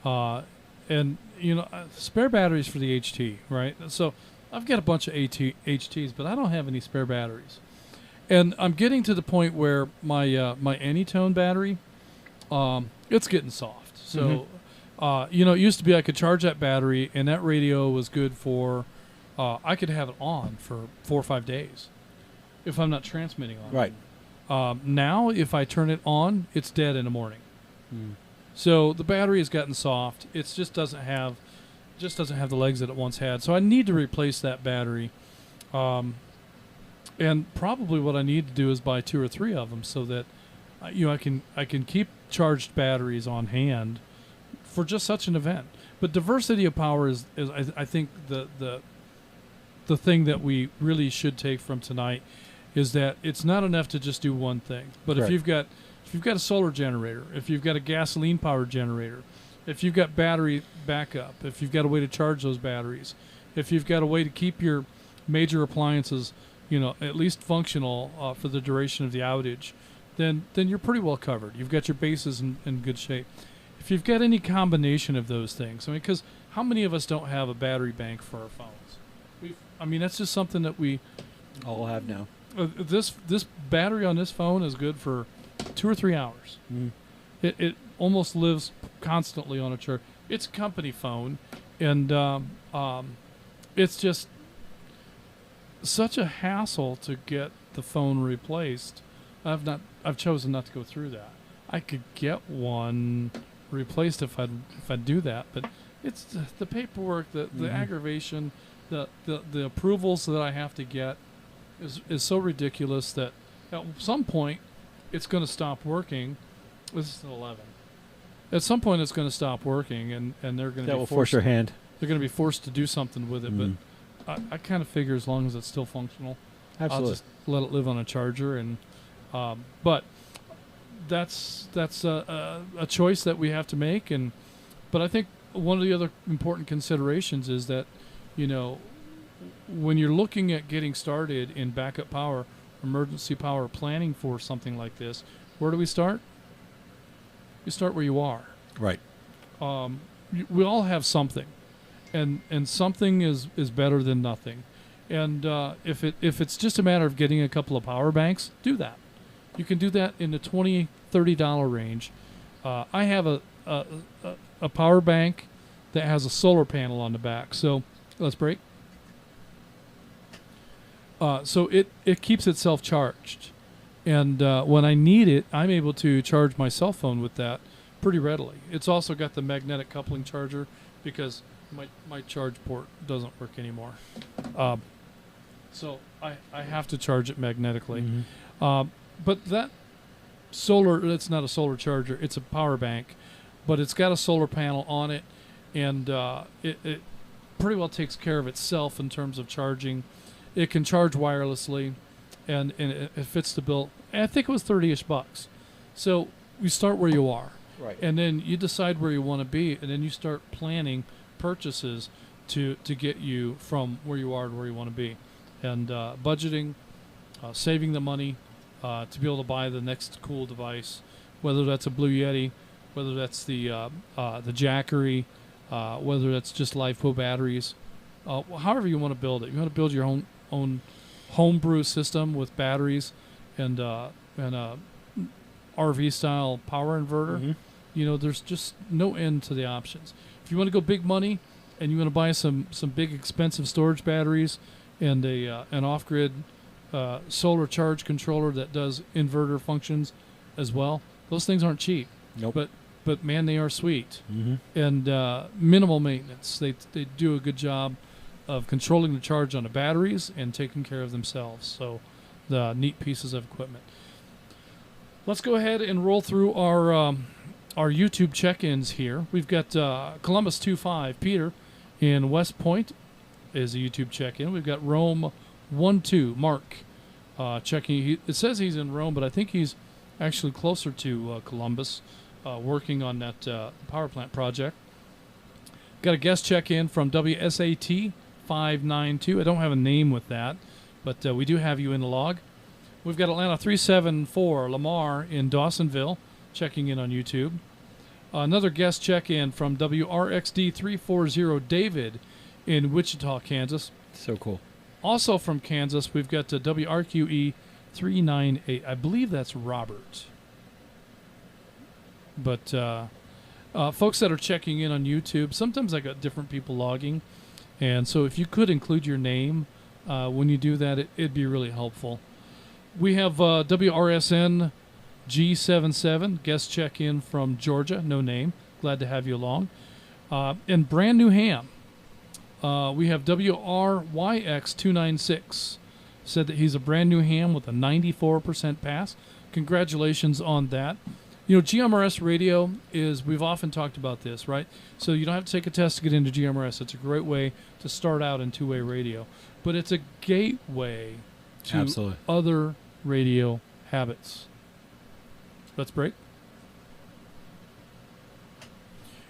and, spare batteries for the HT, right? So I've got a bunch of HTs, but I don't have any spare batteries. And I'm getting to the point where my Anytone battery, it's getting soft. So, it used to be I could charge that battery, and that radio was good for, I could have it on for 4 or 5 days if I'm not transmitting on. Right. Now, if I turn it on, it's dead in the morning. So the battery has gotten soft. It just doesn't have the legs that it once had. So I need to replace that battery. And probably what I need to do is buy 2 or 3 of them so that I can keep charged batteries on hand for just such an event. But diversity of power is I think the thing that we really should take from tonight is that it's not enough to just do one thing. But Correct. if you've got a solar generator, if you've got a gasoline powered generator, if you've got battery backup, if you've got a way to charge those batteries, if you've got a way to keep your major appliances, at least functional for the duration of the outage, then you're pretty well covered. You've got your bases in good shape. If you've got any combination of those things, because how many of us don't have a battery bank for our phones? That's just something that we all have now. This battery on this phone is good for 2 or 3 hours. Mm. It almost lives constantly on a charge. It's a company phone, and it's just such a hassle to get the phone replaced. I've chosen not to go through that. I could get one replaced if I'd do that, but it's the paperwork, the aggravation, the approvals that I have to get is so ridiculous that at some point it's going to stop working. This is 11. At some point it's going to stop working, and they're going to That will force your hand. They're going to be forced to do something with it, but I kind of figure as long as it's still functional, Absolutely. I'll just let it live on a charger. And but that's a choice that we have to make. But I think one of the other important considerations is that, you know, when you're looking at getting started in backup power, emergency power planning for something like this, where do we start? You start where you are. Right. We all have something, and something is better than nothing. And if it's just a matter of getting a couple of power banks, do that. You can do that in the $20, $30 range. I have a power bank that has a solar panel on the back. So let's break. So it keeps itself charged, and when I need it, I'm able to charge my cell phone with that pretty readily. It's also got the magnetic coupling charger because my charge port doesn't work anymore. So I have to charge it magnetically. But that solar, it's not a solar charger, it's a power bank, but it's got a solar panel on it, and it pretty well takes care of itself in terms of charging. It can charge wirelessly, and it fits the bill. And I think it was $30-ish bucks. So you start where you are. Right. And then you decide where you want to be, and then you start planning purchases to get you from where you are to where you want to be. And budgeting, saving the money to be able to buy the next cool device, whether that's a Blue Yeti, whether that's the Jackery, whether that's just LiFePo batteries, however you want to build it. You want to build your own homebrew system with batteries and a RV style power inverter. You know, there's just no end to the options. If you want to go big money and you want to buy some big expensive storage batteries and an off-grid solar charge controller that does inverter functions as well, those things aren't cheap. Nope. But man, they are sweet. And minimal maintenance. They do a good job of controlling the charge on the batteries and taking care of themselves. So the neat pieces of equipment. Let's go ahead and roll through our YouTube check-ins here. We've got Columbus 25 Peter in West Point is a YouTube check-in. We've got Rome 12 Mark checking. It says he's in Rome, but I think he's actually closer to Columbus, working on that power plant project. Got a guest check-in from WSAT 592. I don't have a name with that, but we do have you in the log. We've got Atlanta 374 Lamar in Dawsonville checking in on YouTube. Another guest check-in from WRXD 340 David in Wichita, Kansas. So cool. Also from Kansas, we've got WRQE 398. I believe that's Robert. But folks that are checking in on YouTube, sometimes I got different people logging. And so if you could include your name when you do that, it'd be really helpful. We have WRSN G77, guest check-in from Georgia, no name. Glad to have you along. In Brand New Ham, we have WRYX296. Said that he's a brand new ham with a 94% pass. Congratulations on that. You know, GMRS radio is, we've often talked about this, right? So you don't have to take a test to get into GMRS. It's a great way to start out in two-way radio. But it's a gateway to Absolutely. other radio habits. Let's break.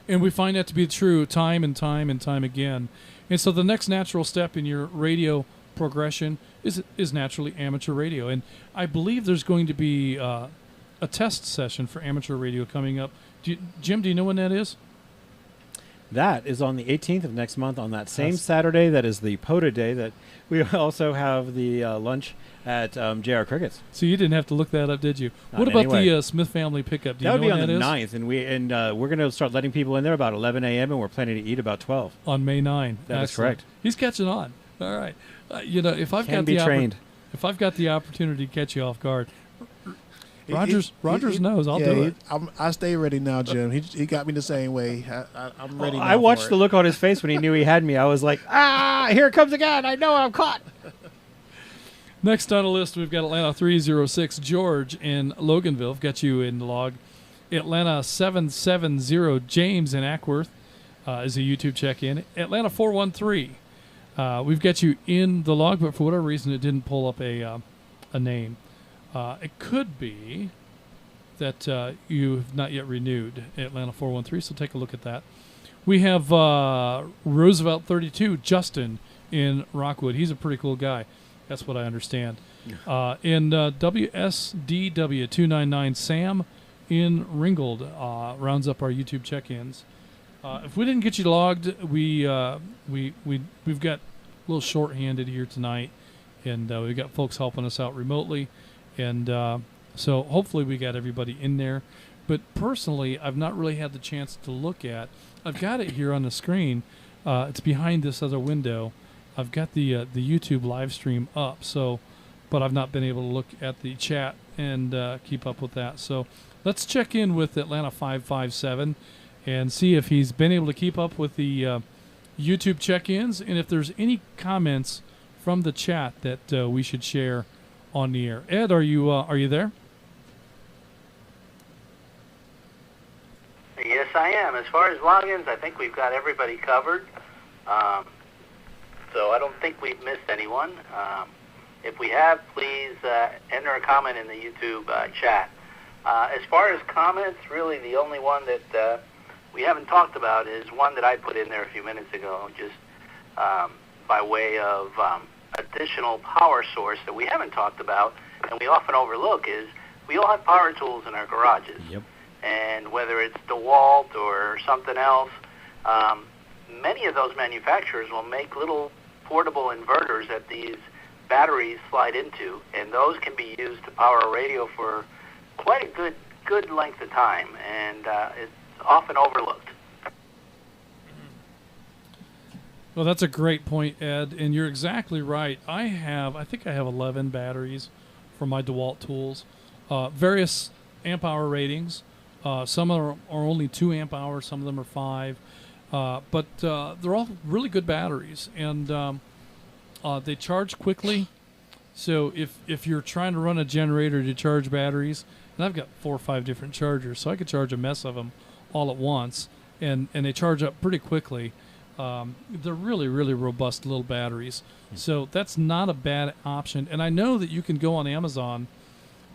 And we find that to be true time and time and time again. And so the next natural step in your radio progression is naturally amateur radio. And I believe there's going to be a test session for amateur radio coming up. Jim, do you know when that is? That is on the 18th of next month on that same Saturday. That is the POTA day. That we also have the lunch at JR Cricket's. So you didn't have to look that up, did you? Not What about anyway. the Smith family pickup? Do you That would know be when on the that is? 9th, and we're going to start letting people in there about 11 a.m. and we're planning to eat about 12. On May 9. That is correct. He's catching on. All right. If I've Can got be the trained. If I've got the opportunity to catch you off guard, Rogers knows I'll do it. I stay ready now, Jim. He got me the same way. I'm ready now. I watched for the look on his face when he knew he had me. I was like, here it comes again. I know I'm caught. Next on the list, we've got Atlanta 306 George in Loganville. Got you in the log. Atlanta 770 James in Ackworth is a YouTube check-in. Atlanta 413. We've got you in the log, but for whatever reason, it didn't pull up a name. It could be that you have not yet renewed Atlanta 413, so take a look at that. We have Roosevelt 32 Justin in Rockwood. He's a pretty cool guy. That's what I understand. In WSDW 299 Sam in Ringgold rounds up our YouTube check-ins. If we didn't get you logged, we've got a little short-handed here tonight, and we've got folks helping us out remotely, and so hopefully we got everybody in there. But personally, I've not really had the chance to look at. I've got it here on the screen. It's behind this other window. I've got the YouTube live stream up, but I've not been able to look at the chat and keep up with that. So let's check in with Atlanta 557 and see if he's been able to keep up with the YouTube check-ins, and if there's any comments from the chat that we should share on the air. Ed, are you there? Yes, I am. As far as logins, I think we've got everybody covered. So I don't think we've missed anyone. If we have, please enter a comment in the YouTube chat. As far as comments, really the only one that we haven't talked about is one that I put in there a few minutes ago, just by way of additional power source that we haven't talked about and we often overlook is we all have power tools in our garages. Yep. And whether it's DeWalt or something else, many of those manufacturers will make little portable inverters that these batteries slide into, and those can be used to power a radio for quite a good length of time, and it's often overlooked. Well, that's a great point, Ed, and you're exactly right. I think I have 11 batteries for my DeWalt tools, various amp hour ratings. Some are only 2 amp hours, some of them are 5, but they're all really good batteries, and they charge quickly. So if you're trying to run a generator to charge batteries, and I've got 4 or 5 different chargers, so I could charge a mess of them all at once, and they charge up pretty quickly. They're really, really robust little batteries. So that's not a bad option. And I know that you can go on Amazon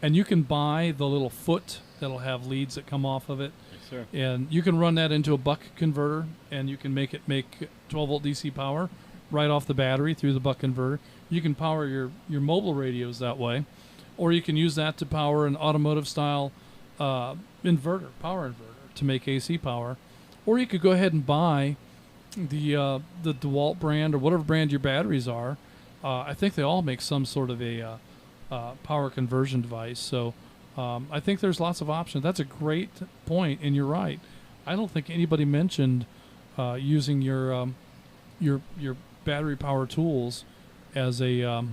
and you can buy the little foot that'll have leads that come off of it. Yes, sir. And you can run that into a buck converter, and you can make 12-volt DC power right off the battery through the buck converter. You can power your mobile radios that way, or you can use that to power an automotive-style power inverter to make AC power. Or you could go ahead and buy the DeWalt brand or whatever brand your batteries are. I think they all make some sort of a power conversion device. So I think there's lots of options. That's a great point, and you're right. I don't think anybody mentioned using your battery power tools as a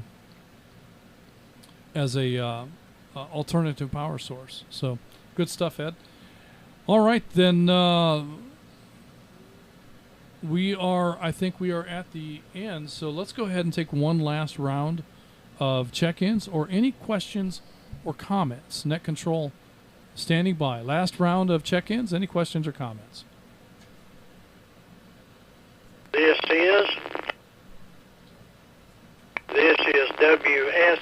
alternative power source. So good stuff, Ed. All right, then. I think we are at the end, so let's go ahead and take one last round of check-ins or any questions or comments. Net Control standing by. Last round of check-ins. Any questions or comments? This is WSIS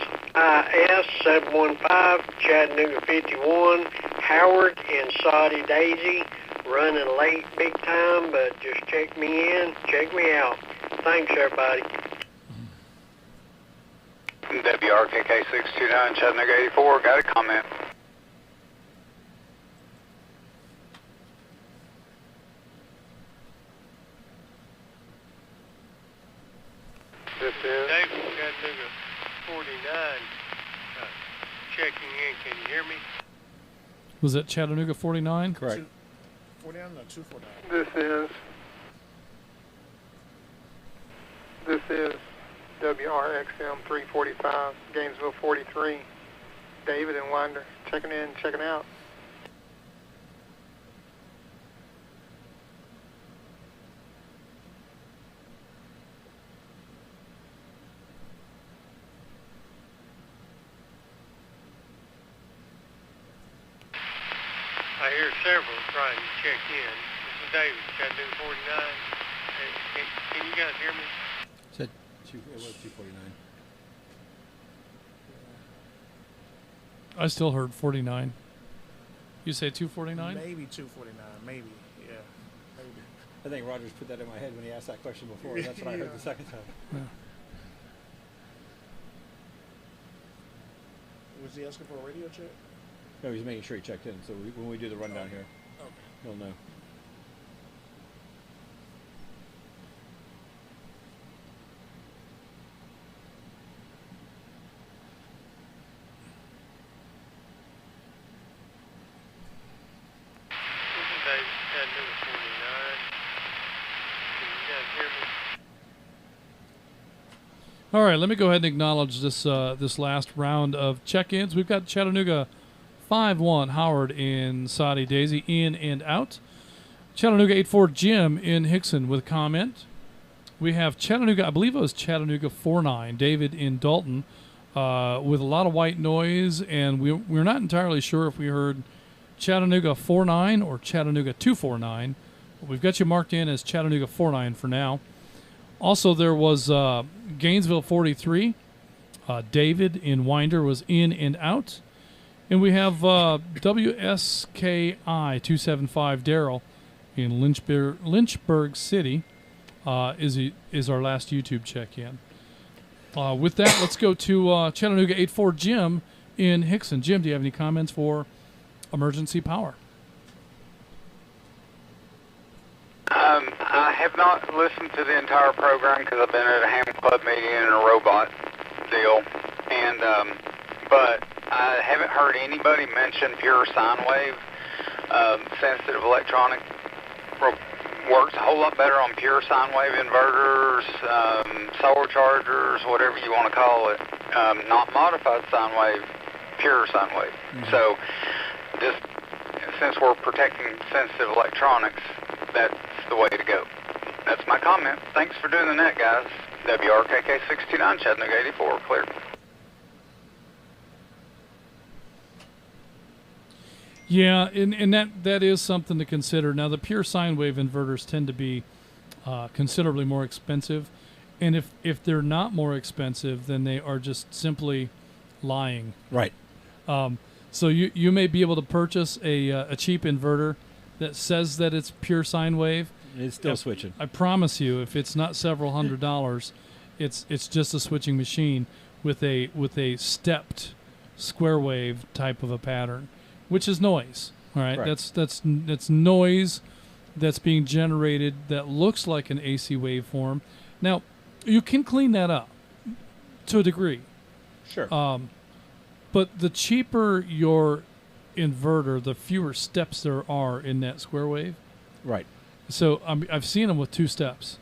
715, Chattanooga 51, Howard in Saudi Daisy. Running late big time, but just check me in, check me out. Thanks, everybody. WRKK 629, Chattanooga 84, got a comment. me? Was it Chattanooga 49? Correct. 49 or 249? This is WRXM 345, Gainesville 43. David and Winder checking in, checking out. I hear several trying to check in. This is David, Chattanooga 49. Hey, can you guys hear me? Said it was 249. I still heard 49. You say 249? Maybe 249. Maybe. Yeah. Maybe. I think Rogers put that in my head when he asked that question before. That's what I heard the second time. Yeah. Was he asking for a radio check? No, he's making sure he checked in. So when we do the rundown here, he'll know. This is David, Chattanooga 49. Can you guys hear me? All right, let me go ahead and acknowledge this this last round of check-ins. We've got Chattanooga 5-1 Howard in Saudi Daisy in and out. Chattanooga 84 Jim in Hickson with a comment. We have Chattanooga, I believe it was Chattanooga 49 David in Dalton with a lot of white noise, and we're not entirely sure if we heard Chattanooga 49 or Chattanooga 249. We've got you marked in as Chattanooga 49 for now. Also, there was Gainesville 43. David in Winder was in and out. And we have WSKI 275 Daryl in Lynchburg City is our last YouTube check-in. With that, let's go to Chattanooga 84 Jim in Hickson. Jim, do you have any comments for emergency power? I have not listened to the entire program because I've been at a ham club meeting and a robot deal, and but I haven't heard anybody mention pure sine wave. Sensitive electronic works a whole lot better on pure sine wave inverters, solar chargers, whatever you want to call it. Not modified sine wave, pure sine wave. Mm-hmm. So just since we're protecting sensitive electronics, that's the way to go. That's my comment. Thanks for doing the net, guys. WRKK 69, Chattanooga 84, clear. Yeah, and that is something to consider. Now, the pure sine wave inverters tend to be considerably more expensive, and if they're not more expensive, then they are just simply lying. Right. So you may be able to purchase a cheap inverter that says that it's pure sine wave. It's still switching. I promise you, if it's not several $100s, it's just a switching machine with a stepped square wave type of a pattern, which is noise. All right, Correct. that's noise that's being generated that looks like an AC waveform. Now, you can clean that up to a degree. Sure. But the cheaper your inverter, the fewer steps there are in that square wave. Right. So I've seen them with 2 steps.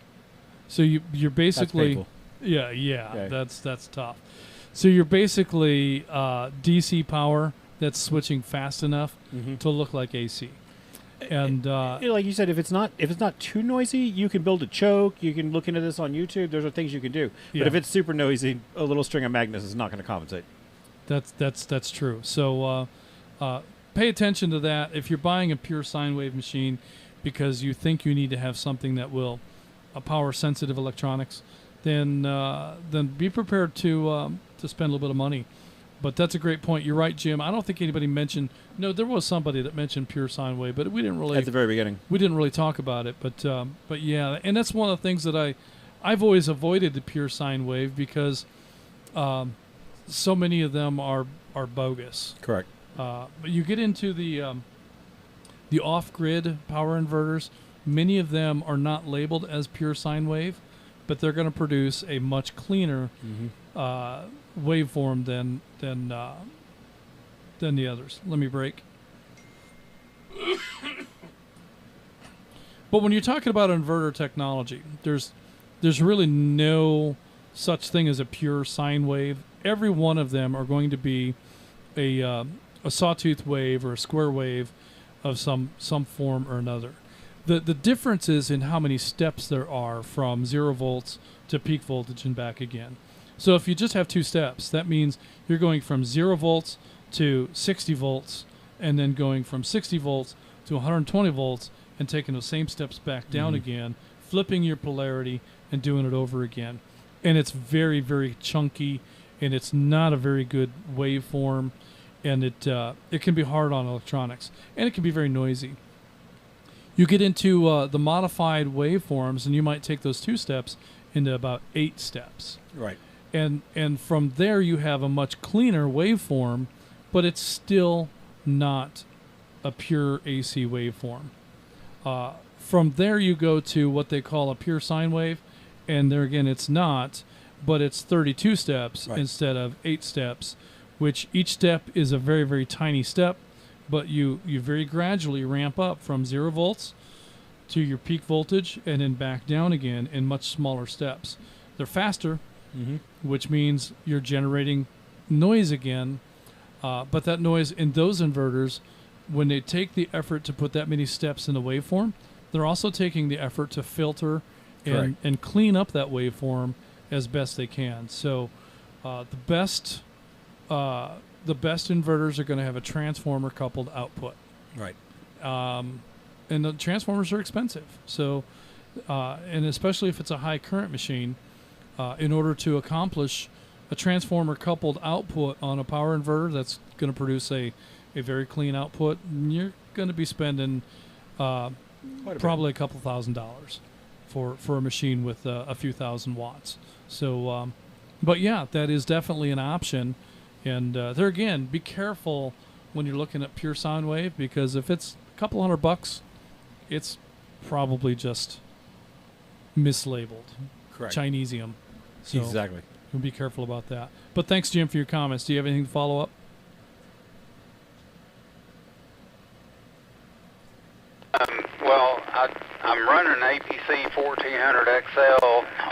So you're basically That's yeah, Okay. that's tough. So you're basically DC power that's switching fast enough to look like AC. And like you said, if it's not too noisy, you can build a choke. You can look into this on YouTube. Those are things you can do. Yeah. But if it's super noisy, a little string of magnets is not going to compensate. That's true. So pay attention to that. If you're buying a pure sine wave machine because you think you need to have something that will power sensitive electronics, then be prepared to spend a little bit of money. But that's a great point. You're right, Jim. I don't think anybody mentioned. No, there was somebody that mentioned pure sine wave, but we didn't really At the very beginning. We didn't really talk about it. But yeah, and that's one of the things that I've always avoided the pure sine wave because so many of them are bogus. Correct. But you get into the off-grid power inverters. Many of them are not labeled as pure sine wave, but they're going to produce a much cleaner waveform than than the others. Let me break. But when you're talking about inverter technology, there's really no such thing as a pure sine wave. Every one of them are going to be a sawtooth wave or a square wave of some form or another. The difference is in how many steps there are from 0 volts to peak voltage and back again. So if you just have 2 steps, that means you're going from 0 volts to 60 volts and then going from 60 volts to 120 volts and taking those same steps back down again, flipping your polarity and doing it over again. And it's very, very chunky, and it's not a very good waveform, and it can be hard on electronics, and it can be very noisy. You get into the modified waveforms, and you might take those 2 steps into about 8 steps. Right. And from there you have a much cleaner waveform, but it's still not a pure AC waveform. From there you go to what they call a pure sine wave, and there again it's not, but it's 32 steps instead of 8 steps, which each step is a very, very tiny step, but you very gradually ramp up from 0 volts to your peak voltage and then back down again in much smaller steps. They're faster, which means you're generating noise again, but that noise in those inverters, when they take the effort to put that many steps in the waveform, they're also taking the effort to filter and clean up that waveform as best they can. So the best inverters are going to have a transformer coupled output. Right. And the transformers are expensive. So, and especially if it's a high current machine, in order to accomplish a transformer coupled output on a power inverter that's going to produce a very clean output, you're going to be spending probably a couple $1,000s for a machine with a few thousand watts. So, but yeah, that is definitely an option. And there again, be careful when you're looking at pure sine wave, because if it's a couple $100, it's probably just mislabeled. Correct. Chinesium. So exactly. We'll be careful about that. But thanks, Jim, for your comments. Do you have anything to follow up? Well, I'm running an APC 1400 XL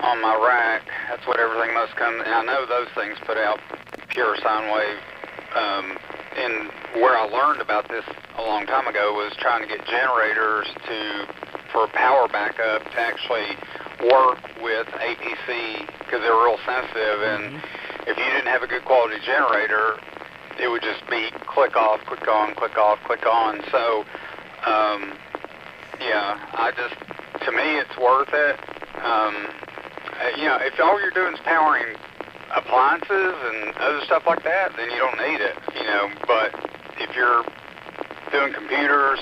on my rack. That's what everything must come. And I know those things put out pure sine wave. And where I learned about this a long time ago was trying to get generators for power backup to actually work with APC, because they're real sensitive. And if you didn't have a good quality generator, it would just be click off, click on, click off, click on. So, yeah, to me, it's worth it. If all you're doing is powering appliances and other stuff like that, then you don't need it, But if you're doing computers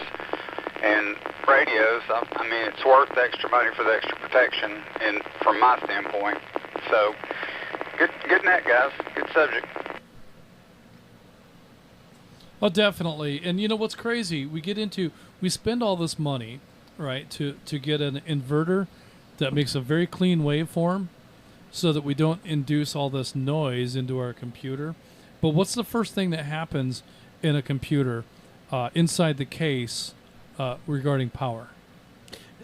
and radios, I mean, it's worth the extra money for the extra protection, and from my standpoint. So, good net, guys. Good subject. Oh, definitely. And you know what's crazy? We spend all this money, right, to get an inverter that makes a very clean waveform so that we don't induce all this noise into our computer. But what's the first thing that happens in a computer inside the case regarding power?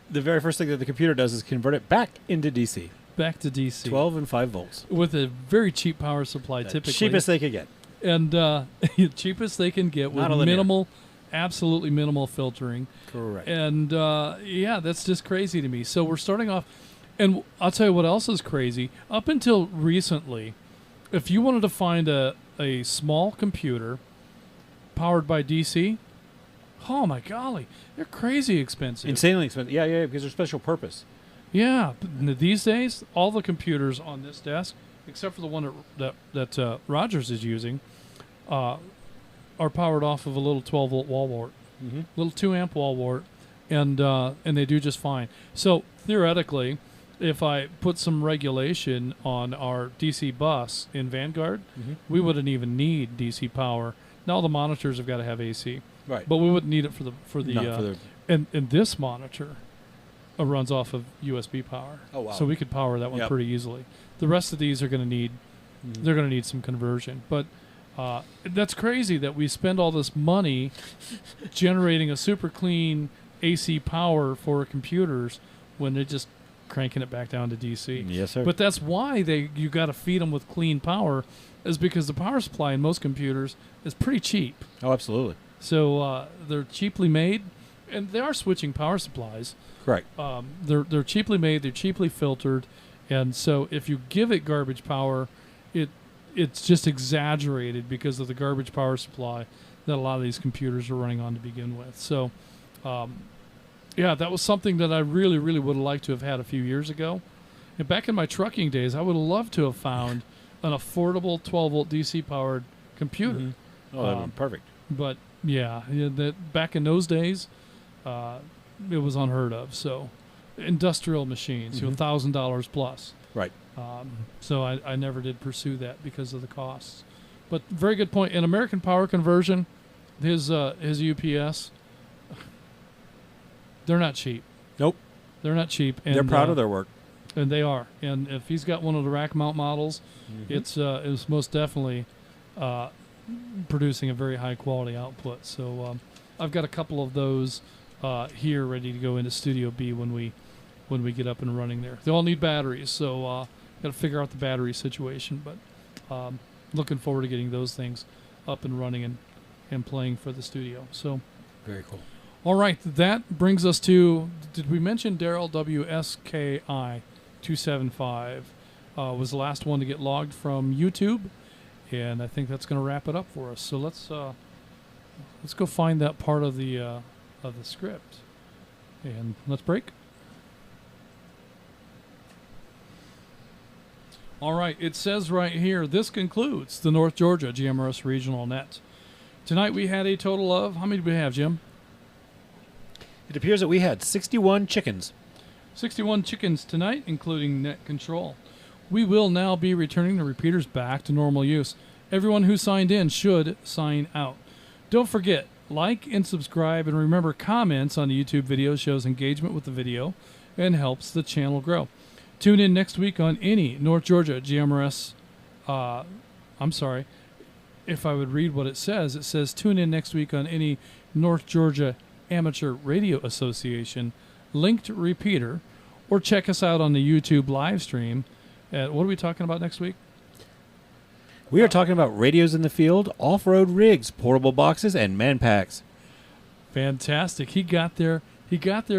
The very first thing that the computer does is convert it back into DC. Back to DC. 12 and 5 volts. With a very cheap power supply, typically. Cheapest they could get. And cheapest they can get with absolutely minimal filtering. Correct. And yeah, that's just crazy to me. So we're starting off, and I'll tell you what else is crazy. Up until recently, if you wanted to find a small computer powered by DC, oh my golly, they're crazy expensive. Insanely expensive. Yeah, because they're special purpose. Yeah, but these days, all the computers on this desk, except for the one that Rogers is using, are powered off of a little 12-volt wall wart, little 2-amp wall wart, and they do just fine. So theoretically, if I put some regulation on our DC bus in Vanguard, we wouldn't even need DC power. Now the monitors have got to have AC, right? But we wouldn't need it for the and this monitor runs off of USB power. Oh wow! So we could power that one pretty easily. The rest of these are going to need they're going to need some conversion, but That's crazy that we spend all this money generating a super clean AC power for computers when they're just cranking it back down to DC. Yes, sir. But that's why you got to feed them with clean power, is because the power supply in most computers is pretty cheap. Oh, absolutely. So they're cheaply made, and they are switching power supplies. Correct. They're cheaply made, they're cheaply filtered, and so if you give it garbage power, it's just exaggerated because of the garbage power supply that a lot of these computers are running on to begin with. So, yeah, that was something that I really, really would have liked to have had a few years ago. And back in my trucking days, I would have loved to have found an affordable 12-volt DC-powered computer. Mm-hmm. Oh, that would be perfect. But, yeah, back in those days, it was unheard of. So, industrial machines, $1,000 plus. Right. So I never did pursue that because of the costs. But very good point. In American Power Conversion, his UPS, they're not cheap. Nope. They're not cheap. And, they're proud of their work. And they are. And if he's got one of the rack mount models, it's most definitely producing a very high quality output. So I've got a couple of those here ready to go into Studio B when we get up and running there. They all need batteries, so got to figure out the battery situation. But looking forward to getting those things up and running and playing for the studio. So very cool. All right, that brings us to, did we mention Daryl WSKI 275 was the last one to get logged from YouTube, and I think that's going to wrap it up for us. So let's go find that part of the script, and let's break. All right, it says right here, this concludes the North Georgia GMRS Regional Net. Tonight we had a total of, how many did we have, Jim? It appears that we had 61 chickens. 61 chickens tonight, including net control. We will now be returning the repeaters back to normal use. Everyone who signed in should sign out. Don't forget, like and subscribe, and remember, comments on the YouTube video shows engagement with the video and helps the channel grow. Tune in next week on any North Georgia GMRS. I'm sorry. If I would read what it says tune in next week on any North Georgia Amateur Radio Association linked repeater, or check us out on the YouTube live stream. What are we talking about next week? We are talking about radios in the field, off-road rigs, portable boxes, and man packs. Fantastic. He got there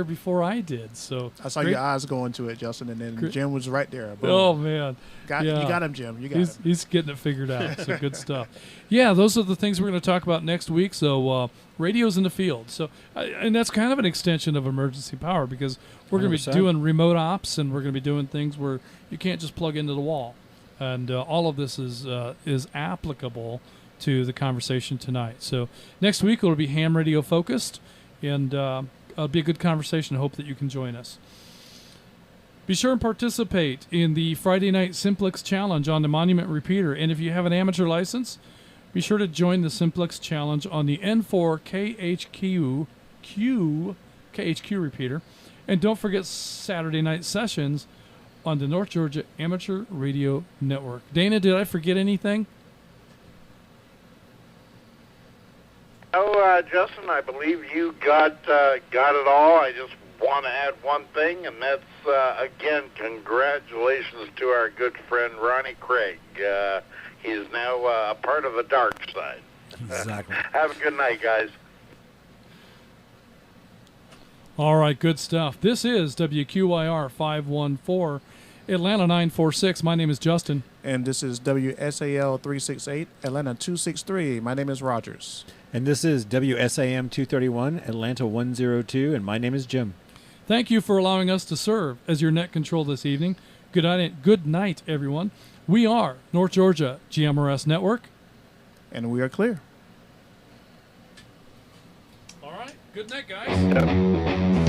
before I did. So I saw your eyes go into it, Justin, and then Jim was right there. Boom. Oh man, you got him, Jim. You got him. He's getting it figured out. So good stuff. Yeah, those are the things we're going to talk about next week. So radios in the field. So and that's kind of an extension of emergency power, because we're going to be doing remote ops, and we're going to be doing things where you can't just plug into the wall. And all of this is applicable to the conversation tonight. So next week it'll be ham radio focused, and it'll be a good conversation. I hope that you can join us. Be sure and participate in the Friday Night Simplex Challenge on the Monument Repeater. And if you have an amateur license, be sure to join the Simplex Challenge on the N4 KHQ repeater. And don't forget Saturday night sessions on the North Georgia Amateur Radio Network. Dana, did I forget anything? Oh, Justin, I believe you got it all. I just want to add one thing, and that's, again, congratulations to our good friend Ronnie Craig. He's now a part of the dark side. Exactly. Have a good night, guys. All right, good stuff. This is WQYR 514, Atlanta 946. My name is Justin. And this is WSAL 368, Atlanta 263. My name is Rogers. And this is WSAM 231, Atlanta 102, and my name is Jim. Thank you for allowing us to serve as your net control this evening. Good night, everyone. We are North Georgia GMRS Network. And we are clear. All right. Good night, guys.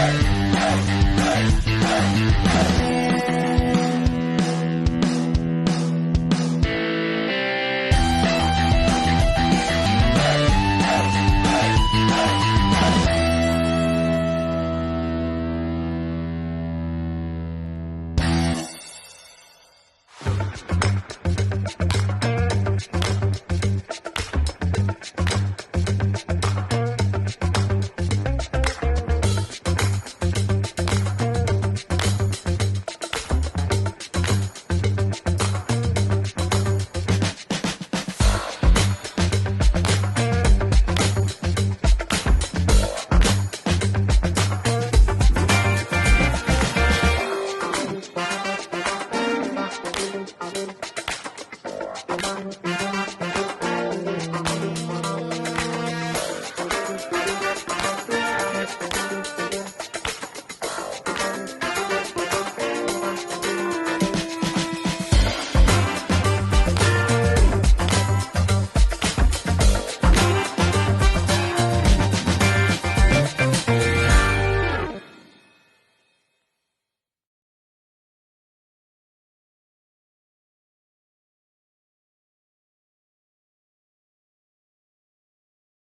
Hey, hey, hey, hey.